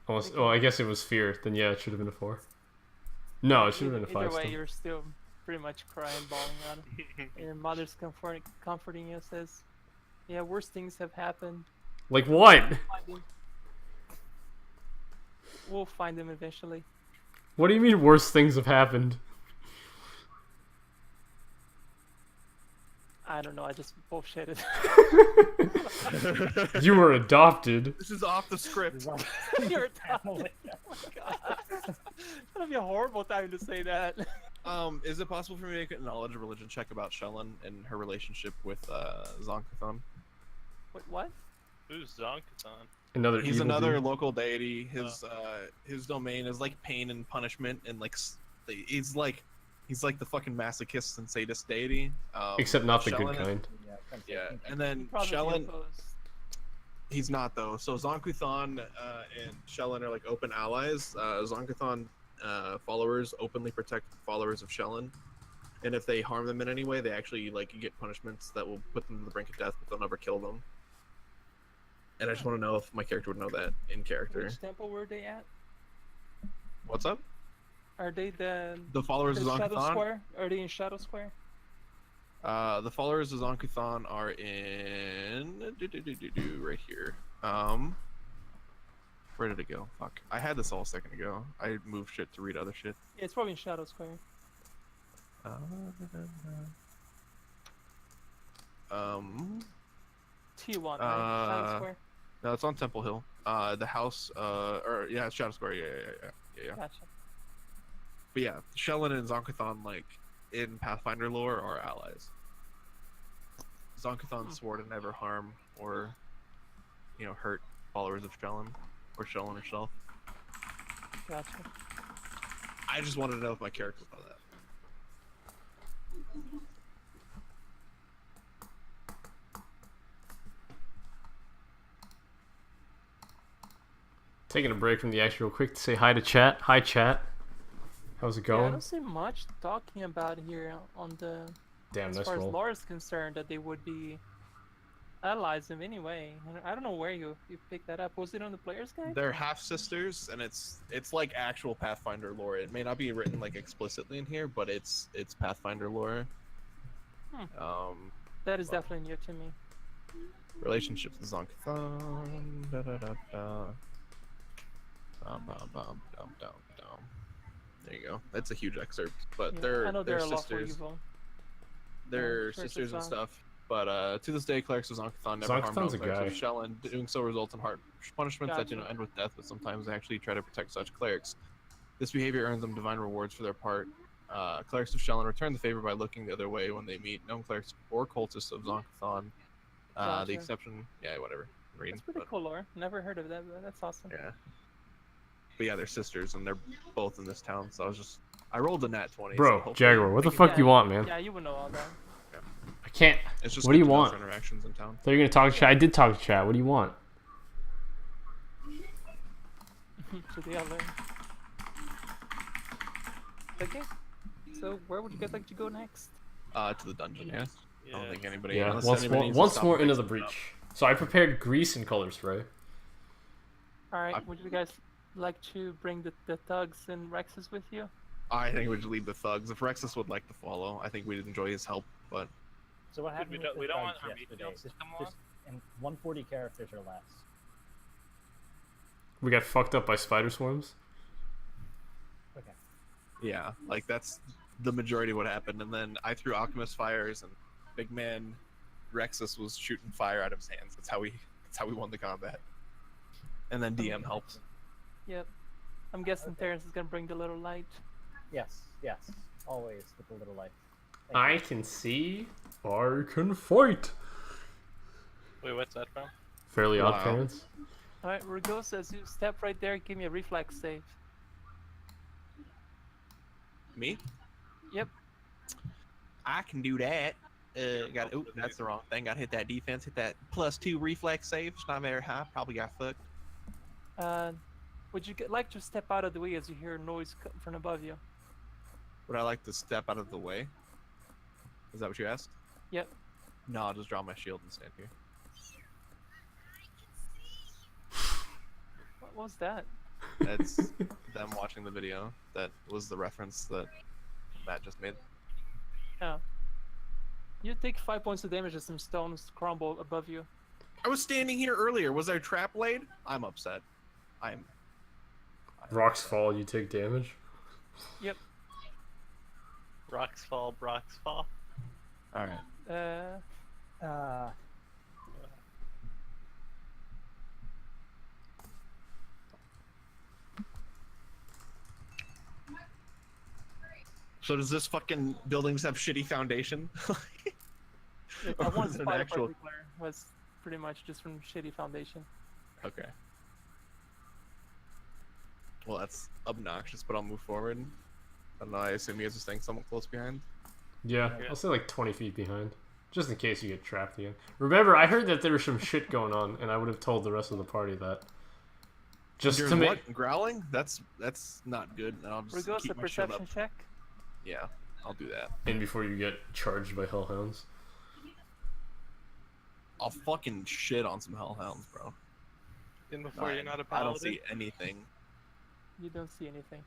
Almost, oh, I guess it was Fear. Then yeah, it should have been a 4. No, it should have been a 5 Either way, still. you're still pretty much crying, bawling on it. And your mother's comforting you, says, "Yeah, worse things have happened. Like what? Find him. We'll find him eventually." What do you mean worse things have happened? I don't know. I just bullshitted. You were adopted. This is off the script. You're adopted. Oh my god. That'd be a horrible time to say that. Is it possible for me to make a knowledge or religion check about Shellen and her relationship with Zonkathon? Wait, what? Who's Zonkathon? Another He's evil another dude. local deity. His domain is like pain and punishment, and like he's like the fucking masochist and sadist deity. Except not the Shellen good is- kind. Yeah, and then Probably Shellen, opposed. he's not though. So Zonkuthon and Shellen are like open allies. Zonkuthon followers openly protect followers of Shellen, and if they harm them in any way, they actually like get punishments that will put them to the brink of death, but they'll never kill them. And I just want to know if my character would know that in character. Which temple were they at? What's up? Are they the The followers of Shadow Zonkuthon. Square? Are they in Shadow Square? The followers of Zonkuthon are in right here. Where did it go? Fuck. I had this all a second ago. I moved shit to read other shit. Yeah, it's probably in Shadow Square. T1, right? Shadow Square. No, it's on Temple Hill. The house, or yeah, it's Shadow Square. Yeah. Gotcha. But yeah, Shellen and Zonkuthon, like in Pathfinder lore, are allies. Zonkuthon swore to never harm or, hurt followers of Shellen or Shellen herself. Gotcha. I just wanted to know if my character saw that. Taking a break from the action real quick to say hi to chat. Hi chat. How's it Yeah, I going? don't see much talking about here on the Damn, as nice far as roll. lore is concerned that they would be allies in any way. I don't know where you picked that up. Was it on the player's guide? They're half sisters, and it's like actual Pathfinder lore. It may not be written like explicitly in here, but it's Pathfinder lore. That is definitely new to me. Relationships with Zonkathon. Da, da, da, da. Bum, bum, bum, dum, dum, dum. There you go. That's a huge excerpt, but Yeah, they're I know they're a lot for sisters. evil. They're sure it's sisters and a- stuff. But to this day, clerics of Zonkathon never harm no Zonkathon's a clerics of guy. Shellen. Doing so results in harsh punishments that Gotcha. end with death, but sometimes they actually try to protect such clerics. This behavior earns them divine rewards for their part. Clerics of Shellen return the favor by looking the other way when they meet known clerics or cultists of Zonkathon. Gotcha. The exception, whatever. Reading, That's pretty but, cool lore. Never heard of that, but that's awesome. yeah. But yeah, they're sisters, and they're both in this town. So I rolled a nat 20. so Bro, hopefully Jaguar, what the I can- fuck you want, man? Yeah, you would know all that. I can't. It's just What do good you to know want? for interactions in town. Thought you were gonna talk to chat. I did talk to chat. What do you want? To the other. Okay. So where would you guys like to go next? To the dungeon, yeah. I don't think anybody. Yeah, unless once anybody more, needs to once stop more and into fix the something up. breach. So I prepared grease and color spray. All right. Would you guys like to bring the thugs and Rexes with you? I think we should leave the thugs. If Rexus would like to follow, I think we'd enjoy his help. But So what Dude, happened we with don't- the we don't thugs want our yesterday? meat to come Just in 140 characters or less. We got fucked up by spider swarms. Okay. yeah, like that's the majority of what happened. And then I threw alchemist fires, and big man Rexus was shooting fire out of his hands. That's how we won the combat. And then DM helped. Yep. I'm guessing Terrence is gonna bring the little light. Yes, always with the little light. Thank I you. can see. I can fight. Wait, what's that from? Fairly Odd Wow. Parents. All right, Regos, as you step right there, give me a reflex save. Me? Yep. I can do that. Got. Oh, that's the wrong thing. Got to hit that defense. Hit that +2 reflex save. It's not very high. Probably got fucked. Would you like to step out of the way as you hear a noise from above you? Would I like to step out of the way? Is that what you asked? Yep. No, I'll just draw my shield and stand here. What was that? That's them watching the video. That was the reference that Matt just made. Oh. You take 5 points of damage as some stones crumble above you. I was standing here earlier. Was there trap laid? I'm upset. Rocks fall, you take damage. Yep. Rocks fall, Brocks fall. All right. So does this fucking buildings have shitty foundation? That one Is it an spot in actual- particular was pretty much just from shitty foundation. Okay. Well, that's obnoxious, but I'll move forward. I don't know, I assume you guys are staying somewhat close behind. Yeah, Yeah. I'll say like 20 feet behind. Just in case you get trapped again. Remember, I heard that there was some shit going on, and I would have told the rest of the party that. Just During to make. what? Growling? That's not good. And I'll just Regos, keep a my shield perception up. check. Yeah, I'll do that. And before you get charged by hellhounds. I'll fucking shit on some hellhounds, bro. And before you're not a I paladin. don't see anything. You don't see anything.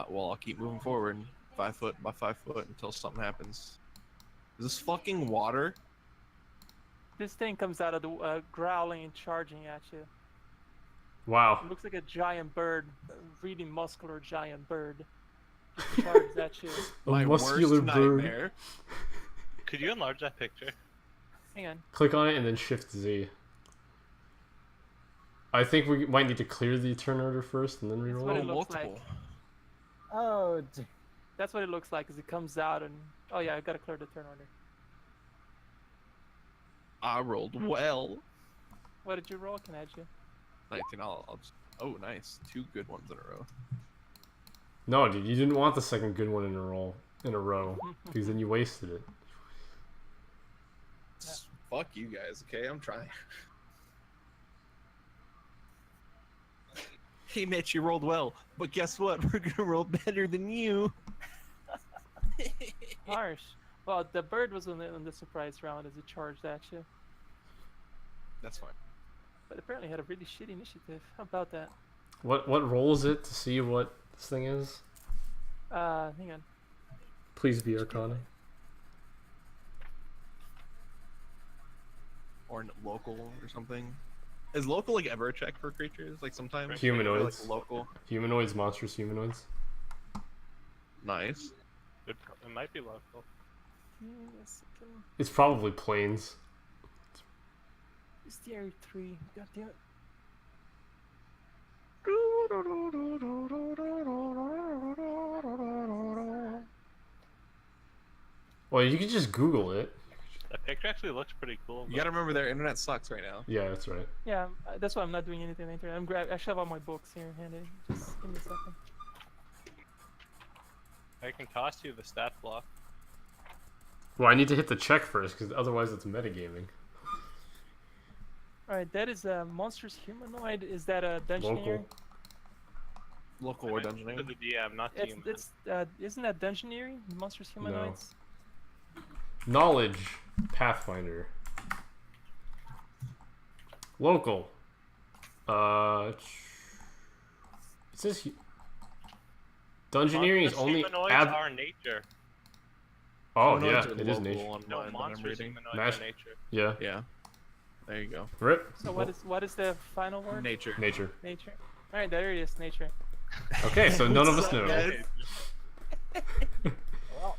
Well, I'll keep moving forward, 5 foot by 5 foot until something happens. Is this fucking water? This thing comes out of the growling and charging at you. Wow. It looks like a giant bird, a really muscular giant bird. Just charges at you. A My muscular worst bird. nightmare. Could you enlarge that picture? Hang on. Click on it and then Shift Z. I think we might need to clear the turn order first and then That's reroll what it. it looks like. multiple. Oh, That's what it looks like as it comes out and... Oh yeah, I gotta clear the turn order. I rolled well. What did you roll? Can I add you? 19. I'll just. Oh, nice. 2 good ones in a row. No, dude, you didn't want the second good one in a row because then you wasted it. Fuck you guys. Okay, I'm trying. Hey, Mitch, you rolled well, but guess what? We're gonna roll better than you. Harsh. Well, the bird was on the surprise round as it charged at you. That's fine. But apparently had a really shitty initiative. How about that? What roll is it to see what this thing is? Hang on. Please be Arcana. Or local or something. Is local like ever a check for creatures? Like sometimes Humanoids. Like local. Humanoids, monstrous humanoids. Nice. It might be local. Give me a second. It's probably planes. It's the area 3. God damn it. Well, you could just Google it. That picture actually looks pretty cool. You but gotta remember their internet sucks right now. Yeah, that's right. Yeah, that's why I'm not doing anything on the internet. I should have all my books here handy. Just give me a second. I can toss you the stat block. Well, I need to hit the check first because otherwise it's metagaming. Alright, that is a monstrous humanoid. Is that a dungeoneer? Local or To dungeoneering. the DM, not to you. It's isn't that dungeoneering? Monstrous humanoids? Knowledge, Pathfinder. Local. It says Dungeoneering is only humanoids are nature. Oh Humanoids yeah, are it is local nature. on No, mine that I'm monsters reading. humanoids Mash- are nature. Yeah. Yeah. There you go. Rip. So what is the final word? Nature. Nature. Nature. Alright, there it is, nature. Okay, so none of us know. Yes. well,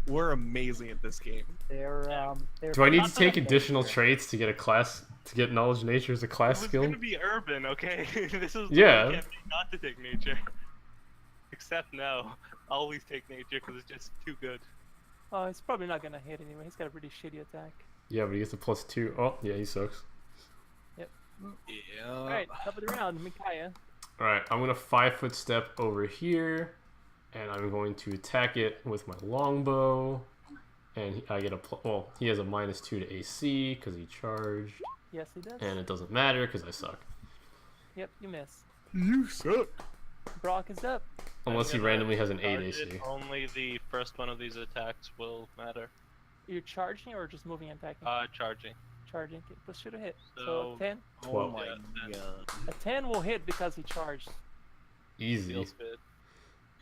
We're amazing at this game. they're Do I need to not take that additional nature. traits to get a class to get knowledge of nature as a class It was skill? gonna be urban, okay? This is Yeah. the campaign not to take nature. Except no, always take nature because it's just too good. Oh, it's probably not gonna hit anyway. He's got a really shitty attack. Yeah, but he gets a +2. Oh, yeah, he sucks. Yeah. Alright, top of the round, Micaiah. Alright, I'm gonna 5-foot step over here, and I'm going to attack it with my longbow. and I get a well. He has a -2 to AC because he charged, Yes, he does. and it doesn't matter because I suck. Yep, you miss. You suck. Brock is up. Unless he I'm gonna randomly has an 8 charge it, AC. Only the first one of these attacks will matter. You're charging or just moving and attacking? Charging. Charging. Okay, let's shoot a hit. So So- 10. Oh 12. my Yeah. god. A 10 will hit because he charged. Easy. Feels good.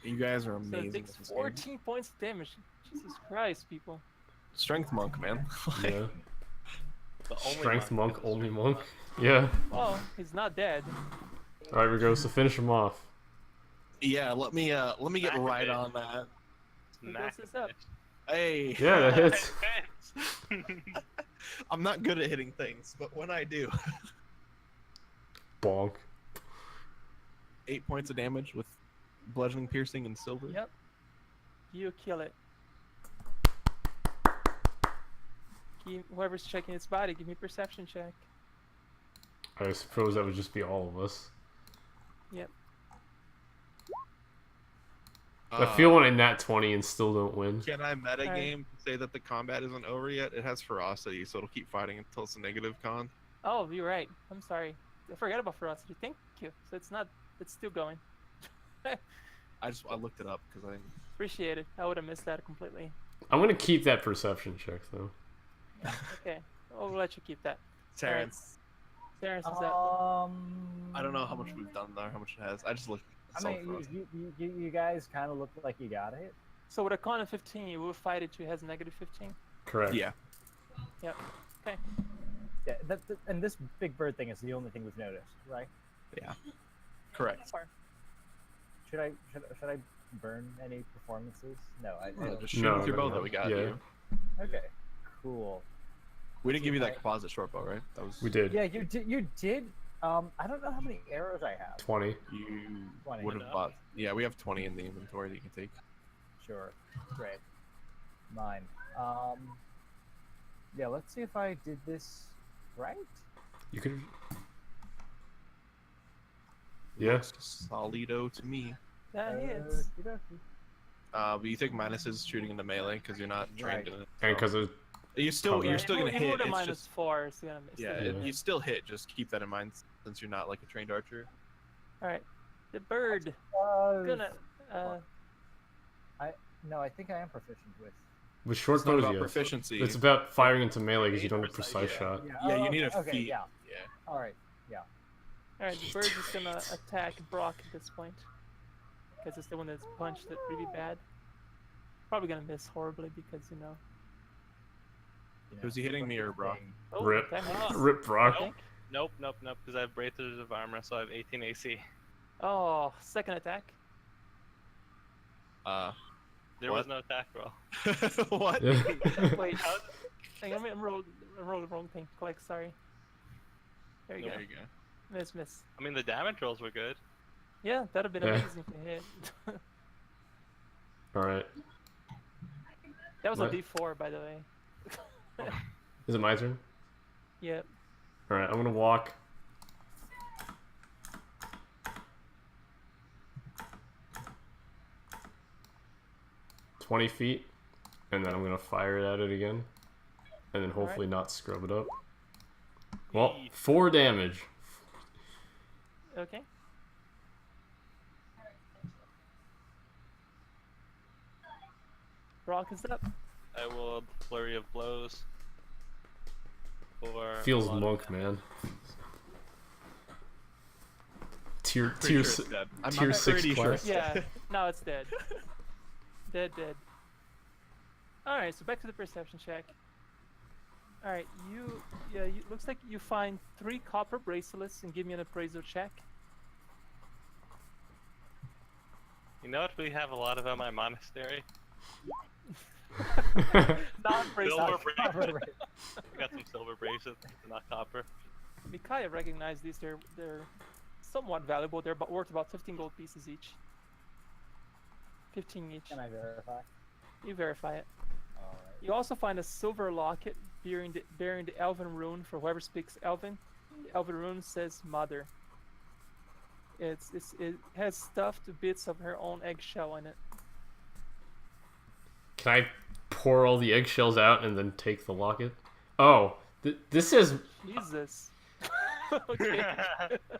You guys are So amazing. it takes at this game. 14 points of damage. Jesus Christ, people. Strength monk, man. Yeah. The only Strength monk, is a only strength monk. Yeah. Well, he's not dead. All right, Rigo. So finish him off. Yeah, let me get Smack right it. on that. Smack this up? Hey. Yeah, that hits. I'm not good at hitting things, but when I do, Bonk. 8 points of damage with bludgeoning, piercing, and silver. Yep. You kill it. Whoever's checking its body, give me a perception check. I suppose that would just be all of us. Yep. I feel when I nat 20 and still don't win. Can I meta Alright. game say that the combat isn't over yet? It has ferocity, so it'll keep fighting until it's a negative con. Oh, you're right. I'm sorry. I forgot about ferocity. Thank you. So it's not. It's still going. I looked it up because I. Appreciate it. I would have missed that completely. I'm gonna keep that perception check though. Okay. I'll let you keep that. Terrence, Terrence is up. I don't know how much we've done there, how much it has. I just looked. I mean, you guys kind of look like you got it. So with a con of 15, you will fight it to has negative 15. Correct. Yeah. Yep. Okay. Yeah, and this big bird thing is the only thing we've noticed, right? Yeah. Correct. Should I burn any performances? No, I No, don't. just shoot No, with your no, bow no. that we got Yeah. you. Okay, cool. We didn't give you that Okay. composite short bow, right? That was We did. Yeah, you did. You did. I don't know how many arrows I have. 20. You 20. would have bought. Yeah, we have 20 in the inventory that you can take. Sure. Great. Mine. Yeah, let's see if I did this right. You could. Yeah. Solido to me. That hits. Okey-dokey. But you take minuses shooting into melee because you're not trained Right. in it. And because so- you're still Okay. you're still gonna He hit. rolled a It's minus just 4, so you're gonna miss. yeah, it. Yeah. you still hit. Just keep that in mind since you're not like a trained archer. All right. The bird gonna. No, I think I am proficient with. with short It's not bows, about yes. proficiency. It's about firing into melee because you don't have Precise, precise yeah. shot. Yeah, you need a okay, feat. Yeah. Yeah. All right. All right. The bird is gonna attack Brock at this point because it's the one that's punched it really bad. Probably gonna miss horribly because You know, Was he hitting me or Brock? thing. Oh, Rip. that hits. Rip Brock. I think. Nope, because I have Breakers of Armor, so I have 18 AC. Oh, second attack. There What? was no attack roll. What? Yeah. Wait. Hang on, I rolled the wrong thing. Click. Sorry. There you There go. you go. Miss. I mean, the damage rolls were good. Yeah, that'd have been Yeah. amazing to hit. All right. That was What? a D4, by the way. Is it my turn? Yep. All right. I'm gonna walk. $20 feet, and then I'm gonna fire it at it again, and then hopefully not scrub it up. Well, 4 damage. Okay. Brock is up. I will flurry of blows. For Feels a lot of monk, damage. man. Tier Pretty tier sure s- it's dead. I'm tier 6 pretty sure class. it's Yeah, dead. now it's dead. Dead. Alright, so back to the perception check. Alright, you looks like you find 3 copper bracelets and give me an appraisal check. You know what we have a lot of at my monastery? Non-bracelet. Silver bracelets. I got some silver bracelets, not copper. Mikaya recognized these. They're somewhat valuable. They're worth about 15 gold pieces each. 15 each. Can I verify? You verify it. All right. You also find a silver locket bearing the Elven rune for whoever speaks Elven. The Elven rune says Mother. It has stuffed bits of her own eggshell in it. Can I pour all the eggshells out and then take the locket. Oh, this says Jesus. Okay.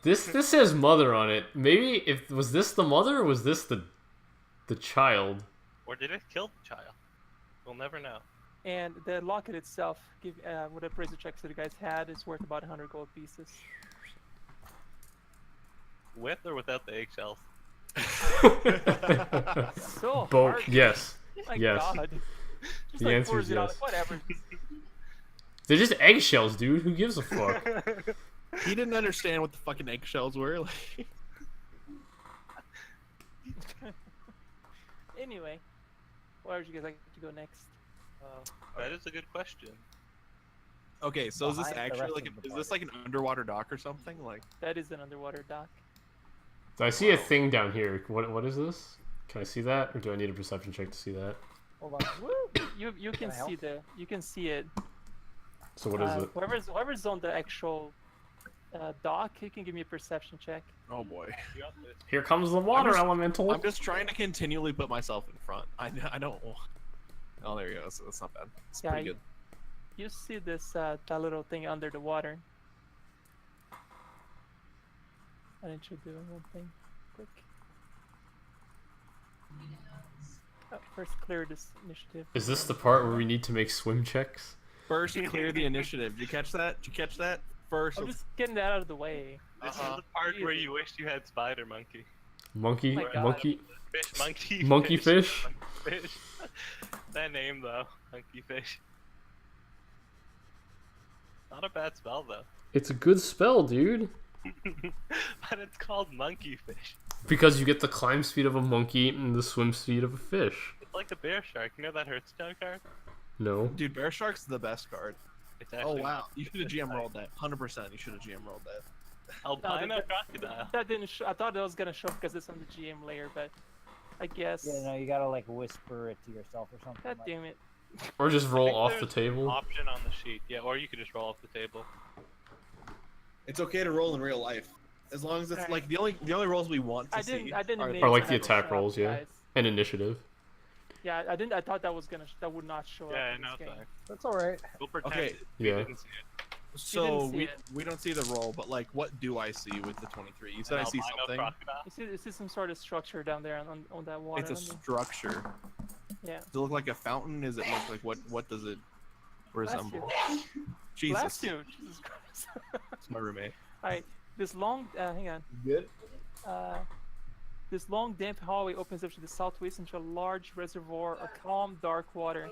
this says mother on it. Maybe was this the mother or was this the child? Or did it kill the child? We'll never know. And the locket itself, give what appraiser checks that you guys had, is worth about 100 gold pieces. With or without the eggshells? So Both. hard. Yes. My yes. God. Just The answer pours is it out, yes. whatever. They're just eggshells, dude. Who gives a fuck? He didn't understand what the fucking eggshells were. Like... Anyway, where would you guys like to go next? That is a good question. Okay, so is this Behind the actually rest like of the is this like an underwater dock or something? Like That is an underwater dock. So I see a thing down here. What is this? Can I see that, or do I need a perception check to see that? Hold on. You can Can I see you can see it. So what is it? Whoever's on the actual dock, he can give me a perception check. oh boy. You got this. Here comes the water just- elemental. I'm just trying to continually put myself in front. I don't. Oh, there you go. So that's not bad. It's Yeah, pretty good. You see this that little thing under the water. Why don't you do one thing quick? First clear this initiative. Is this the part where we need to make swim checks? First, clear the initiative. Did you catch that? Did you catch that? First, I'm just getting that out of the way. This is the part where you wished you had spider monkey. Monkey, my God. monkey, Fish monkey. monkey fish. Monkey fish. That name though, monkey fish. Not a bad spell though. It's a good spell, dude. But it's called monkey fish. Because you get the climb speed of a monkey and the swim speed of a fish. It's like a bear shark. You know that Hearthstone card? No. dude, Bear Shark's the best card. It's Oh actually wow, you should have GM rolled that. 100%, you should have GM rolled that. albino crocodile. That didn't. I thought that was gonna show because it's on the GM layer, but I guess. Yeah, no, you gotta like whisper it to yourself or something. God like damn it. Or just roll think off the there's table. Option on the sheet. Yeah, or you could just roll off the table. It's okay to roll in real life, as long as it's Alright. like the only rolls we want to I see. didn't. are mean Or to like the have it attack show up, rolls, yeah. guys. And initiative. Yeah, I didn't. I thought that was gonna. That would not show Yeah, up. in no, this it's game. fine. That's all right. We'll pretend Okay. we Yeah. didn't see it. So didn't see we it. we don't see the roll, but like, what do I see with the 23? You said An I see albino something. crocodile. You see some sort of structure down there on that water. It's a Let me- structure. yeah. Does it look like a fountain? Is it look like what does it resemble? Jesus, Bless you. Jesus Christ. it's my roommate. All right. This long. Hang on. Good. This long, damp hallway opens up to the southwest into a large reservoir of calm, dark water.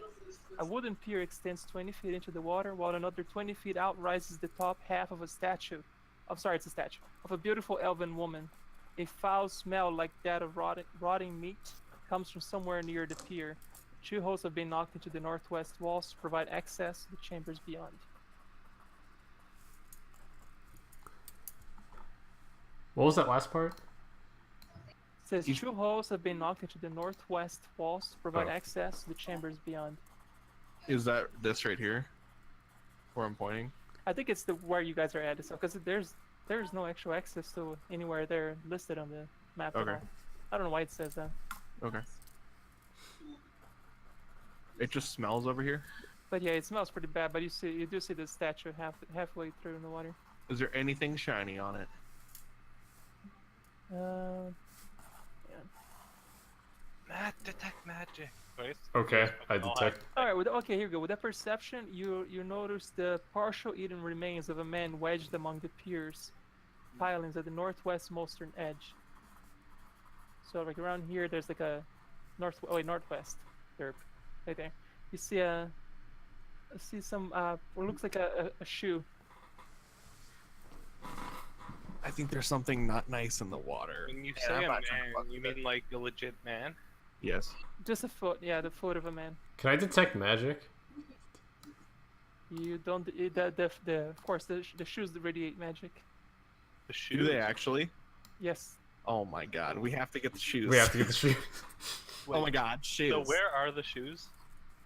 A wooden pier extends 20 feet into the water, while another 20 feet out rises the top half of a statue. It's a statue of a beautiful elven woman. A foul smell like that of rotting meat comes from somewhere near the pier. 2 holes have been knocked into the northwest walls to provide access to the chambers beyond. What was that last part? It says 2 holes have been knocked into the northwest walls to provide Oh. access to the chambers beyond. Is that this right here? Where I'm pointing? I think it's where you guys are at, because there's no actual access to anywhere there listed on the map at Okay. all. I don't know why it says that, Okay. It just smells over here. but yeah, it smells pretty bad. But you do see the statue halfway through in the water. Is there anything shiny on it? Matt, detect magic. Wait. Okay, I Oh, detect. All right. Okay, here we go. With that perception, you notice the partial eaten remains of a man wedged among the piers pilings at the northwestmost edge. So like around here, there's like a northwest. There, right there. You see some what looks like a shoe. I think there's something not nice in the water. When you Yeah, say I'm a not trying to man, fuck you with mean like a legit man? Yes. Just a foot. Yeah, the foot of a man. Can I detect magic? You don't. Of course, the shoes radiate magic. The shoes. Do they actually? Yes. Oh my god, we have to get the shoes. We have to get the shoe. Oh my god, shoes. So where are the shoes?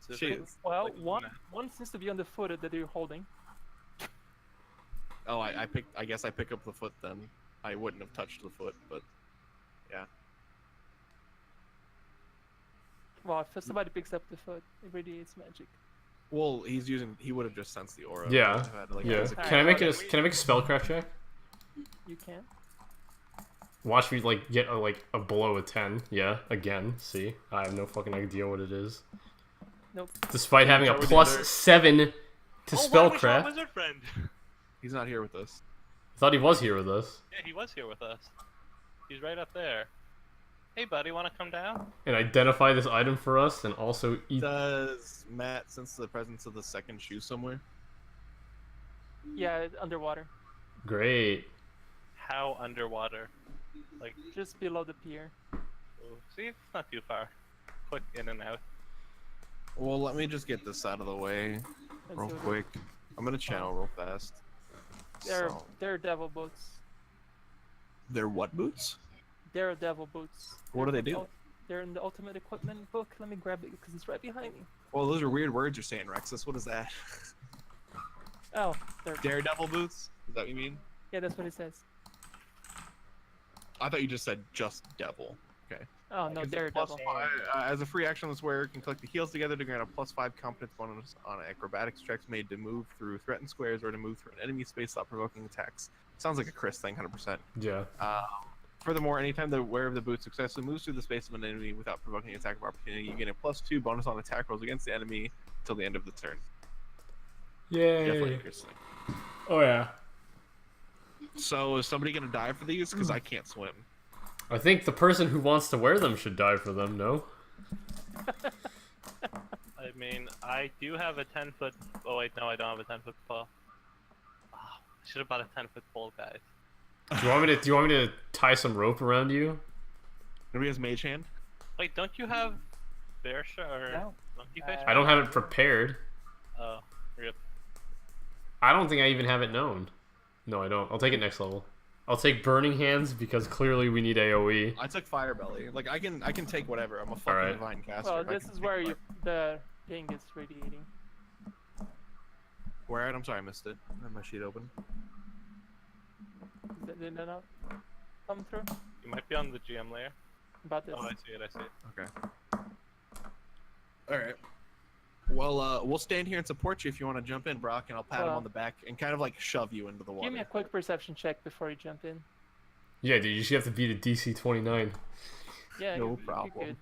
Is it Shoes. Well, like one seems to be on the foot that you're holding. Oh, I guess I pick up the foot then. I wouldn't have touched the foot, but yeah. Well, if somebody picks up the foot, it radiates magic. Well, he would have just sensed the aura. Yeah. If I had, like, Yeah. physical- Can I make a spellcraft check? You can. Watch me like get a below a 10. Yeah. Again. See, I have no fucking idea what it is. Nope. Despite having a Start with the other- +7 to Oh, why was our spellcraft. wizard friend? He's not here with us. I thought he was here with us. Yeah, he was here with us. He's right up there. Hey, buddy, want to come down? And identify this item for us, and also eat. Does Matt sense the presence of the second shoe somewhere? Yeah, it's underwater, Great. How underwater? Like, just below the pier. oh, see, it's not too far. Quick in and out. Well, let me just get this out of the way Let's real see what quick. I'm gonna channel real fast. They're So, Daredevil boots. they're what boots? Daredevil boots. What do They're they do? They're in the Ultimate Equipment book. Let me grab it because it's right behind me. Well, those are weird words you're saying, Rexus. What is that? Oh, they're Daredevil boots? Is that what you mean? yeah, that's what it says. I thought you just said just devil. Oh no, It's a Daredevil. As a free action, this wearer can collect the heals together to grant a +5 competence bonus on acrobatics checks made to move through threatened squares or to move through an enemy space without provoking attacks. Sounds like a Chris thing, 100%. Yeah. Furthermore, anytime the wearer of the boot successfully moves through the space of an enemy without provoking an attack of opportunity, you get a +2 bonus on attack rolls against the enemy until the end of the turn. Definitely Yay. interesting. Oh yeah. So is somebody gonna die for these? Because I can't swim. I think the person who wants to wear them should die for them. No. I mean, I do have a 10-foot. Oh wait, no, I don't have a 10-foot pole. Oh, I should have bought a 10-foot pole, guys. Do you want me to tie some rope around you? Nobody has mage hand? Wait, don't you have bear shot or No. monkey face? I don't have it prepared. Oh, rip. I don't think I even have it known. No, I don't. I'll take it next level. I'll take Burning Hands because clearly we need AoE. I took fire belly. Like I can take whatever. I'm a fucking Alright. divine caster. Well, I this can is take where fire. the thing is radiating. Where at? I'm sorry, I missed it. I have my sheet open. Did that not come through? You might be on the GM layer. About this. Oh, I see it. I see it. Okay. All right. Well, we'll stand here and support you if you want to jump in, Brock, and I'll pat him Well- on the back and kind of like shove you into the water. Give me a quick perception check before you jump in. Yeah, dude, you should have to beat a DC 29. Yeah, No you're problem. good.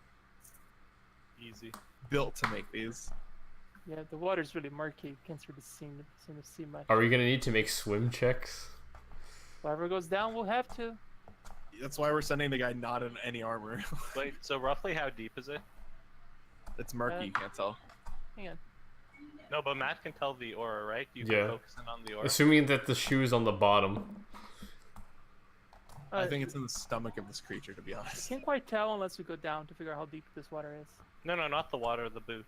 Easy. Built to make these. Yeah, the water's really murky. You can't really see much. Are we gonna need to make swim checks? Whoever goes down will have to. That's why we're sending the guy not in any armor. Wait, so roughly how deep is it? It's murky. You can't tell. Hang on. No, but Matt can tell the aura, right? You Yeah. can focus in on the aura. Assuming that the shoe is on the bottom. I think it's in the stomach of this creature, to be You honest. can't quite tell unless you go down to figure out how deep this water is. No, no, not the water, the boot.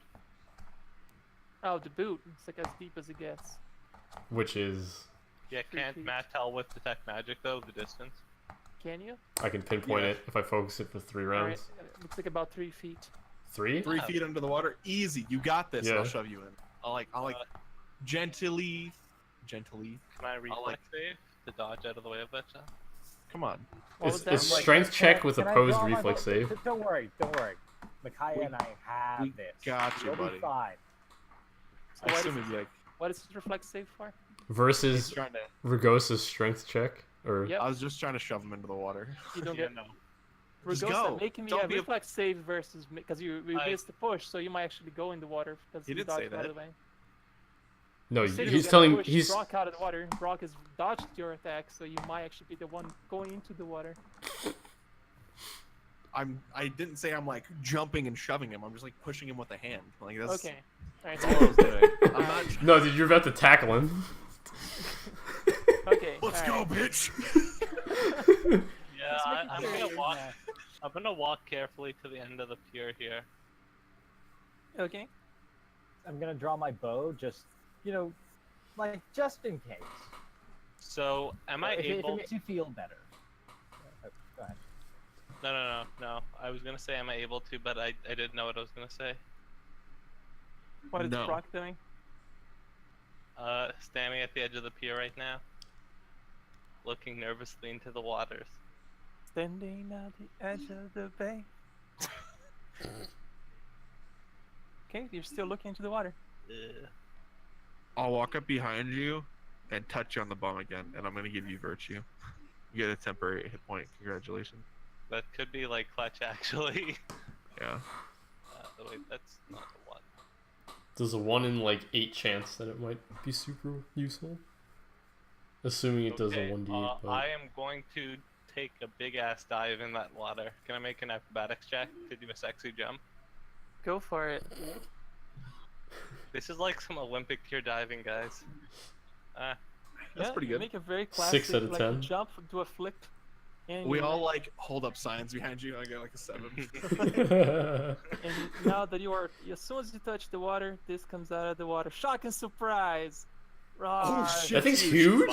Oh, the boot. It's like as deep as it gets. Which is... Yeah, 3 can't feet. Matt tell with detect magic though, the distance? Can you? I can pinpoint Yeah. it if I focus it for 3 Alright. rounds. Looks like about 3 feet. 3? 3 feet under the water, easy. You got this. Yeah. I'll shove you in. I'll like gently. Can I reflex save to dodge out of the way of that shot? Come on. What was It's, that? it's Like, strength check with can I opposed draw my reflex bow? save. Don't worry, don't worry. Micaiah We- and I have we this. got you, You'll buddy. be fine. So I what assume is- he's like What is his reflex save for? he's Versus trying to. Rugosa's strength check. Or Yep. I was just trying to shove him into the water. You don't Yeah, get no. Just Rugosa go. making me Don't a be a- reflex save versus because you I- missed the push, so you might actually go in the water because He you did dodged say out of that. the way. no, You said you he's were gonna telling push he's Brock out of the water. Brock has dodged your attack, so you might actually be the one going into the water. I didn't say I'm like jumping and shoving him. I'm just like pushing him with a hand. Like that's. Okay. Alright. That's all I was doing. I'm not. no, dude, you're about to tackle him. Okay. Let's alright. go, bitch. Yeah, Let's make it I'm clear. gonna walk. I'm gonna walk carefully to the end of the pier here. Okay. I'm gonna draw my bow, just like just in case. So, am I if it able? makes you feel better. Go ahead. No. I was gonna say, am I able to? But I didn't know what I was gonna say. What is No. Brock doing? Standing at the edge of the pier right now, looking nervously into the waters. Standing at the edge of the bay. Okay, you're still looking into the water. I'll walk up behind you and touch you on the bum again, and I'm gonna give you virtue. You get a temporary hit point. Congratulations. That could be like clutch actually. Yeah. Wait, that's not the one. There's a 1 in like 8 chance that it might be super useful. Assuming it does a 1d8. But... I am going to take a big ass dive in that water. Can I make an acrobatics check to do a sexy jump? Go for it. This is like some Olympic tier diving, guys. That's pretty good. Make a very classic 6 out of like, 10. jump, do a flick. And We you all land. like hold up signs behind you. I get like a 7. And now that you are, as soon as you touch the water, this comes out of the water. Shock and surprise! Roar. shit. That thing's huge.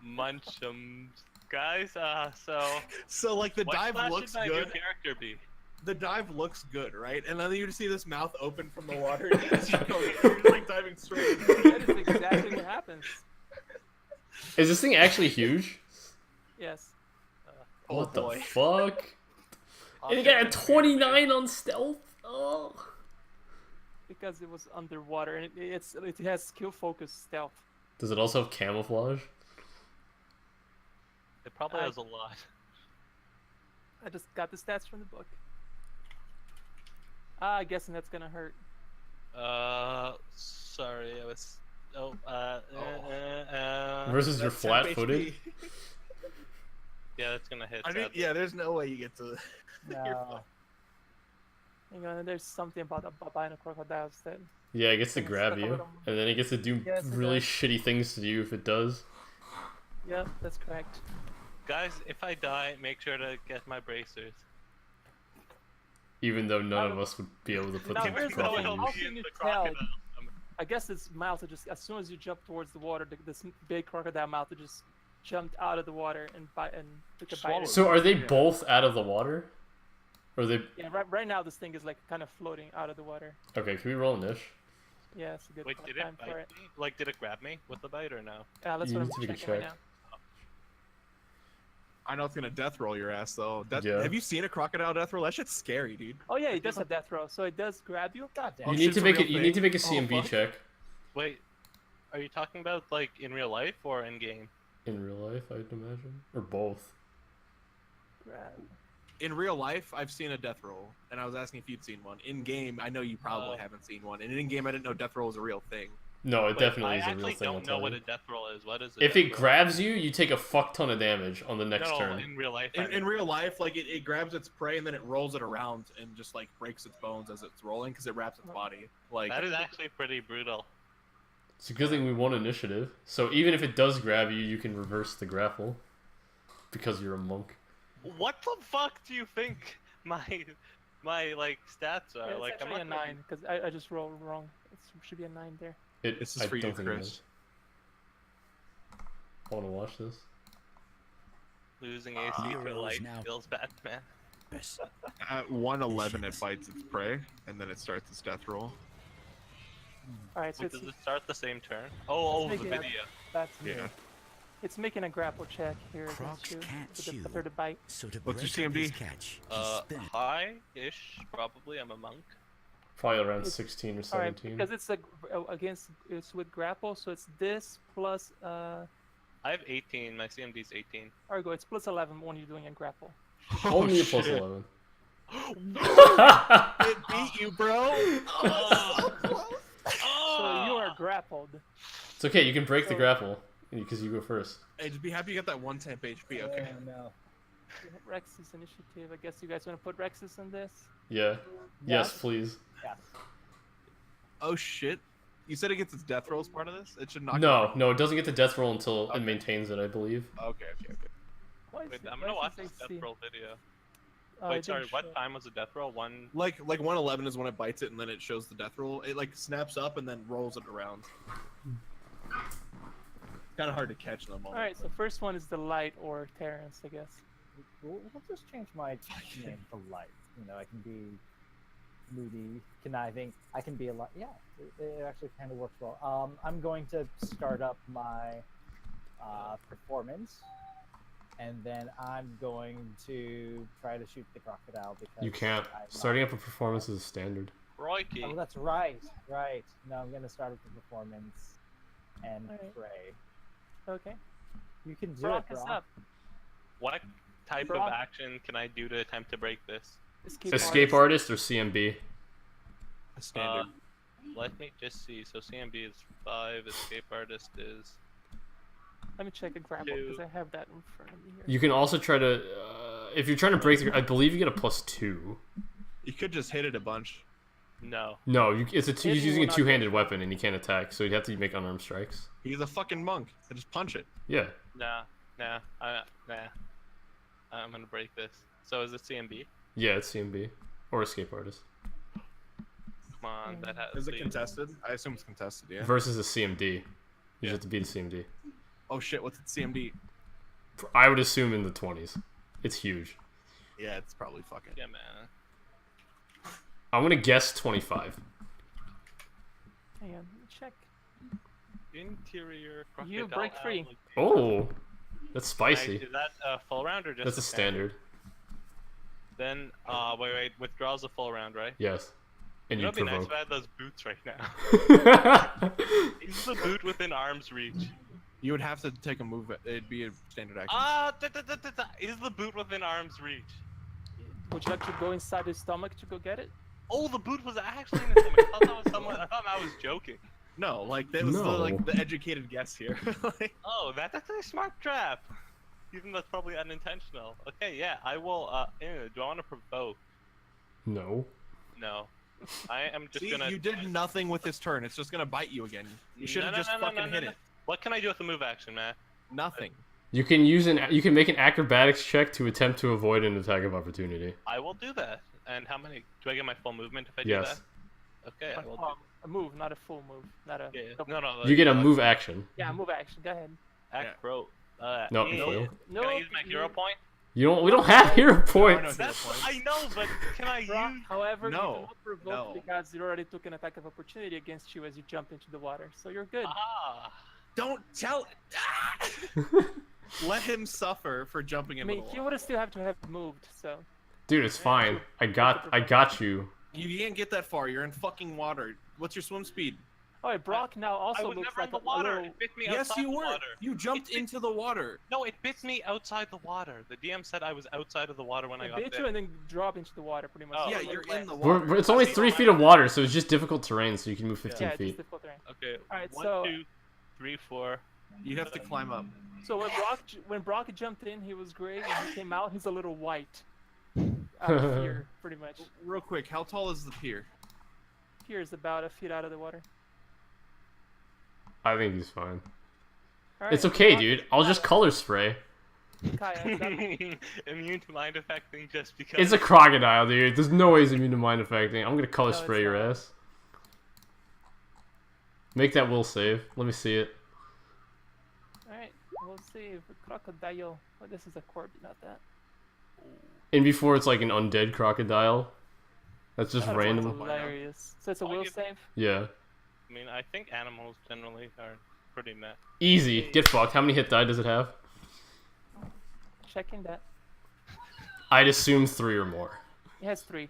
Munchums. Guys, so So like the what dive class looks should my good. new character be? The dive looks good, right? And then you just see this mouth open from the water. And you just go, you're just, like diving straight. That is exactly what happens. Is this thing actually huge? Yes. Oh What boy. the fuck? I'll And you got a check the 29 on stealth? Oh. Because it was underwater and it has skill focused stealth. Does it also have camouflage? It probably I- has a lot. I just got the stats from the book. I'm guessing that's gonna hurt. Sorry, I was. Versus your That's 10 flat-footed? HP. Yeah, that's gonna hit. I mean, sadly. yeah, there's no way you get to. No. Hang on, there's something about albino crocodiles that. Yeah, it gets to Gonna grab step you, over them. and then it gets to do Yes, it really does. shitty things to you if it does. Yeah, that's correct. Guys, if I die, make sure to get my bracers. Even though none of us would be able to put Now, them here's the properly. thing, in how use. can you The tell? crocodile. I guess it's mouth to just as soon as you jump towards the water, this big crocodile mouth to just jumped out of the water and bite and took a bite. Swallow. So are they Yeah. both out of the water? Or are they... Yeah, right now this thing is like kind of floating out of the water. Okay, can we roll an ish? Yeah, it's a good Wait, did time it for bite it. me? Like, did it grab me with the bite or no? That's You what need I'm to make a checking right check. now. I know it's gonna death roll your ass though. Yeah. Have you seen a crocodile death roll? That shit's scary, dude. Oh yeah, it does have death row, so it does grab you. God damn. Oh, You need shit's to a make real it. You thing? need to make a Oh, CMB fuck. check Wait, are you talking about like in real life or in game? in real life, I'd imagine, or both. Grab. In real life, I've seen a death roll, and I was asking if you'd seen one. In game, I know you probably haven't seen one, and in game, I didn't know death roll was a real thing. No, it Wait, definitely I is a real actually thing. I'll don't know tell what you. a death roll is. What is it? If it grabs you, you take a fuck ton of damage on the next no, turn. in real life. In real life, like it grabs its prey and then it rolls it around and just like breaks its bones as it's rolling because it wraps its body. Like that is actually pretty brutal. It's a good thing we won initiative. So even if it does grab you, you can reverse the grapple because you're a monk. What the fuck do you think my like stats are? Yeah, it's like I'm actually a not 9 because I just rolled wrong. It should be a 9 there. This is I for you, don't think it Chris. is. I want to watch this. losing AC for Heroes life now. feels bad, man. At 111, it bites its prey and then it starts its death roll. All right, so Wait, it's does it start the same turn? Oh, Let's the make it- video. that's Yeah. It's making a grapple check here Crocs against you can't with the, chew. for the bite. So to What's your break up CMD? his catch, he spin it. High-ish, probably. I'm a monk. Probably around It's- 16 or All right, 17. because it's against it's with grapple, so it's this plus I have 18. My CMD's 18. Argo. It's plus 11 when you're doing a grapple. Only a Oh, plus shit. 11. It beat you, bro. So you are grappled. It's okay, you can break the grapple because you go first. Hey, just be happy you got that 1 temp HP. Okay. Oh, no. Rex's initiative. I guess you guys want to put Rex's in this. Yeah. Yes, please. Yes. Oh shit. You said it gets its death roll as part of this? It should not. No, no, it doesn't get the death roll until Okay. it maintains it, I believe. Okay. Why is Wait, it- I'm why gonna is watch it this AC? death roll video. Oh, it Wait, didn't sorry. What show. time was the death roll? One. Like 111 is when it bites it and then it shows the death roll. It like snaps up and then rolls it around. Kind of hard to catch in the moment. All right, so first one is the light or Terrence, I guess. We'll just change my name to Light. You know, I can be moody, conniving. I can be a lot. Yeah, it actually kind of works well. I'm going to start up my performance, and then I'm going to try to shoot the crocodile because You can't. I'm not- Starting up a performance is standard. Royki. Oh, that's right. Right. No, I'm gonna start with the performance and Alright. pray. Okay. You can do Brock it, is Brock. up. What type Brock. of action can I do to attempt to break this? Escape artist or CMB? Standard. Let me just see. So CMB is 5. Escape artist is. Let me check a grapple because I have that in front of me here. You can also try to, if you're trying to break the, I believe you get a +2. You could just hit it a bunch. No. No, it's If he's you using will a not two-handed weapon and he can't attack, so he'd have to make unarmed strikes. He's a fucking monk. I just punch it. Yeah. Nah. I'm gonna break this. So is it CMB? Yeah, it's CMB. Or escape artist. Come on, that has. Is it the- contested? I assume it's contested, yeah. Versus a CMD. You Yeah. just have to beat a CMD. Oh shit, what's it? CMD? I would assume in the 20s. It's huge. Yeah, it's probably fucking. Yeah, man. I'm gonna guess 25. Hang on, let me check. Interior. You crocodile break free. alligator. Oh, that's Nice. spicy. Is that a full round or just That's a standard. Then, wait. Withdrawal's a full round, right? Yes. And You you know what'd be nice provoke. if I had those boots right now. Is the boot within arm's reach? You would have to take a move. It'd be a standard action. Is the boot within arm's reach? Would you like to go inside his stomach to go get it? Oh, the boot was actually in the stomach. I thought I was joking. No, like that was No. the educated guess here. Like, Oh, that's actually a smart trap. Even though that's probably unintentional. Okay, yeah, I will. Do I want to provoke? No. No. I am just see, gonna. you did nothing with this turn. It's just gonna bite you again. You should have No, just no, no, fucking no, hit no. it. What can I do with the move action, man? Nothing. You can make an acrobatics check to attempt to avoid an attack of opportunity. I will do that. And how many? Do I get my full movement if I do Yes. that? Okay, I will do. A move, not a full move, not a. Yeah. double- No. You get a move action. Yeah, move action. Go ahead. Acro. No, yeah. you fail. No. Can I use my hero point? We don't have hero no points. hero That's points. I know, but can I Brock, use? however, you No, cannot provoke no. because you already took an attack of opportunity against you as you jump into the water. So you're good. Ah. Don't tell. Let him suffer for jumping I into mean, the he water. would still have to have moved. So Dude, it's fine. I got you. You can't get that far. You're in fucking water. What's your swim speed? all right, Brock now I also was looks never like in the a water. little. It bit me Yes, outside you the were. water. You jumped It- into the water. No, it bit me outside the water. The DM said I was outside of the water when I It got bit there. you and then drop into the water, pretty much. Oh. Yeah, Like you're wet. in the water. It's only 3 feet of water, so it's just difficult terrain, so you can move 15 Yeah, it's feet. difficult terrain. Okay. Alright, 1, so- 2, 3, 4. You have to climb up. So when Brock jumped in, he was gray. When he came out, he's a little white. Out of here, pretty much. Real quick, how tall is the pier? Here's about a feet out of the water. I think he's fine. All right, It's okay, Brock, dude. I'll just color spray. Kaya, is that- Immune to mind affecting just because. It's a crocodile, dude. There's no way he's immune to mind affecting. I'm gonna color No, spray it's your not. ass. Make that will save. Let me see it. Alright, we'll see. Crocodile. Oh, this is a corpse, not that. And before it's like an undead crocodile. That's just That's random. hilarious. So it's a I'll will give- save? Yeah. I mean, I think animals generally are pretty meh. Easy. Get fucked. How many hit die does it have? Checking that. I'd assume 3 or more. It has 3.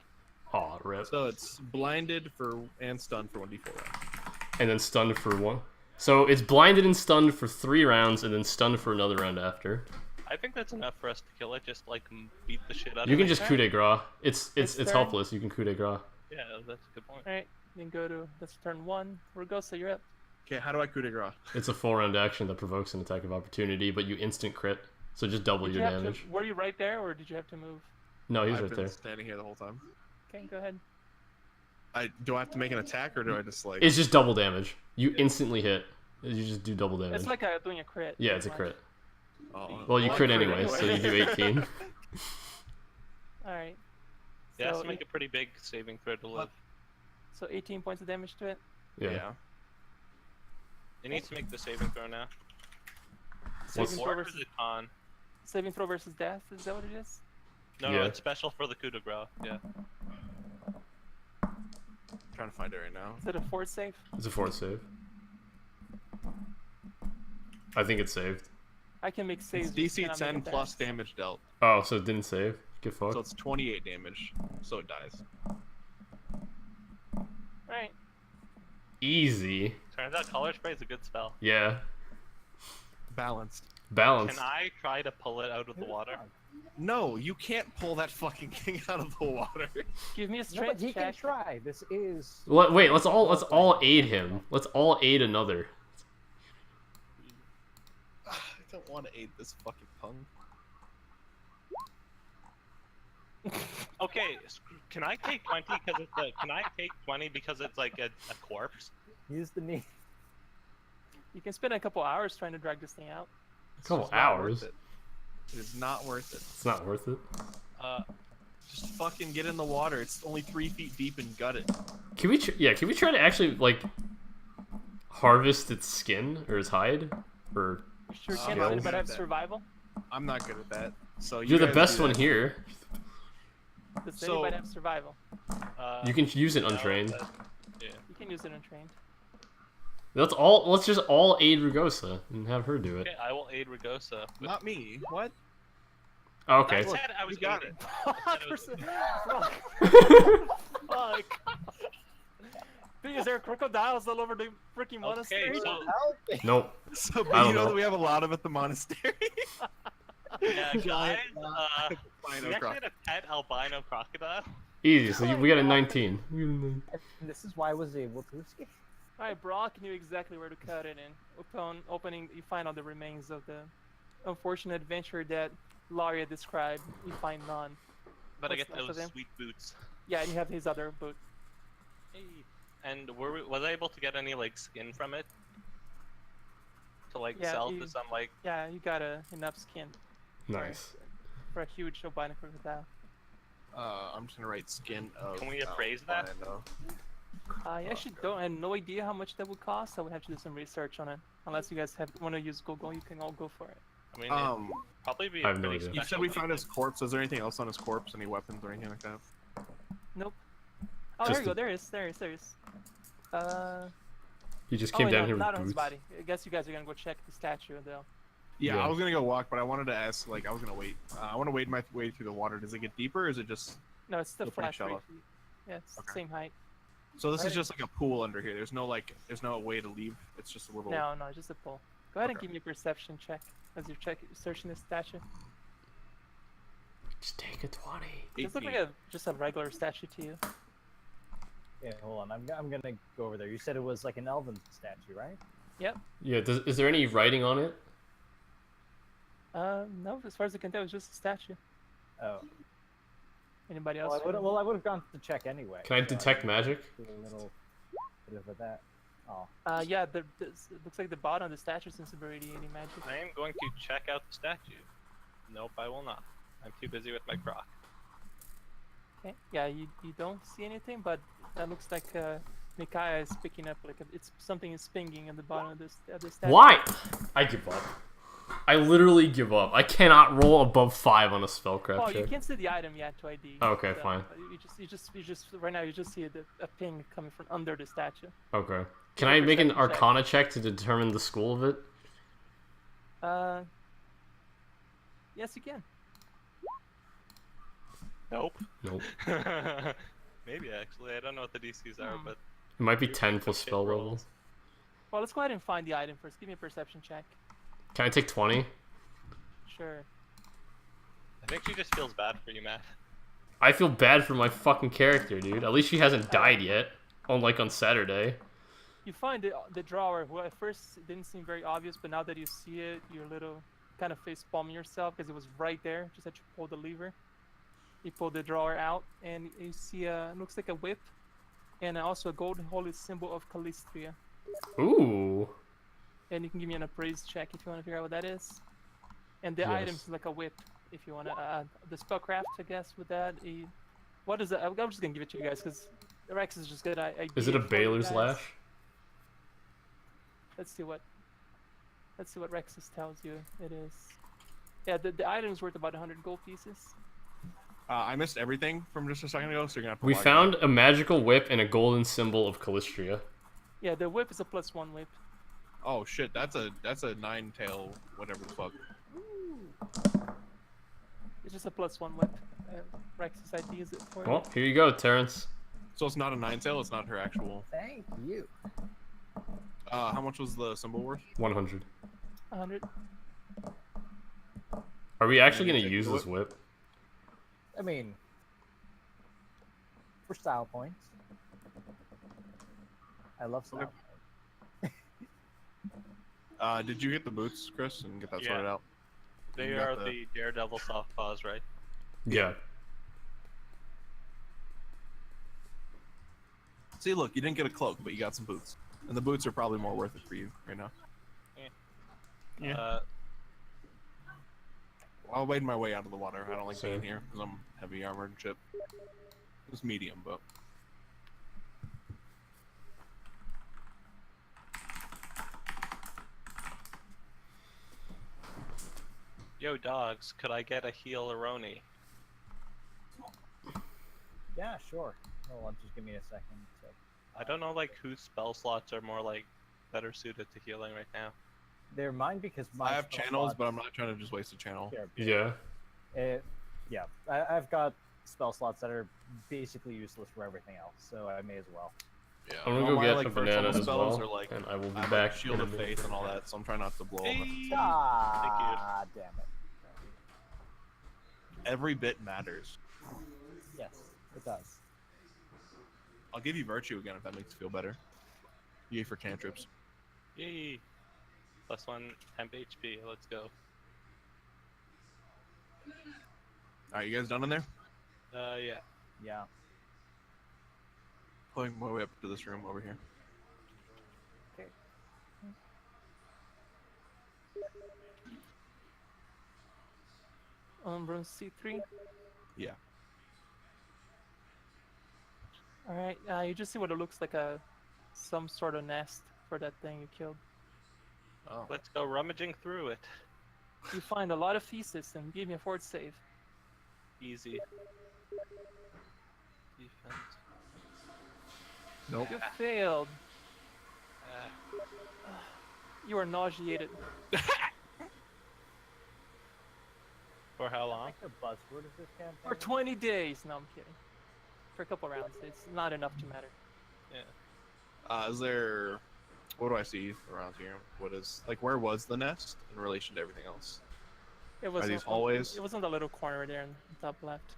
Aw, rip. So it's blinded and stunned for 1d4 rounds. And then stunned for 1. So it's blinded and stunned for 3 rounds, and then stunned for another round after. I think that's enough for us to kill it. Just like beat the shit out You of can it. just coup de grace. It's turn. helpless. You can coup de grace. Yeah, that's a good point. Alright, then go to. That's turn 1. Rugosa, you're up. Okay, how do I coup de grace? It's a full round action that provokes an attack of opportunity, but you instant crit. So just double Did your you have damage. to, were you right there, or did you have to move? No, he's I've right been there. standing here the whole time. Okay, go ahead. Do I have to make an attack or do I just like? It's just double damage. You instantly hit. You just do double damage. It's like doing a crit. Yeah, it's a pretty much. crit. Oh, Well, you Well, crit crit anyway, so you do 18. Alright. Yeah, So, so make a pretty big saving throw to live. so 18 points of damage to it. Yeah. It needs to make the saving throw now. Saving throw Or is versus, it con? saving throw versus death, is that what it is? No, Yeah. it's special for the coup de grace. Yeah. trying to find it right now. Is it a force save? It's a 4th save. I think it's saved. I can make saves. It's but DC cannot 10 make plus attacks. damage dealt, Oh, so it didn't save? Get fucked. so it's 28 damage. So it dies. Right. Easy. Turns out color spray is a good spell. Yeah. Balanced. Balanced. Can I try to pull it out of the water? No, you can't pull that fucking thing out of the water. Give me a No, but strength he can check. try. This is. Wait, let's all aid him. Let's all aid another. I don't want to aid this fucking punk. Okay, can I take 20 because it's a, can I take 20 because it's like a corpse? Use the knee. You can spend a couple hours trying to drag this thing out. It's Couple just not worth hours. it. It is not worth it. It's not worth it. Just fucking get in the water. It's only 3 feet deep and gut it. Can we? Can we try to actually like harvest its skin or its hide? Or You sure can. Skills. Anybody have survival? I'm not good at that. So you're the guys best do one that. here. Does So- anybody have survival? You can use it no, untrained. but- yeah. You can use it untrained. Let's just all aid Rugosa and have her do it. Okay, I will aid Ragosa. with- Not me. What? Oh, okay. I said I was you got aiding. Fuck. Dude, is there crocodiles all over the freaking monastery? so Help me. Nope. So, I but don't you know know. that we have a lot of at the monastery. yeah, guys, Giant, we albino actually croc- had a pet albino crocodile. Easy. So we got a 19. And this is why I was able to escape. Alright, Brock knew exactly where to cut it in. Upon opening, you find all the remains of the unfortunate adventure that Laria described. You find none. But I What's get left of those him? sweet boots. Yeah, and you have his other boot. Hey. And was I able to get any like skin from it? To like Yeah, sell you- to some like Yeah, you got enough skin Nice. for a huge albino crocodile. I'm just gonna write skin of. Can we appraise that? albino. I actually don't. I have no idea how much that would cost. I would have to do some research on it. Unless you guys want to use Google, you can all go for it. I mean, Um, it'd probably be I have no pretty idea. you said special we to found get. his corpse. Is there anything else on his corpse? Any weapons or anything like that? Nope. Oh, Just there you go. a- There is. He just Oh, came wait, down no, here not with on his boots. body. I guess you guys are gonna go check the statue though. Yeah, Yeah. I was gonna go walk, but I wanted to ask. Like, I was gonna wait. I want to wade my way through the water. Does it get deeper, or is it just? No, it's still Still pretty flat 3 shallow. feet. Yeah, it's the Okay. same height. So this is Right. just like a pool under here. There's no way to leave. It's just a little. No, just a pull. Go ahead and Okay. give me a perception check as you're searching the statue. Just take a 20. It looks like just a regular statue to you. Yeah, hold on. I'm gonna go over there. You said it was like an elven statue, right? Yeah. Is there any writing on it? No, as far as I can tell, it's just a statue. Oh. Anybody else? Well, I would have gone to check anyway. Can I so detect did magic? a little bit of that. Oh. Yeah, it looks like the bottom of the statue seems to be radiating magic. I am going to check out the statue. Nope, I will not. I'm too busy with my croc. Okay. Yeah, you don't see anything, but that looks like Micaiah is picking up like it's something is pinging at the bottom of the statue. Why? I give up. I literally give up. I cannot roll above 5 on a spellcraft Oh, you check. can't see the item yet to ID. Okay, fine. You just right now you just see a ping coming from under the statue. Okay. Can I make an Perception check. Arcana check to determine the school of it? Yes, you can. Nope. Nope. Maybe actually, I don't know what the DCs are, but It might be 10 plus Shit spell rolls. level. Well, let's go ahead and find the item first. Give me a perception check. Can I take 20? Sure. I think she just feels bad for you, Matt. I feel bad for my fucking character, dude. At least she hasn't died yet. Unlike on Saturday. You find the drawer, who at first it didn't seem very obvious, but now that you see it, you're a little kind of face palming yourself because it was right there. Just that you pull the lever. You pull the drawer out, and you see it looks like a whip, and also a gold holy symbol of Callistria. Ooh. And you can give me an appraise check if you want to figure out what that is. And the Yes. item's like a whip, if you want to. The spellcraft, I guess, with that. What is it? I'm just gonna give it to you guys because Rex is just good. Is it a Baylor's Lash? Let's see what Rexus tells you it is. Yeah, the item's worth about 100 gold pieces. I missed everything from just a second ago, so you're gonna have to. We log found out. a magical whip and a golden symbol of Callistria. Yeah, the whip is a +1 whip. Oh shit, that's a 9-tail whatever the fuck. It's just a +1 whip. Rexus ID is it for you? Well, here you go, Terrence. So it's not a 9-tail. It's not her actual. Thank you. How much was the symbol worth? 100. 100. Are we actually you gonna take use the this whip? I mean, for style points. I love style Okay. points. Did you get the boots, Chris, and get that Yeah. sorted out? They You got are the Daredevil soft paws, right? Yeah. See, look, you didn't get a cloak, but you got some boots, and the boots are probably more worth it for you right now. Yeah. I'll wade my way out of the water. I don't like Same. being here because I'm heavy armored and shit. It's medium, but Yo, dogs, could I get a heal-a-roni? Yeah, sure. Hold on, just give me a second. So, I don't know, like, whose spell slots are more, like, better suited to healing right now. they're mine because my I have spell channels, slots but I'm not trying to just waste a channel. are- Yeah. Yeah, I've got spell slots that are basically useless for everything else, so I may as well. Yeah. I'm gonna All go my, get like, a first banana level as spells well, are, like, and I will be I have, back. like, Shield in a of minute. Faith and all that, so I'm trying not to blow all of it. Hey! Ah, damn it. Every bit matters. Yes, it does. I'll give you Virtue again if that makes you feel better. Yay for cantrips. Yay! +1 temp HP, let's go. Alright, you guys done in there? Yeah. Yeah. Pulling my way up to this room over here. Okay. Room C3. Yeah. Alright, you just see what it looks like some sort of nest for that thing you killed. Oh. Let's go rummaging through it. You find a lot of feces and give me a fort save. Easy. Defense. Nope. You failed. Ah, You are nauseated. for how I long? think the buzzword of this campaign. For 20 days. No, I'm kidding. For a couple rounds. It's not enough to matter. Is there... What do I see around here? What is... Like, where was the nest in relation to everything else? It was these hallways? It was in the little corner there in the top left.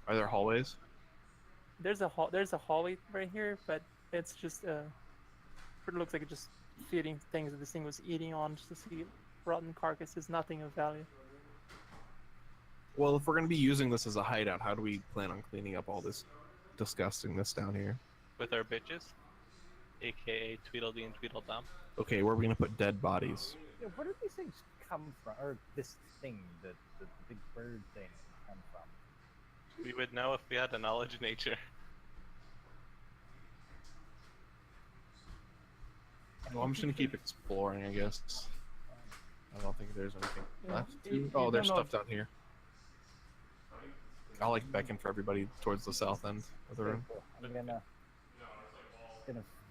Are there hallways? There's a hallway right here, but it's just it looks like it's just feeding things that this thing was eating on just to see rotten carcasses, nothing of value. Well, if we're going to be using this as a hideout, how do we plan on cleaning up all this disgustingness down here? With our bitches? AKA Tweedledee and Tweedledum. Okay, where are we going to put dead bodies? Yeah, where did these things come from? Or this thing, the big bird thing, come from? We would know if we had a knowledge of nature. Well, I'm just going to keep exploring, I guess. I don't think there's anything Yeah, left. you Oh, there's don't know stuff down here. I'll, like, beckon for everybody towards the south end of the Okay, room. cool. I'm gonna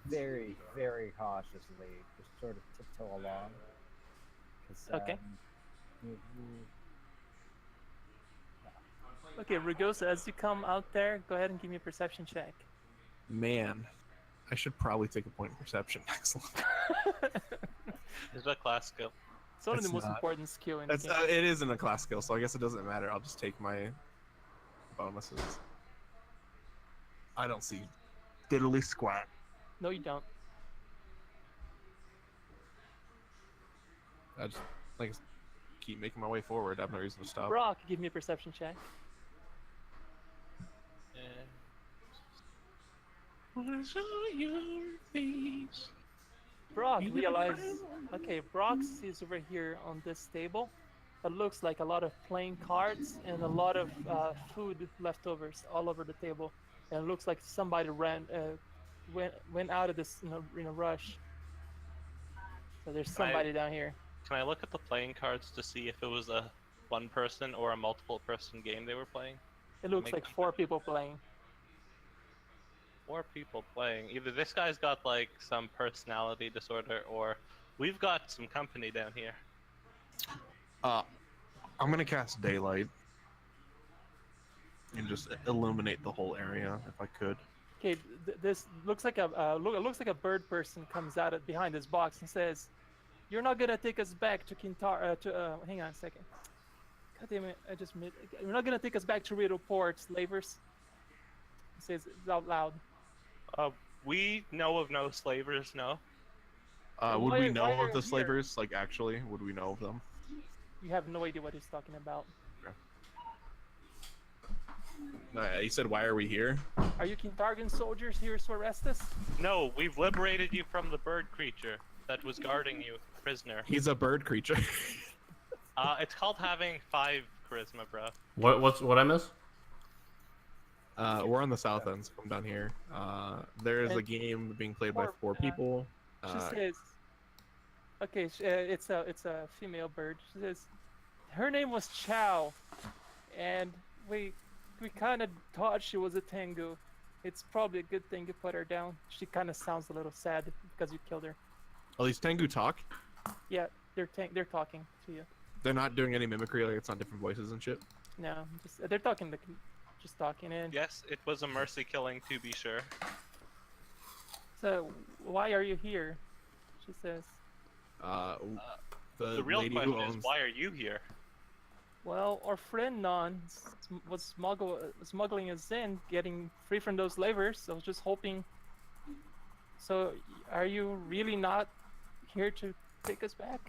very, very cautiously just sort of tiptoe along. 'Cause, Okay. you- Okay, Rugosa, as you come out there, go ahead and give me a perception check. Man, I should probably take a point in perception. Excellent. Is that class skill? It's only the It's most not. important skill in the That's, game. it isn't a class skill, so I guess it doesn't matter. I'll just take my bonuses. I don't see diddly squat. No, you don't. I just like keep making my way forward. I have no reason to stop. Brock, give me a perception check. Brock realizes. Okay, Brock sees over here on this table. It looks like a lot of playing cards and a lot of food leftovers all over the table. And it looks like somebody went out of this in a rush. So there's somebody down here. Can I look at the playing cards to see if it was a one person or a multiple person game they were playing? It looks Make like them 4 people playing. 4 people playing. Either this guy's got like some personality disorder or we've got some company down here. I'm gonna cast daylight and just illuminate the whole area if I could. Okay, this looks like a looks like a bird person comes out of behind this box and says, "You're not gonna take us back to Kintar. Hang on a second. God damn it! I just made. You're not gonna take us back to Riddle Port, slavers." He says it out loud. We know of no slavers, no. Would we know why are of the you here? slavers? Like, actually, would we know of them? You have no idea what he's talking about. He said, "Why are we here?" Are you Kintargan soldiers here to arrest us? No, we've liberated you from the bird creature that was guarding you, prisoner. He's a bird creature. It's called having 5 charisma, bro. What I miss? We're on the south end, so come down here. There is a And game being played by 4 four, people. She says, "Okay, it's a female bird." She says, "Her name was Chow, and we kind of thought she was a Tengu. It's probably a good thing you put her down. She kind of sounds a little sad because you killed her. At least Tengu talk. Yeah, they're talking to you. They're not doing any mimicry, like it's not different voices and shit. No, they're talking. Just talking in. Yes, it was a mercy killing, to be sure. So why are you here?" She says. The The real lady who question is, owns. why are you here? Well, our friend Non was smuggling us in, getting free from those slavers. I was just hoping. So, are you really not here to take us back?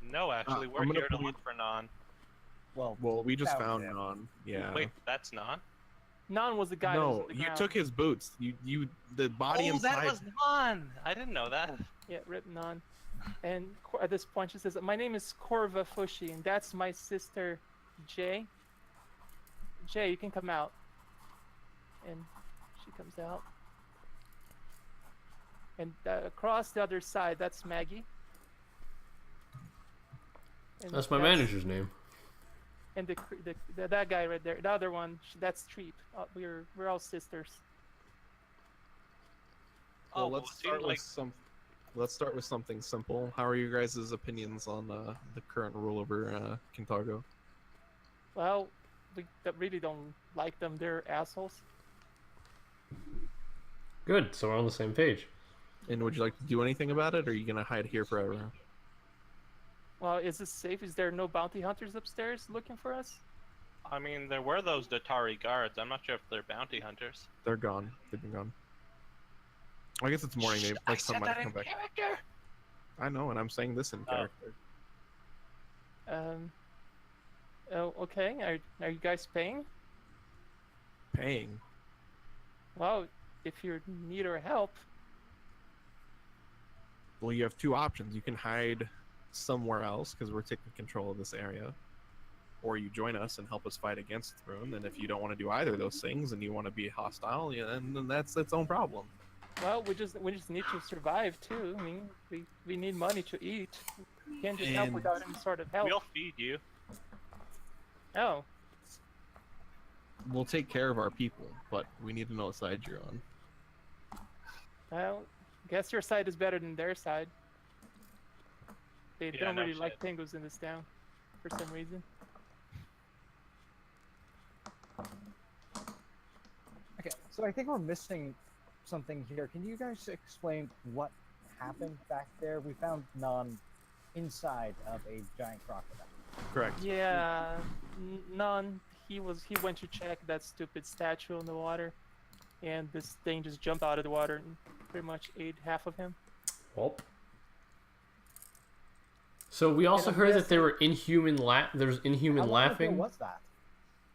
No, actually, I'm we're gonna here to point- look for Non. Well, Well, we just Found found him. Non. Yeah. Wait, that's Non? Non was the guy. that was No, on the you ground. took his boots. The body Oh, inside. that was Non! I didn't know that. Yeah, Rip Non. And at this point, she says, "My name is Korva Fushi, and that's my sister, Jay. Jay, you can come out." And she comes out. And across the other side, that's Maggie. And That's my manager's name. And that guy right there, the other one, that's Treep. We're all sisters. Well, Oh, well, let's it start seemed like with Let's start with something simple. How are you guys' opinions on the current rule over Kintargo? Well, we really don't like them. They're assholes. Good, so we're on the same page. And would you like to do anything about it, or are you gonna hide here forever? Well, is this safe? Is there no bounty hunters upstairs looking for us? I mean, there were those Datari guards. I'm not sure if they're bounty hunters. They're gone. They've been gone. I guess it's morning. They like some might come back. Character. I know, and I'm saying this in character. Oh, okay. Are you guys paying? Paying. Well, if you need our help, Well, you have 2 options. You can hide somewhere else because we're taking control of this area, or you join us and help us fight against Throne. And if you don't want to do either of those things and you want to be hostile, yeah, then that's its own problem. well, we just need to survive too. I mean, we need money to eat. We can't just help And- without any sort of help. We'll feed you. Oh, We'll take care of our people, but we need to know what side you're on. well, guess your side is better than their side. They Yeah, don't no really like shit. Tengus in this town, for some reason. okay, so I think we're missing something here. Can you guys explain what happened back there? We found Non inside of a giant crocodile. Correct. Yeah, none. He went to check that stupid statue in the water, and this thing just jumped out of the water and pretty much ate half of him. Well. So we also I'm heard that there guessing- were there's inhuman How long ago laughing. was that?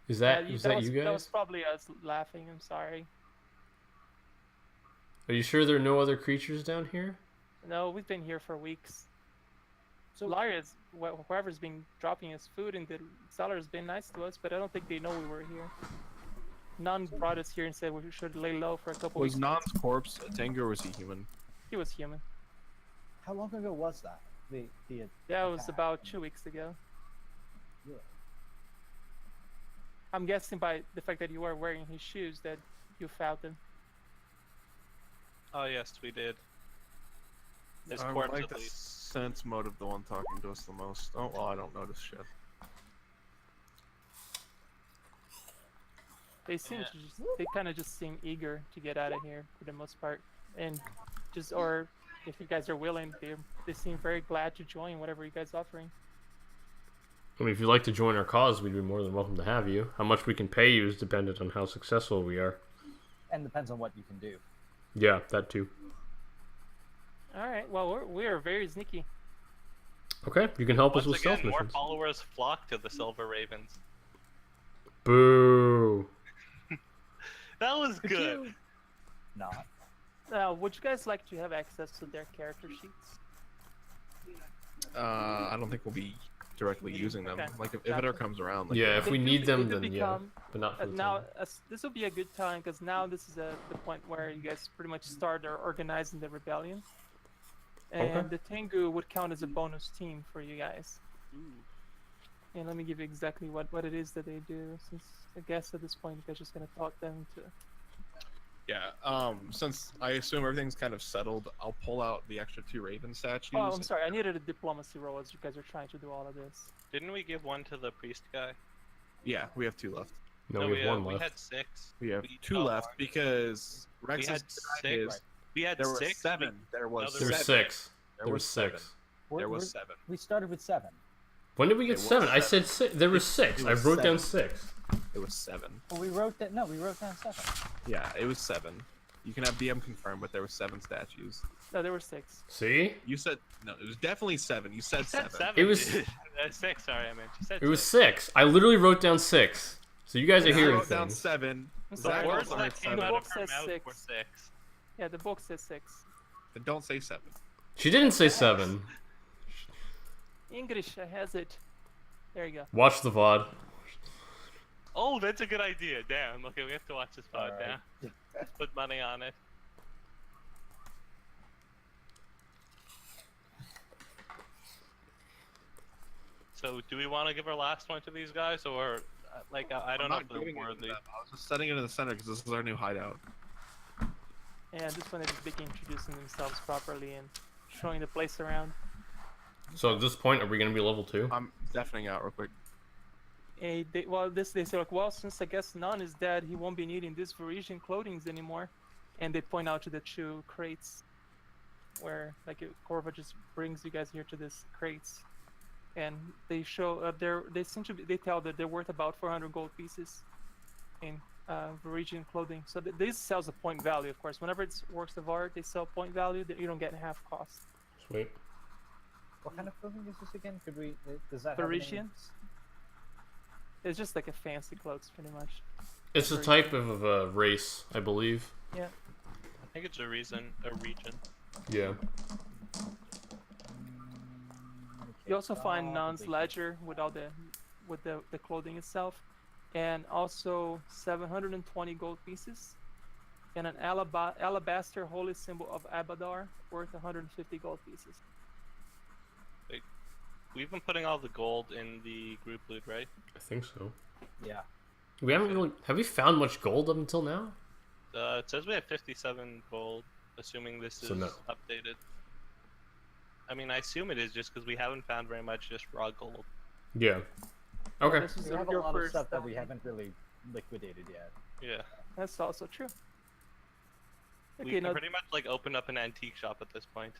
Is that you is that that was, you That was guys? probably us laughing. I'm sorry. Are you sure there are no other creatures down here? No, we've been here for weeks. So Laria's, whoever's been dropping us food in the cellar has been nice to us, but I don't think they know we were here. None brought us here and said we should lay low for a couple Was weeks. Non's corpse a Tengu or was he human? He was human. how long ago was that? That was attack? about 2 weeks ago. Really? I'm guessing by the fact that you are wearing his shoes that you found him. Oh, yes, we did. His I would corpse, like at the least. sense mode of the one talking to us the most. Oh, well, I don't notice shit. They seem Yeah. to just, they kind of just seem eager to get out of here for the most part, and just or if you guys are willing, they seem very glad to join whatever you guys offering. I mean, if you'd like to join our cause, we'd be more than welcome to have you. How much we can pay you is dependent on how successful we are. And depends on what you can do. Yeah, that too. All right. Well, we are very sneaky. Okay, you can help us Once with again, stealth more missions. followers flock to the Silver Ravens. Boo. That was Could good. you- Not. Would you guys like to have access to their character sheets? I don't think we'll be directly using them. Okay, Like if it gotcha. ever comes around. Like, Yeah, if They we do- need they them, do then yeah. become- But not for the Now, time. this will be a good time because now this is the point where you guys pretty much start organizing the rebellion, and Okay. the Tengu would count as a bonus team for you guys. And let me give you exactly what it is that they do, since I guess at this point you guys are just gonna talk them to. yeah. Since I assume everything's kind of settled, I'll pull out the extra 2 Raven statues. Oh, I'm sorry. I needed a diplomacy roll as you guys are trying to do all of this. Didn't we give one to the priest guy? Yeah, we have 2 left. No, we have one we left. had 6. We have We- 2 oh, left because Rex we had is 6. We had There were 6. 7. There was No, There were 7. 6. There There was was 6. 7. We're- There was we're- 7. We started with 7. When did we get It was 7? I said 7. 6. There was 6. It I was wrote down 7. 6. It was 7. Well, we wrote that. No, we wrote down 7. Yeah, it was 7. You can have DM confirm, but there were 7 statues. No, there were 6. See? You said no. It was definitely 7. You said You said 7. 7. It was- dude. 6, sorry, I meant. You said It was 6. 6. I literally wrote down 6. So you guys are I hearing wrote down things. 7. I'm The sorry. Zach words also that heard came 7. out book of her says mouth 6. were 6. Yeah, the book says 6. Then don't say 7. She didn't say 7. English has it. There you go. Watch the VOD. Oh, that's a good idea. Damn. Okay, we have to watch this pod Alright. now. Let's put money on it. So, do we want to give our last one to these guys, or like I don't know if they're worthy? I was just setting it in the center because this is our new hideout. And this one they just begin introducing themselves properly and showing the place around. So at this point, are we going to be level 2? I'm deafening out real quick. And they say like, well, since I guess None is dead, he won't be needing these Varisian clothings anymore. And they point out to the 2 crates, where like Corva just brings you guys here to this crates, and they show they seem to be, they tell that they're worth about 400 gold pieces in Varisian clothing. So this sells a point value, of course. Whenever it's works of art, they sell point value that you don't get half cost. Sweet. What kind of clothing is this again? Could we? Does that have a name? Parisian? It's just like a fancy clothes, pretty much. It's a type of race, I believe. I think it's a region. Yeah. You also find Nun's Probably. ledger with all the clothing itself, and also 720 gold pieces, and an alabaster holy symbol of Abadar worth 150 gold pieces. We've been putting all the gold in the group loot, right? I think so. Yeah. We haven't really... Have we found much gold up until now? It says we have 57 gold, assuming this is So no. updated. I mean, I assume it is just because we haven't found very much just raw gold. Yeah. Okay. This is We have a your lot of first stuff that we time. haven't really liquidated yet. Yeah. That's also true. We Okay, can now pretty much like open up an antique shop at this point.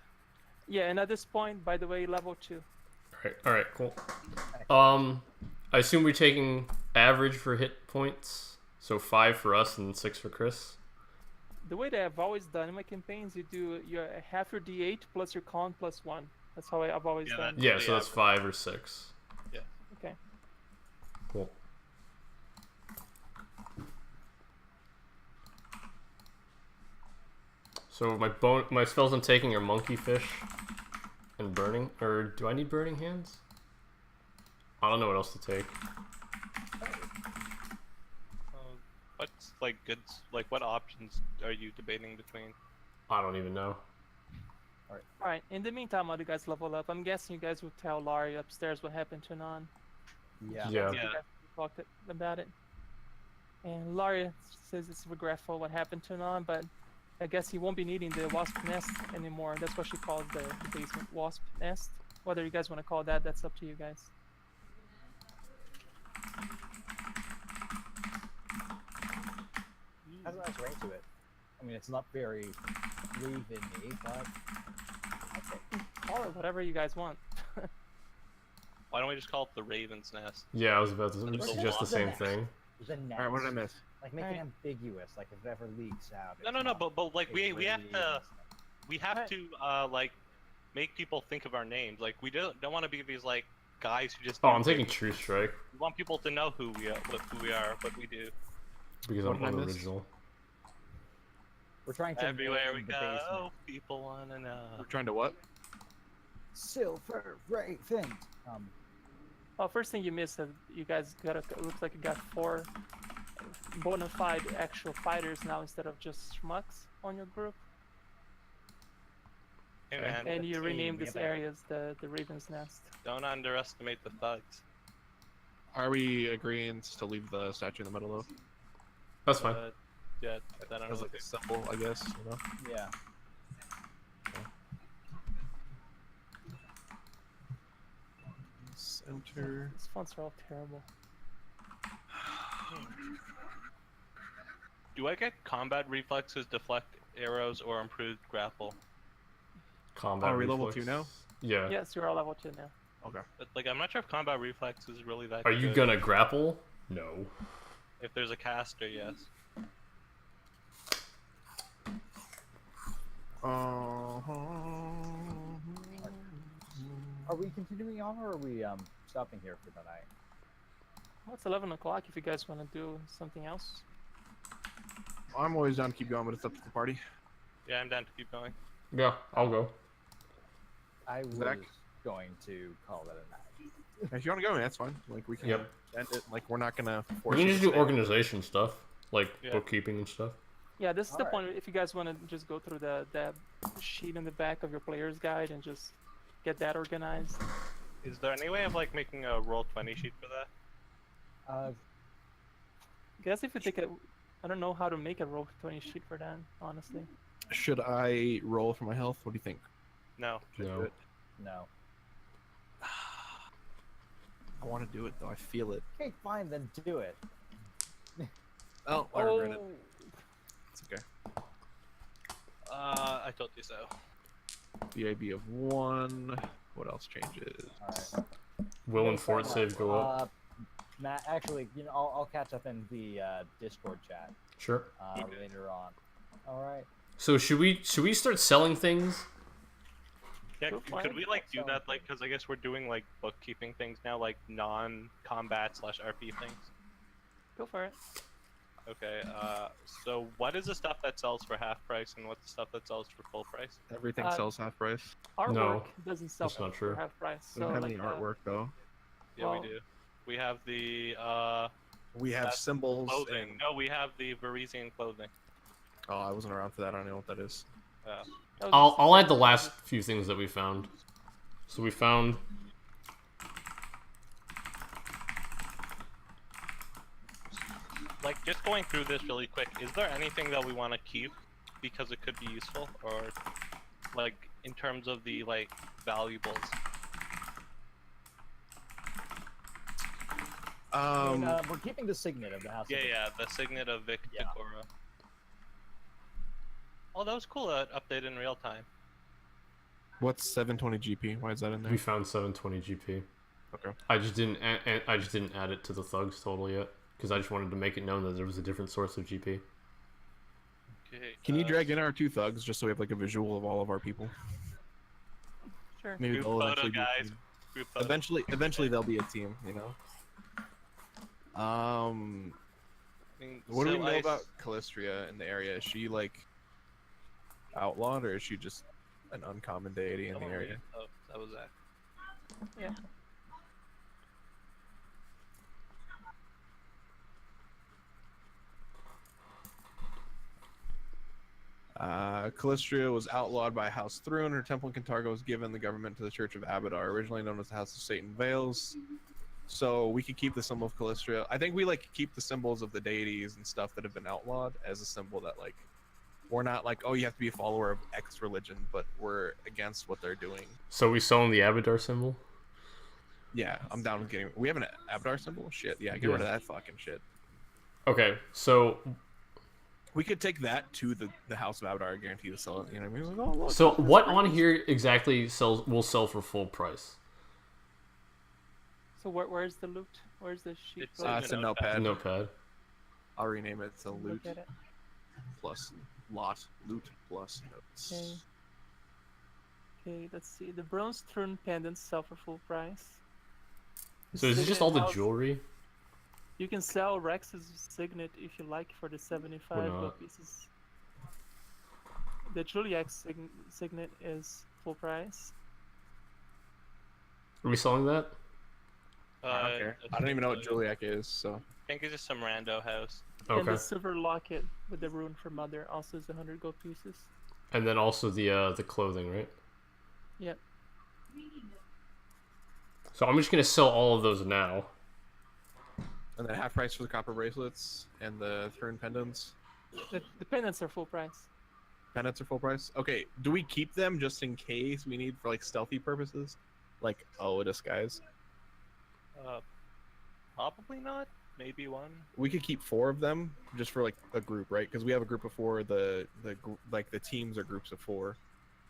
yeah, and at this point, by the way, level 2. Alright, cool. I assume we're taking average for hit points. So 5 for us and 6 for Chris. The way that I've always done in my campaigns, you do your half your D8 plus your con plus 1. That's how I've always Yeah, done. that's- Yeah, so that's 5 or 6. Okay. Cool. So my spells I'm taking are Monkey Fish and Burning. Or do I need Burning Hands? I don't know what else to take. What's like good? Like what options are you debating between? I don't even know. Alright, in the meantime, while you guys level up, I'm guessing you guys will tell Laurie upstairs what happened to Nan. Yeah. Yeah. You guys talked about it. And Laurie says it's regretful what happened to Nan, but I guess he won't be needing the wasp nest anymore. That's what she calls the basement wasp nest. Whether you guys want to call it that, that's up to you guys. it's not very Raven-y, but Okay. Call it whatever you guys want. Why don't we just call it the Raven's Nest? Yeah, I was about to There's a suggest the lot. same thing. the nest. Alright, what did I miss? Like, make it Alright. ambiguous, like if it ever leaks out. No, it's no, no. not But like a we have Raven to nest. we have Alright. to like make people think of our names. Like we don't want to be these like guys who just. Oh, do I'm taking things. True Strike We want people to know who we are, what we do. because What I'm did I miss? unoriginal. We're trying to Everywhere we name the go, basement. people wanna know. We're trying to what? Silver Raven. Well, first thing you missed, you guys got it looks like you got 4 bona fide actual fighters now instead of just schmucks on your group, Hey Okay. man, and you team, renamed we this have a- area as the Raven's Nest. don't underestimate the thugs. Are we agreeing to leave the statue in the middle though? That's fine. Yeah, I don't As know. like a symbol, I guess. You know. Yeah. Center. These fonts are all terrible. Do I get combat reflexes, deflect arrows, or improved grapple? Combat. Are we level reflex. 2 now? Yeah. Yes, you're all level 2 now. Okay. But, like, I'm not sure if combat reflex is really that Are you good. gonna grapple? No. If there's a caster, yes. Are we continuing on, or are we stopping here for the night? Well, it's 11 o'clock if you guys want to do something else. I'm always down to keep going, but it's up to the party. Yeah, I'm down to keep going. Yeah, I'll go. I was Zach? going to call that a night. If you want to go, man, that's fine. Like we can Yep. end it. Like we're not gonna force We can you just to do stay. organization stuff, like Yeah. bookkeeping and stuff. Yeah, this is the Alright. point. If you guys want to just go through the sheet in the back of your player's guide and just get that organized. Is there any way of, like, making a roll 20 sheet for that? Uh, I guess if you take a, I don't know how to make a roll 20 sheet for that, honestly. Should I roll for my health? What do you think? No. Should I do No. it? no. I want to do it though. I feel it. Okay, fine, then do it. Oh, I regret it. It's okay. I told you so. BAB of 1. What else changes? Alright. Will and fort save go up? Matt, actually, you know, I'll catch up in the Discord chat Sure. later on. Alright. So should we start selling things? Yeah, Go could fine. we, like, do Sounds that, like, because I guess we're doing, like, bookkeeping things now, like, non-combat/RP things? Go for it. Okay, so what is the stuff that sells for half price and what's the stuff that sells for full price? Everything Uh, sells half price. Artwork doesn't sell that's not for true. half price. We don't So have like, any artwork though. Yeah, well- we do. We have the, We have That's symbols clothing. and... No, we have the Varisian clothing. Oh, I wasn't around for that. I don't know what that is. that was I'll just- I'll add the last few things that we found. So we found Like, just going through this really quick, is there anything that we want to keep because it could be useful? Or, like, in terms of the, like, valuables? I mean, we're keeping the signet of the house. Yeah, of yeah, the signet of Vic Yeah. Decora. Oh, that was cool, update in real time. What's 720 GP? Why is that in there? we found 720 GP. Okay. I just didn't add it to the thugs total yet because I just wanted to make it known that there was a different source of GP. Okay, Can you drag in our 2 thugs just so we have like a visual of all of our people? Sure. Maybe Group they'll photo, eventually be a guys. team. Group photo. Eventually they'll be a team, you know. I mean, What do we so know I- about Callistria in the area? Is she like outlawed or is she just an uncommon deity in the Someone area? read- Oh, that was Zach. Yeah. Callistria was outlawed by House Thrune. Her temple in Cantargo was given the government to the Church of Abadar, originally known as the House of Satan Vales. So we could keep the symbol of Callistria. I think we like keep the symbols of the deities and stuff that have been outlawed as a symbol that like we're not like, oh, you have to be a follower of X religion, but we're against what they're doing. So we selling the Abadar symbol. Yeah, I'm down with getting. We have an Abadar symbol. Shit, yeah, get rid of that fucking shit. Okay, so We could take that to the House of Abadar, guarantee to sell it. You know what I mean? Like, oh, look, So this what is on great. here exactly will sell for full price? So where's the loot? Where's the sheet? It's loot? It's a notepad. Notepad. I'll rename it to loot Look at it. plus lot. Loot plus notes. Okay. Okay, let's see. The bronze throne pendants sell for full price. So is it just Signet all the house- jewelry? You can sell Rex's signet if you like for the 75 Or gold not. pieces. The Juliac signet is full price. Are we selling that? I don't care. I don't even know what Juliac is, so. I think it's just some rando house. And Okay. the silver locket with the rune for mother also is 100 gold pieces. And then also the clothing, right? Yep. So I'm just gonna sell all of those now. And then half price for the copper bracelets and the throne pendants. The pendants are full price. Pendants are full price. Okay, do we keep them just in case we need for like stealthy purposes? Like, a disguise? Probably not. Maybe one. We could keep 4 of them just for like a group, right? Because we have a group of 4. The teams are groups of 4.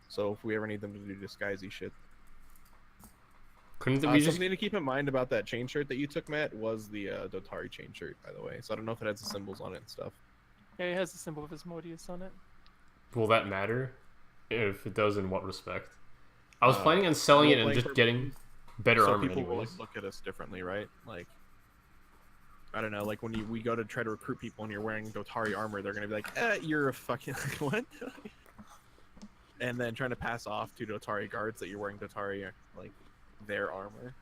So if we ever need them to do disguisey shit. Couldn't we just? Something to keep in mind about that chain shirt that you took, Matt, was the Dotari chain shirt, by the way. So I don't know if it has the symbols on it and stuff. Yeah, it has the symbol of Asmodeus on it. Will that matter? If it does, in what respect? I was Uh, planning on selling it and role-playing just getting better So armor people will anyways. like, look at us differently, right? Like, I don't know, like when we go to try to recruit people and you're wearing Dotari armor, they're gonna be like, you're a fucking what? And then trying to pass off to Dotari guards that you're wearing Dotari like their armor.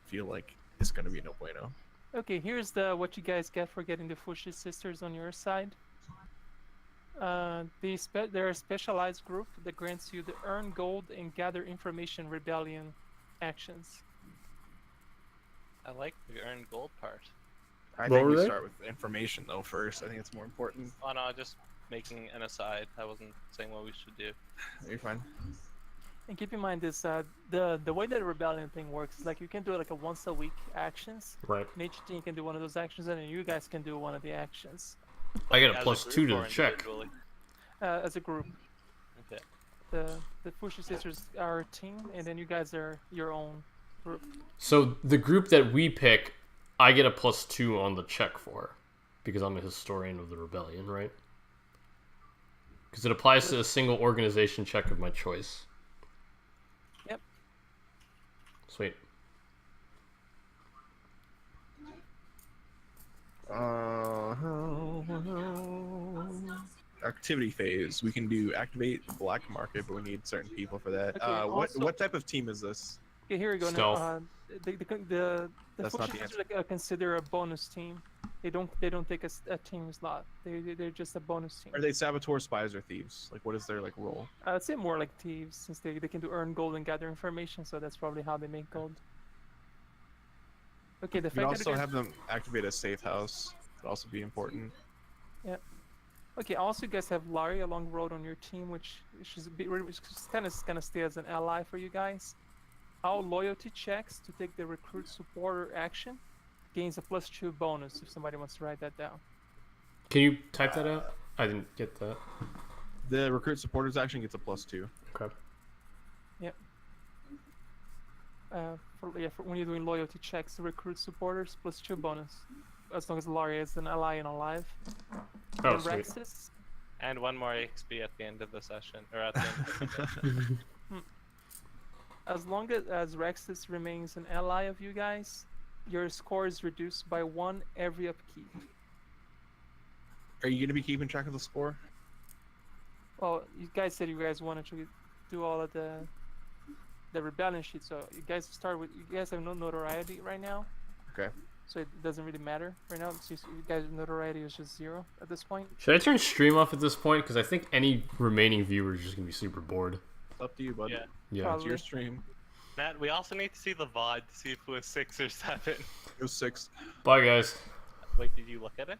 Feel like it's gonna be no bueno. Okay, here's what you guys get for getting the Fushi sisters on your side. They're a specialized group that grants you the earn gold and gather information rebellion actions. I like the earned gold part. I What think were we they? start with information though first. I think it's more important. Oh no, just making an aside. I wasn't saying what we should do. You're fine. And keep in mind this, the way that the rebellion thing works is like you can do like a once a week actions, Right. and each team can do one of those actions, and then you guys can do one of the actions I got a As plus group 2 to or the check. individually? as a group. Okay. The Fushi sisters are a team, and then you guys are your own group. So the group that we pick, I get a plus 2 on the check for, because I'm a historian of the rebellion, right? Because it applies to a single organization check of my choice. Yep. Sweet. Activity phase. We can do activate black market, but we need certain people for that. Okay, also- What type of team is this? Okay, here we go. Stealth. Now, the That's not Fushi the sisters are consider a bonus team. They don't take a team slot. They're just a bonus team. Are they saboteurs, spies, or thieves? Like, what is their like role? I'd say more like thieves, since they can do earn gold and gather information, so that's probably how they make gold. Okay, the You can fact also that have them activate a safe house. Would also be important. okay, also you guys have Larry along road on your team, which kind of gonna stay as an ally for you guys. All loyalty checks to take the recruit supporter action gains a plus 2 bonus if somebody wants to write that down. Can you type that out? I didn't get that. The recruit supporters action gets a plus 2. Okay. For when you're doing loyalty checks to recruit supporters, plus 2 bonus, as long as Larry is an ally and alive. Oh, And sweet. Rexus, And 1 more XP at the end of the session, or at the end of the day. as long as Rexus remains an ally of you guys, your score is reduced by 1 every upkeep. Are you going to be keeping track of the score? Well, you guys said you guys wanted to do all of the rebellion sheet, so you guys have no notoriety right now. Okay. So it doesn't really matter right now. It's just, you guys' notoriety is just 0 at this point. Should I turn stream off at this point? Because I think any remaining viewer is just gonna be super bored. It's up to you, bud. Yeah. Yeah. It's your stream. Matt, we also need to see the VOD to see if it was 6 or 7. It was 6. Bye, guys. Wait, did you look at it?